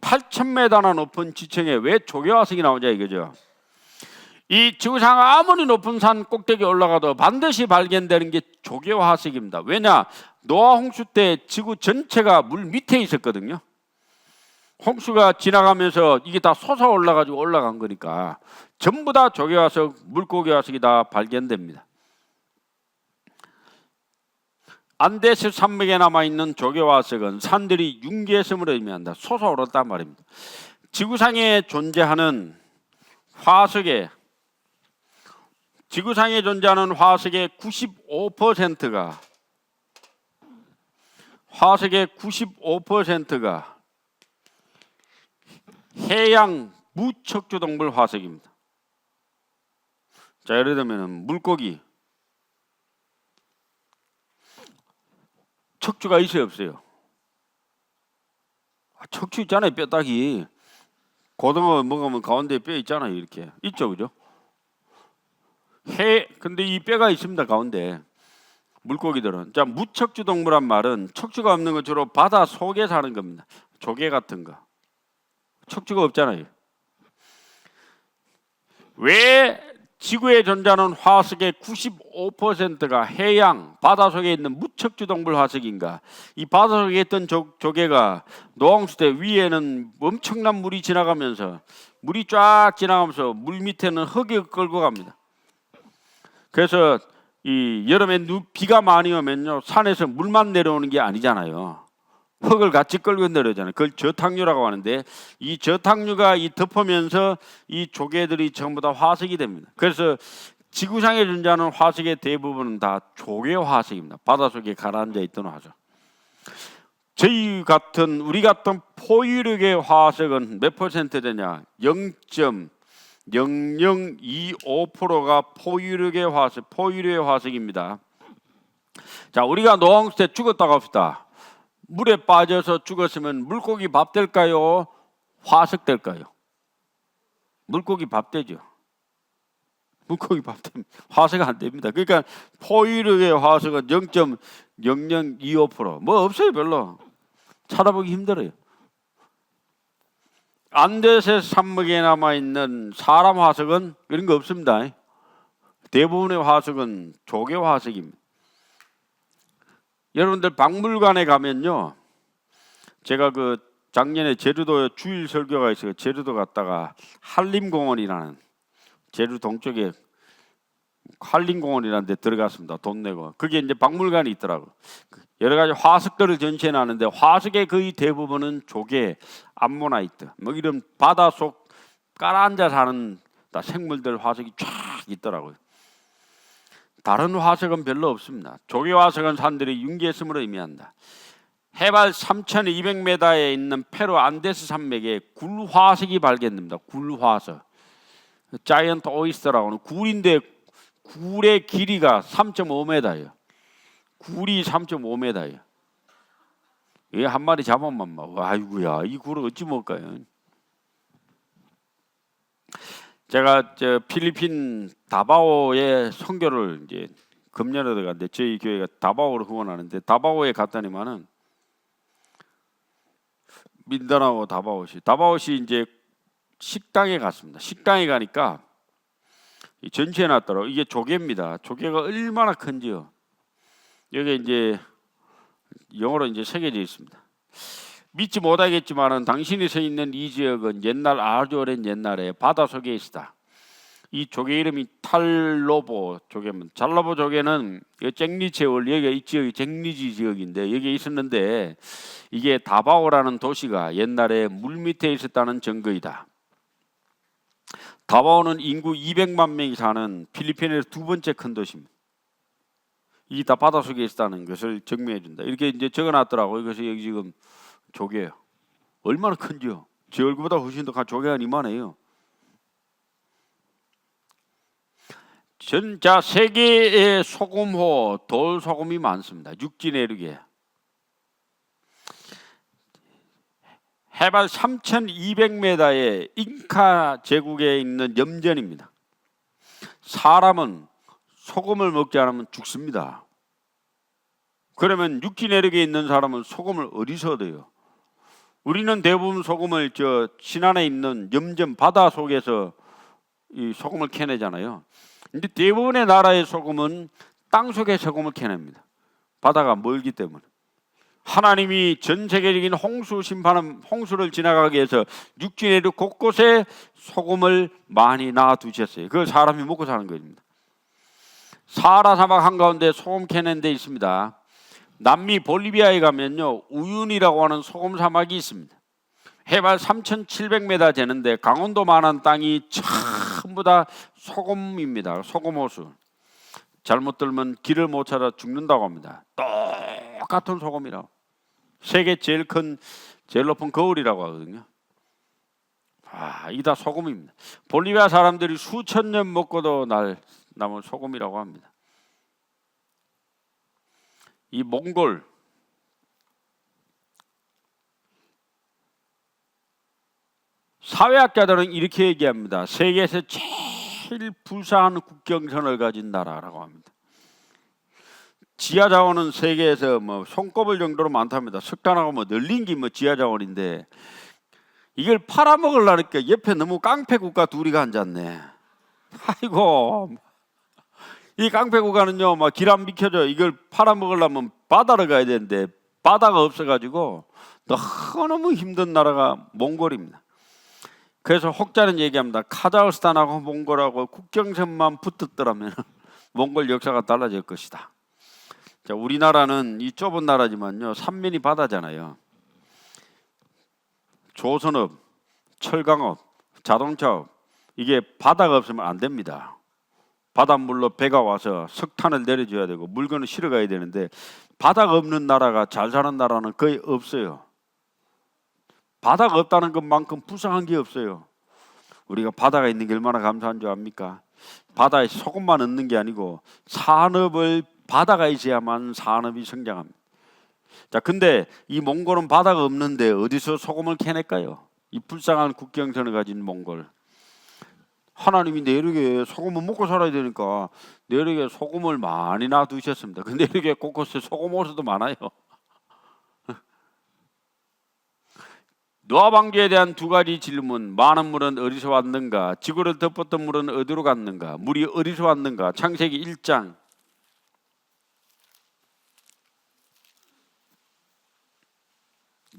Speaker 1: 8,000m나 높은 지층에 왜 조개 화석이 나오냐 이거죠. 이 지구상 아무리 높은 산 꼭대기에 올라가도 반드시 발견되는 게 조개 화석입니다. 왜냐? 노아 홍수 때 지구 전체가 물 밑에 있었거든요. 홍수가 지나가면서 이게 다 솟아 올라가지고 올라간 거니까 전부 다 조개 화석, 물고기 화석이 다 발견됩니다. 안데스 산맥에 남아있는 조개 화석은 산들이 융기했음을 의미한다. 솟아오랐단 말입니다. 지구상에 존재하는 화석의 95%가 해양 무척추동물 화석입니다. 자, 예를 들면 물고기 척추가 있어요, 없어요? 척추 있잖아요, 뼈다귀. 고등어 먹으면 가운데 뼈 있잖아요, 이렇게 있죠, 그죠? 근데 이 뼈가 있습니다, 가운데. 물고기들은. 자, 무척추 동물한 말은 척추가 없는 건 주로 바다 속에 사는 겁니다. 조개 같은 거. 척추가 없잖아요. 왜 지구에 존재하는 화석의 95%가 해양, 바다 속에 있는 무척추 동물 화석인가? 이 바다 속에 있던 조개가 노홍수 때 위에는 엄청난 물이 지나가면서 물이 쫙 지나가면서 물 밑에는 흙이 끌고 갑니다. 그래서 이 여름에 비가 많이 오면요, 산에서 물만 내려오는 게 아니잖아요. 흙을 같이 끌고 내려오잖아요. 그걸 저탕류라고 하는데 이 저탕류가 덮으면서 이 조개들이 전부 다 화석이 됩니다. 그래서 지구상에 존재하는 화석의 대부분은 다 조개 화석입니다. 바닷속에 가라앉아 있던 화석. 우리 같은 포유력의 화석은 몇 퍼센트 되냐? 0.0025%가 포유력의 화석입니다. 자, 우리가 노홍수 때 죽었다고 합시다. 물에 빠져서 죽었으면 물고기 밥 될까요? 화석 될까요? 물고기 밥 되죠. 물고기 밥 되면 화석이 안 됩니다. 그러니까 포유력의 화석은 0.0025%. 뭐 없어요, 별로. 찾아보기 힘들어요. 안데스 산맥에 남아있는 사람 화석은 이런 거 없습니다. 대부분의 화석은 조개 화석입니다. 여러분들 박물관에 가면요, 제가 그 작년에 제주도에 주일 설교가 있어요. 제주도 갔다가 한림공원이라는, 제주 동쪽에 한림공원이라는 데 들어갔습니다. 돈 내고. 그게 이제 박물관이 있더라고. 여러 가지 화석들을 전시해 놨는데 화석의 거의 대부분은 조개, 암모나이트, 뭐 이런 바다 속 깔아앉아 사는 생물들 화석이 쫙 있더라고요. 다른 화석은 별로 없습니다. 조개 화석은 산들이 융기했음을 의미한다. 해발 3,200m에 있는 페루 안데스 산맥에 굴 화석이 발견됩니다. 굴 화석. 자이언트 오이스터라고 하는 굴인데 굴의 길이가 3.5m예요. 굴이 3.5m예요. 이 한 마리 잡으면 막 아이고야 이 굴을 어찌 먹을까요? 제가 저 필리핀 다바오에 선교를 이제 금년에 들어갔는데 저희 교회가 다바오를 후원하는데 다바오에 갔더니만은 민다나오 다바오시 이제 식당에 갔습니다. 식당에 가니까 전시해 놨더라고. 이게 조개입니다. 조개가 얼마나 큰지요. 여기 이제 영어로 이제 새겨져 있습니다. 믿지 못하겠지만은 당신이 서 있는 이 지역은 옛날 아주 오랜 옛날에 바다 속에 있다. 이 조개 이름이 탈로보 조개입니다. 탈로보 조개는 잭리체월 여기가 이 지역이 잭리지 지역인데 여기에 있었는데 이게 다바오라는 도시가 옛날에 물 밑에 있었다는 증거이다. 다바오는 인구 200만 명이 사는 필리핀에서 두 번째 큰 도시입니다. 이게 다 바다 속에 있다는 것을 증명해 준다. 이렇게 이제 적어놨더라고요. 이것이 여기 지금 조개예요. 얼마나 큰지요? 제 얼굴보다 훨씬 더 큰 조개가 이만해요. 자, 세계의 소금호, 돌소금이 많습니다. 육지 내륙에. 해발 3,200m의 잉카 제국에 있는 염전입니다. 사람은 소금을 먹지 않으면 죽습니다. 그러면 육지 내륙에 있는 사람은 소금을 어디서 얻어요? 우리는 대부분 소금을 저 신안에 있는 염전 바다 속에서 이 소금을 캐내잖아요. 근데 대부분의 나라의 소금은 땅 속에 소금을 캐냅니다. 바다가 멀기 때문에. 하나님이 전 세계적인 홍수 심판은 홍수를 지나가게 해서 육지 내륙 곳곳에 소금을 많이 놔두셨어요. 그걸 사람이 먹고 사는 겁니다. 사하라 사막 한가운데 소금 캐낸 데 있습니다. 남미 볼리비아에 가면요 우윤이라고 하는 소금 사막이 있습니다. 해발 3,700m 되는데 강원도만한 땅이 전부 다 소금입니다. 소금 호수. 잘못 들면 길을 못 찾아 죽는다고 합니다. 똑같은 소금이라고. 세계 제일 높은 거울이라고 하거든요. 이게 다 소금입니다. 볼리비아 사람들이 수천 년 먹고도 남은 소금이라고 합니다. 이 몽골 사회학자들은 이렇게 얘기합니다. 세계에서 제일 불쌍한 국경선을 가진 나라라고 합니다. 지하 자원은 세계에서 뭐 손꼽을 정도로 많답니다. 석탄하고 뭐 널린 게 뭐 지하 자원인데 이걸 팔아먹으려니까 옆에 너무 깡패 국가 둘이가 앉았네. 아이고 이 깡패 국가는요 막 길 안 비켜줘. 이걸 팔아먹으려면 바다로 가야 되는데 바다가 없어가지고 너무 힘든 나라가 몽골입니다. 그래서 혹자는 얘기합니다. 카자흐스탄하고 몽골하고 국경선만 붙었더라면 몽골 역사가 달라질 것이다. 자, 우리나라는 이 좁은 나라지만요 삼면이 바다잖아요. 조선업, 철강업, 자동차업 이게 바다가 없으면 안 됩니다. 바닷물로 배가 와서 석탄을 내려줘야 되고 물건을 실어 가야 되는데 바다가 없는 나라가 잘 사는 나라는 거의 없어요. 바다가 없다는 것만큼 불쌍한 게 없어요. 우리가 바다가 있는 게 얼마나 감사한 줄 압니까? 바다에 소금만 얻는 게 아니고 산업을 바다가 있어야만 산업이 성장합니다. 자, 근데 이 몽골은 바다가 없는데 어디서 소금을 캐낼까요? 이 불쌍한 국경선을 가진 몽골. 하나님이 내륙에 소금을 먹고 살아야 되니까 내륙에 소금을 많이 놔두셨습니다. 그 내륙에 곳곳에 소금 호수도 많아요. 노아 방주에 대한 두 가지 질문. 많은 물은 어디서 왔는가? 지구를 덮었던 물은 어디로 갔는가? 물이 어디서 왔는가? 창세기 1장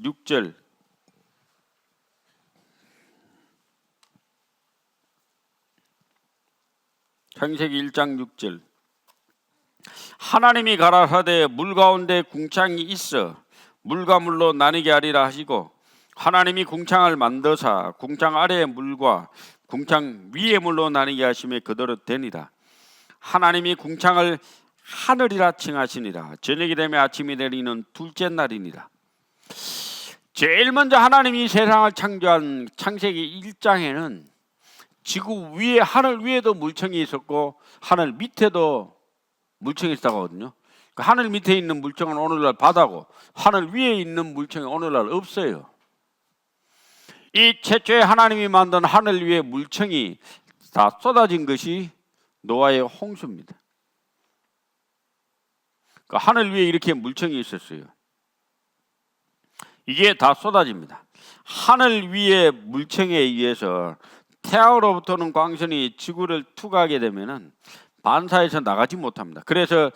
Speaker 1: 6절. 창세기 1장 6절. 하나님이 가라사대 물 가운데 궁창이 있어 물과 물로 나뉘게 하리라 하시고 하나님이 궁창을 만드사 궁창 아래의 물과 궁창 위의 물로 나뉘게 하심에 그대로 되니라. 하나님이 궁창을 하늘이라 칭하시니라. 저녁이 되면 아침이 되리는 둘째 날이니라. 제일 먼저 하나님이 세상을 창조한 창세기 1장에는 지구 위에, 하늘 위에도 물청이 있었고 하늘 밑에도 물청이 있다고 하거든요. 그 하늘 밑에 있는 물청은 오늘날 바다고 하늘 위에 있는 물청이 오늘날 없어요. 이 최초의 하나님이 만든 하늘 위에 물청이 다 쏟아진 것이 노아의 홍수입니다. 그 하늘 위에 이렇게 물청이 있었어요. 이게 다 쏟아집니다. 하늘 위에 물청에 의해서 태양으로부터는 광선이 지구를 투과하게 되면은 반사해서 나가지 못합니다. 그래서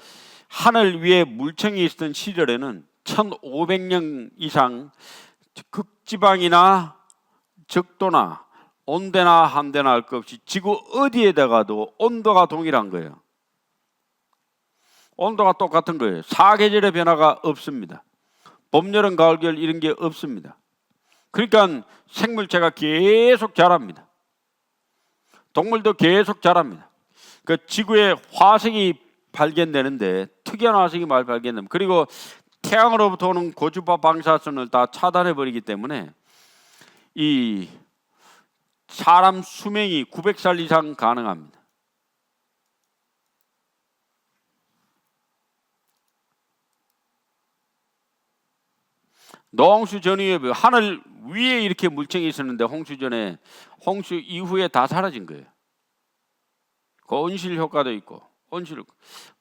Speaker 1: 하늘 위에 물청이 있었던 시절에는 1500년 이상 극지방이나 적도나 온대나 한대나 할 것 없이 지구 어디에다가도 온도가 동일한 거예요. 온도가 똑같은 거예요. 사계절의 변화가 없습니다. 봄, 여름, 가을, 겨울 이런 게 없습니다. 그러니까 생물체가 계속 자랍니다. 동물도 계속 자랍니다. 그 지구에 화석이 발견되는데 특이한 화석이 많이 발견됩니다. 그리고 태양으로부터 오는 고주파 방사선을 다 차단해 버리기 때문에 이 사람 수명이 900살 이상 가능합니다. 노홍수 전후에 하늘 위에 이렇게 물청이 있었는데 홍수 전에, 홍수 이후에 다 사라진 거예요. 그 온실 효과도 있고, 온실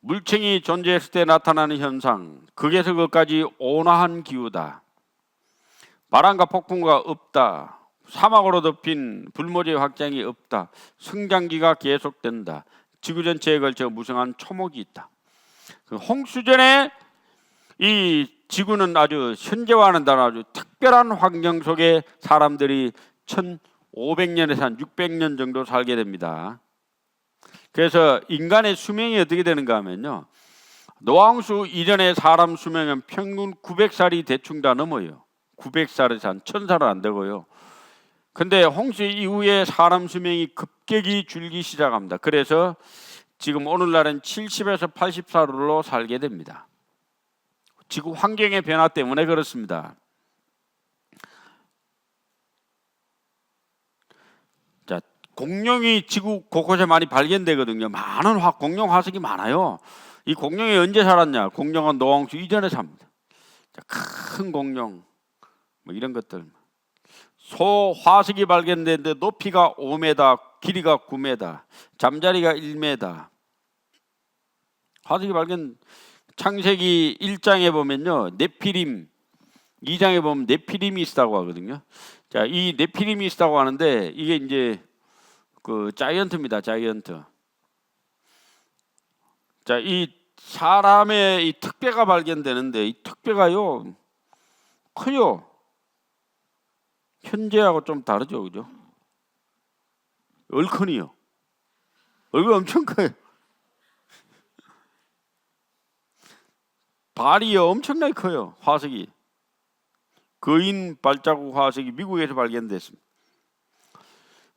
Speaker 1: 물청이 존재했을 때 나타나는 현상, 극에서 극까지 온화한 기후다. 바람과 폭풍과 없다. 사막으로 덮인 불모지의 확장이 없다. 성장기가 계속된다. 지구 전체에 걸쳐 무성한 초목이 있다. 홍수 전에 이 지구는 아주 현재와는 다른 아주 특별한 환경 속에 사람들이 1500년에서 한 600년 정도 살게 됩니다. 그래서 인간의 수명이 어떻게 되는가 하면요, 노홍수 이전에 사람 수명은 평균 900살이 대충 다 넘어요. 900살에서 한 1000살은 안 되고요. 근데 홍수 이후에 사람 수명이 급격히 줄기 시작합니다. 그래서 지금 오늘날은 70에서 80살로 살게 됩니다. 지구 환경의 변화 때문에 그렇습니다. 자, 공룡이 지구 곳곳에 많이 발견되거든요. 많은 공룡 화석이 많아요. 이 공룡이 언제 살았냐? 공룡은 노홍수 이전에 삽니다. 자, 큰 공룡, 뭐 이런 것들. 소 화석이 발견되는데 높이가 5m, 길이가 9m, 잠자리가 1m. 화석이 발견. 창세기 1장에 보면요, 네피림, 2장에 보면 네피림이 있다고 하거든요. 자, 이 네피림이 있다고 하는데 이게 이제 그 자이언트입니다. 자이언트. 자, 이 사람의 이 턱뼈가 발견되는데 이 턱뼈가요 커요. 현재하고 좀 다르죠, 그죠? 얼큰이요. 얼굴 엄청 커요. 발이 엄청나게 커요. 화석이. 거인 발자국 화석이 미국에서 발견됐습니다.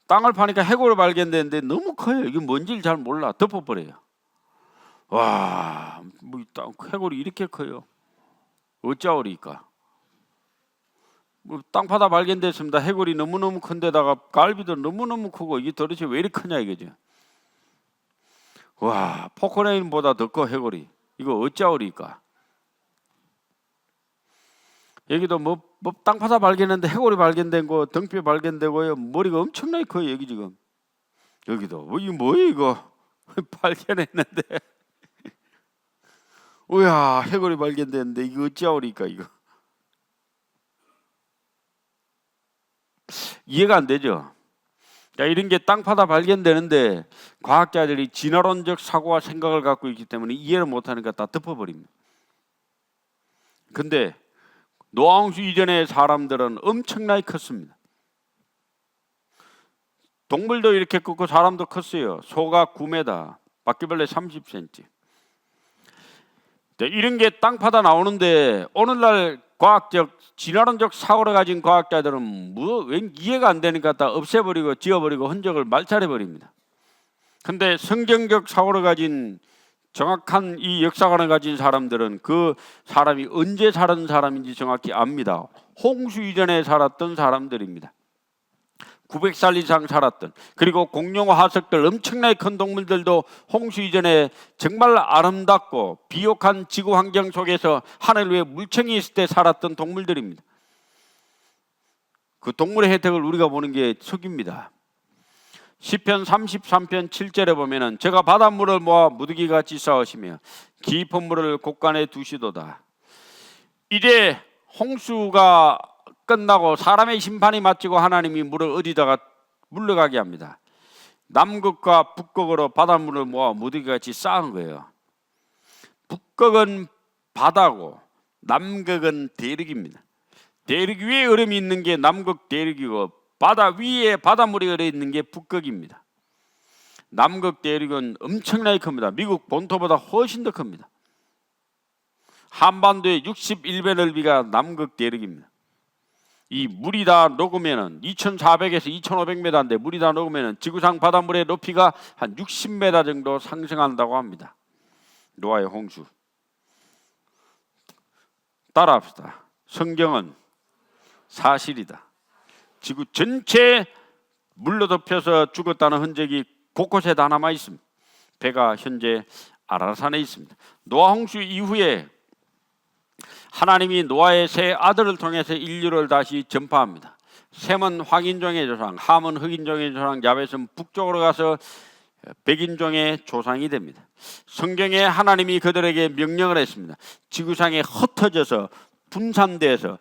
Speaker 1: 땅을 파니까 해골이 발견됐는데 너무 커요. 이게 뭔지를 잘 몰라. 덮어버려요. 와, 뭐 해골이 이렇게 커요. 어쩌오리까. 뭐 땅파다 발견됐습니다. 해골이 너무너무 큰데다가 갈비도 너무너무 크고 이게 도대체 왜 이렇게 크냐 이거죠. 와, 포크레인보다 더 커 해골이. 이거 어쩌오리까. 여기도 뭐 땅파다 발견했는데 해골이 발견된 거, 등뼈 발견되고요. 머리가 엄청나게 커요. 여기 지금. 여기도 이거 뭐예요 이거. 발견했는데. 우야, 해골이 발견됐는데 이거 어찌하오리까 이거. 이해가 안 되죠. 자, 이런 게 땅파다 발견되는데 과학자들이 진화론적 사고와 생각을 갖고 있기 때문에 이해를 못하니까 다 덮어버립니다. 근데 노홍수 이전의 사람들은 엄청나게 컸습니다. 동물도 이렇게 컸고 사람도 컸어요. 소가 9m, 바퀴벌레 30cm. 이런 게 땅파다 나오는데 오늘날 과학적 진화론적 사고를 가진 과학자들은 왠 이해가 안 되니까 다 없애버리고 지워버리고 흔적을 말살해버립니다. 근데 성경적 사고를 가진 정확한 이 역사관을 가진 사람들은 그 사람이 언제 살은 사람인지 정확히 압니다. 홍수 이전에 살았던 사람들입니다. 900살 이상 살았던, 그리고 공룡, 화석들, 엄청나게 큰 동물들도 홍수 이전에 정말 아름답고 비옥한 지구 환경 속에서 하늘 위에 물청이 있을 때 살았던 동물들입니다. 그 동물의 혜택을 우리가 보는 게 석유입니다. 시편 33편 7절에 보면은 제가 바닷물을 모아 무더기같이 쌓으시며 깊은 물을 곳간에 두시도다. 이제 홍수가 끝나고 사람의 심판이 마치고 하나님이 물을 어디다가 물러가게 합니다. 남극과 북극으로 바닷물을 모아 무더기같이 쌓은 거예요. 북극은 바다고 남극은 대륙입니다. 대륙 위에 얼음이 있는 게 남극 대륙이고 바다 위에 바닷물이 얼어 있는 게 북극입니다. 남극 대륙은 엄청나게 큽니다. 미국 본토보다 훨씬 더 큽니다. 한반도의 61배 넓이가 남극 대륙입니다. 이 물이 다 녹으면은 2,400에서 2,500m인데 물이 다 녹으면은 지구상 바닷물의 높이가 한 60m 정도 상승한다고 합니다. 노아의 홍수. 따라합시다. 성경은 사실이다. 지구 전체에 물로 덮여서 죽었다는 흔적이 곳곳에 다 남아 있습니다. 배가 현재 아라산에 있습니다. 노아 홍수 이후에 하나님이 노아의 세 아들을 통해서 인류를 다시 전파합니다. 셈은 황인종의 조상, 함은 흑인종의 조상, 야벳은 북쪽으로 가서 백인종의 조상이 됩니다. 성경에 하나님이 그들에게 명령을 했습니다. 지구상에 흩어져서 분산돼서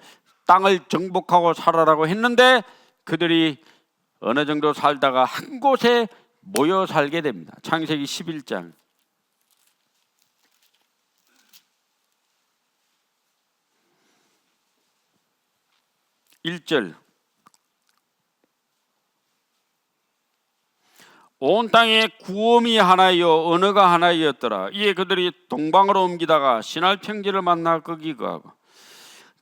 Speaker 1: 땅을 정복하고 살아라고 했는데 그들이 어느 정도 살다가 한 곳에 모여 살게 됩니다. 창세기 11장 1절. 온 땅에 구엄이 하나이요 언어가 하나이었더라. 이에 그들이 동방으로 옮기다가 신할 평지를 만나 거기 거하고.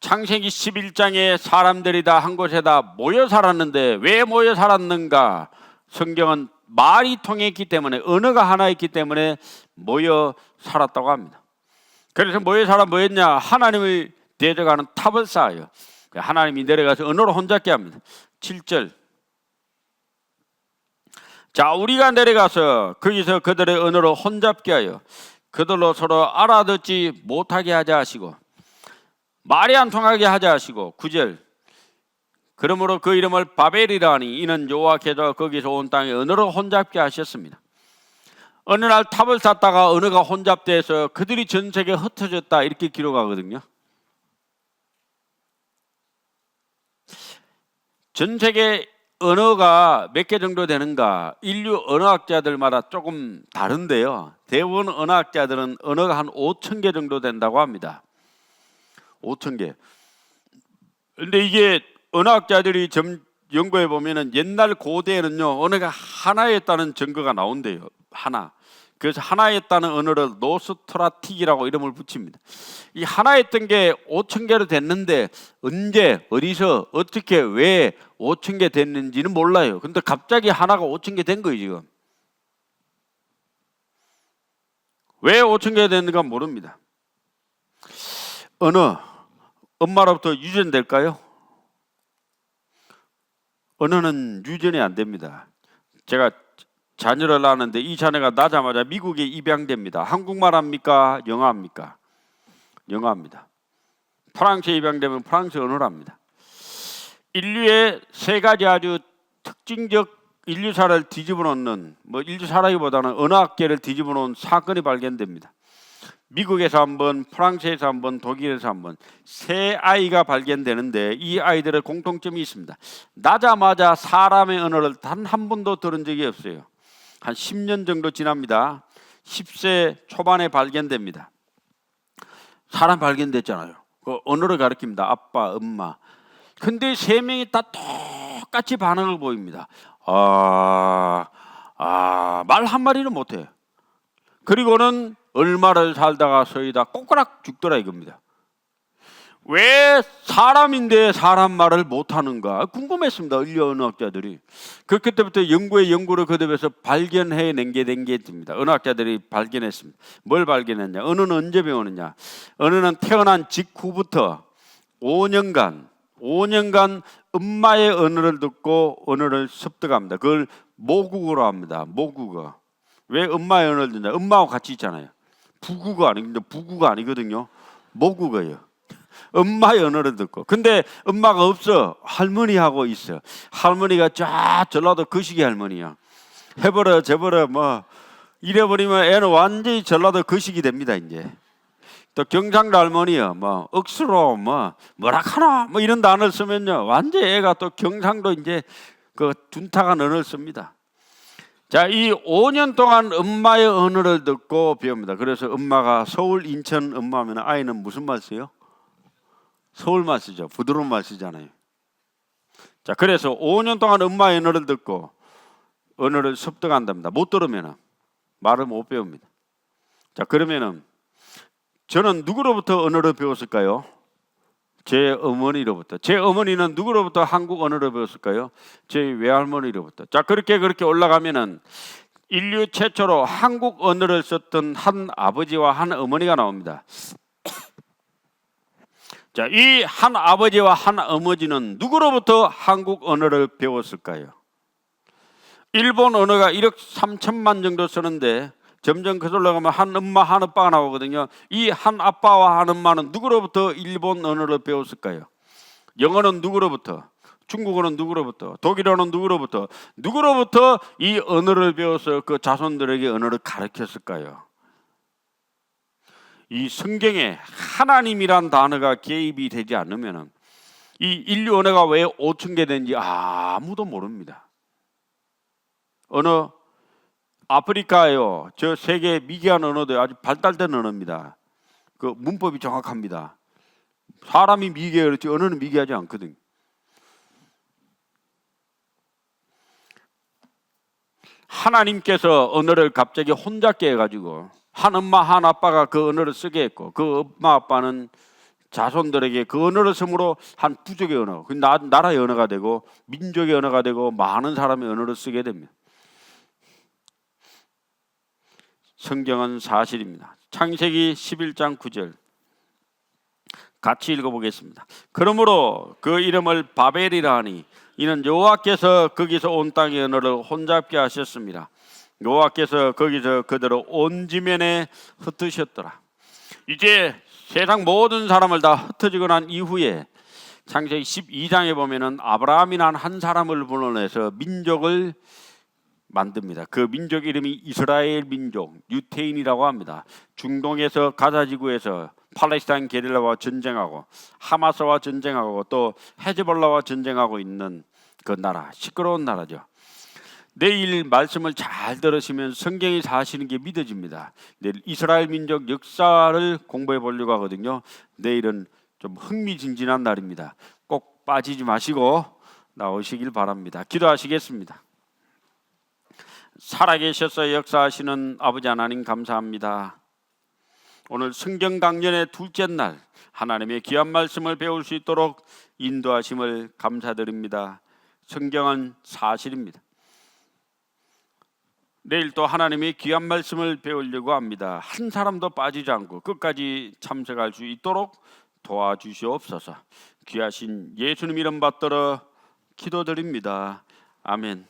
Speaker 1: 창세기 11장에 사람들이 다 한 곳에다 모여 살았는데 왜 모여 살았는가? 성경은 말이 통했기 때문에, 언어가 하나였기 때문에 모여 살았다고 합니다. 그래서 모여 살아 뭐였냐? 하나님을 대적하는 탑을 쌓아요. 하나님이 내려가서 언어로 혼잡게 합니다. 7절. 자, 우리가 내려가서 거기서 그들의 언어로 혼잡게 하여 그들로 서로 알아듣지 못하게 하자 하시고 말이 안 통하게 하자 하시고. 9절. 그러므로 그 이름을 바벨이라 하니 이는 여호와께서 거기서 온 땅에 언어로 혼잡게 하셨습니다. 어느 날 탑을 쌓다가 언어가 혼잡돼서 그들이 전 세계에 흩어졌다 이렇게 기록하거든요. 전 세계 언어가 몇 개 정도 되는가? 인류 언어학자들마다 조금 다른데요. 대부분 언어학자들은 언어가 한 5,000개 정도 된다고 합니다. 5,000개. 그런데 이게 언어학자들이 연구해 보면은 옛날 고대에는요 언어가 하나였다는 증거가 나온대요. 하나. 그래서 하나였다는 언어를 노스트라틱이라고 이름을 붙입니다. 이 하나였던 게 5,000개로 됐는데 언제, 어디서, 어떻게, 왜 5,000개 됐는지는 몰라요. 근데 갑자기 하나가 5,000개 된 거예요 지금. 왜 5,000개 됐는가 모릅니다. 언어, 엄마로부터 유전될까요? 언어는 유전이 안 됩니다. 제가 자녀를 낳았는데 이 자녀가 낳자마자 미국에 입양됩니다. 한국말 합니까? 영어 합니까? 영어 합니다. 프랑스에 입양되면 프랑스 언어를 합니다. 인류의 세 가지 아주 특징적 인류사를 뒤집어 놓는, 인류사라기보다는 언어학계를 뒤집어 놓은 사건이 발견됩니다. 미국에서 한 번, 프랑스에서 한 번, 독일에서 한 번, 세 아이가 발견되는데 이 아이들의 공통점이 있습니다. 낳자마자 사람의 언어를 단 한 번도 들은 적이 없어요. 한 10년 정도 지납니다. 10세 초반에 발견됩니다. 사람 발견됐잖아요. 그 언어를 가리킵니다. 아빠, 엄마. 근데 세 명이 다 똑같이 반응을 보입니다. 말 한마디는 못해. 그리고는 얼마를 살다가 서이다 꼬꾸락 죽더라 이겁니다. 왜 사람인데 사람 말을 못하는가 궁금했습니다. 인류 언어학자들이. 그때부터 연구를 거듭해서 발견해낸 게 있습니다. 언어학자들이 발견했습니다. 뭘 발견했냐? 언어는 언제 배우느냐? 언어는 태어난 직후부터 5년간 5년간 엄마의 언어를 듣고 언어를 습득합니다. 그걸 모국어로 합니다. 모국어. 왜 엄마의 언어를 듣냐? 엄마하고 같이 있잖아요. 부국어 아니거든요. 부국어 아니거든요. 모국어예요. 엄마의 언어를 듣고. 근데 엄마가 없어. 할머니하고 있어. 할머니가 쫙 전라도 거시기 할머니야. 해버려 저버려 뭐 이래버리면 애는 완전히 전라도 거시기 됩니다. 이제 또 경상도 할머니야 뭐 억수로 뭐 뭐라카나 뭐 이런 단어를 쓰면요 완전히 애가 또 경상도 이제 그 둔탁한 언어를 씁니다. 자, 이 5년 동안 엄마의 언어를 듣고 배웁니다. 그래서 엄마가 서울, 인천 엄마면 아이는 무슨 말 써요? 서울말 쓰죠. 부드러운 말 쓰잖아요. 자, 그래서 5년 동안 엄마의 언어를 듣고 언어를 습득한답니다. 못 들으면 말을 못 배웁니다. 자, 그러면은 저는 누구로부터 언어를 배웠을까요? 제 어머니로부터. 제 어머니는 누구로부터 한국 언어를 배웠을까요? 제 외할머니로부터. 자, 그렇게 올라가면은 인류 최초로 한국 언어를 썼던 한 아버지와 한 어머니가 나옵니다. 자, 이 한 아버지와 한 어머니는 누구로부터 한국 언어를 배웠을까요? 일본 언어가 1억 3천만 정도 쓰는데 점점 그 올라가면 한 엄마 한 아빠가 나오거든요. 이 한 아빠와 한 엄마는 누구로부터 일본 언어를 배웠을까요? 영어는 누구로부터? 중국어는 누구로부터? 독일어는 누구로부터 이 언어를 배워서 그 자손들에게 언어를 가르쳤을까요? 이 성경에 하나님이란 단어가 개입이 되지 않으면 이 인류 언어가 왜 5천 개 되는지 아무도 모릅니다. 어느 아프리카요, 저 세계 미개한 언어도 아주 발달된 언어입니다. 그 문법이 정확합니다. 사람이 미개해 그렇지 언어는 미개하지 않거든. 하나님께서 언어를 갑자기 혼자 깨가지고 한 엄마 한 아빠가 그 언어를 쓰게 했고 그 엄마 아빠는 자손들에게 그 언어를 쓰므로 한 부족의 언어, 그 나라의 언어가 되고 민족의 언어가 되고 많은 사람의 언어를 쓰게 됩니다. 성경은 사실입니다. 창세기 11장 9절 같이 읽어보겠습니다. 그러므로 그 이름을 바벨이라 하니 이는 여호와께서 거기서 온 땅의 언어를 혼잡게 하셨습니다. 여호와께서 거기서 그대로 온 지면에 흩으셨더라. 이제 세상 모든 사람을 다 흩어지고 난 이후에 창세기 12장에 보면은 아브라함이라는 한 사람을 불러내서 민족을 만듭니다. 그 민족 이름이 이스라엘 민족, 유태인이라고 합니다. 중동에서 가자지구에서 팔레스타인 게릴라와 전쟁하고 하마스와 전쟁하고 또 헤즈볼라와 전쟁하고 있는 그 나라, 시끄러운 나라죠. 내일 말씀을 잘 들으시면 성경이 사실인 게 믿어집니다. 내일 이스라엘 민족 역사를 공부해 보려고 하거든요. 내일은 좀 흥미진진한 날입니다. 꼭 빠지지 마시고 나오시길 바랍니다. 기도하시겠습니다. 살아계셔서 역사하시는 아버지 하나님 감사합니다. 오늘 성경 강연의 둘째 날 하나님의 귀한 말씀을 배울 수 있도록 인도하심을 감사드립니다. 성경은 사실입니다. 내일 또 하나님의 귀한 말씀을 배우려고 합니다. 한 사람도 빠지지 않고 끝까지 참석할 수 있도록 도와주시옵소서. 귀하신 예수님 이름 받들어 기도드립니다. 아멘.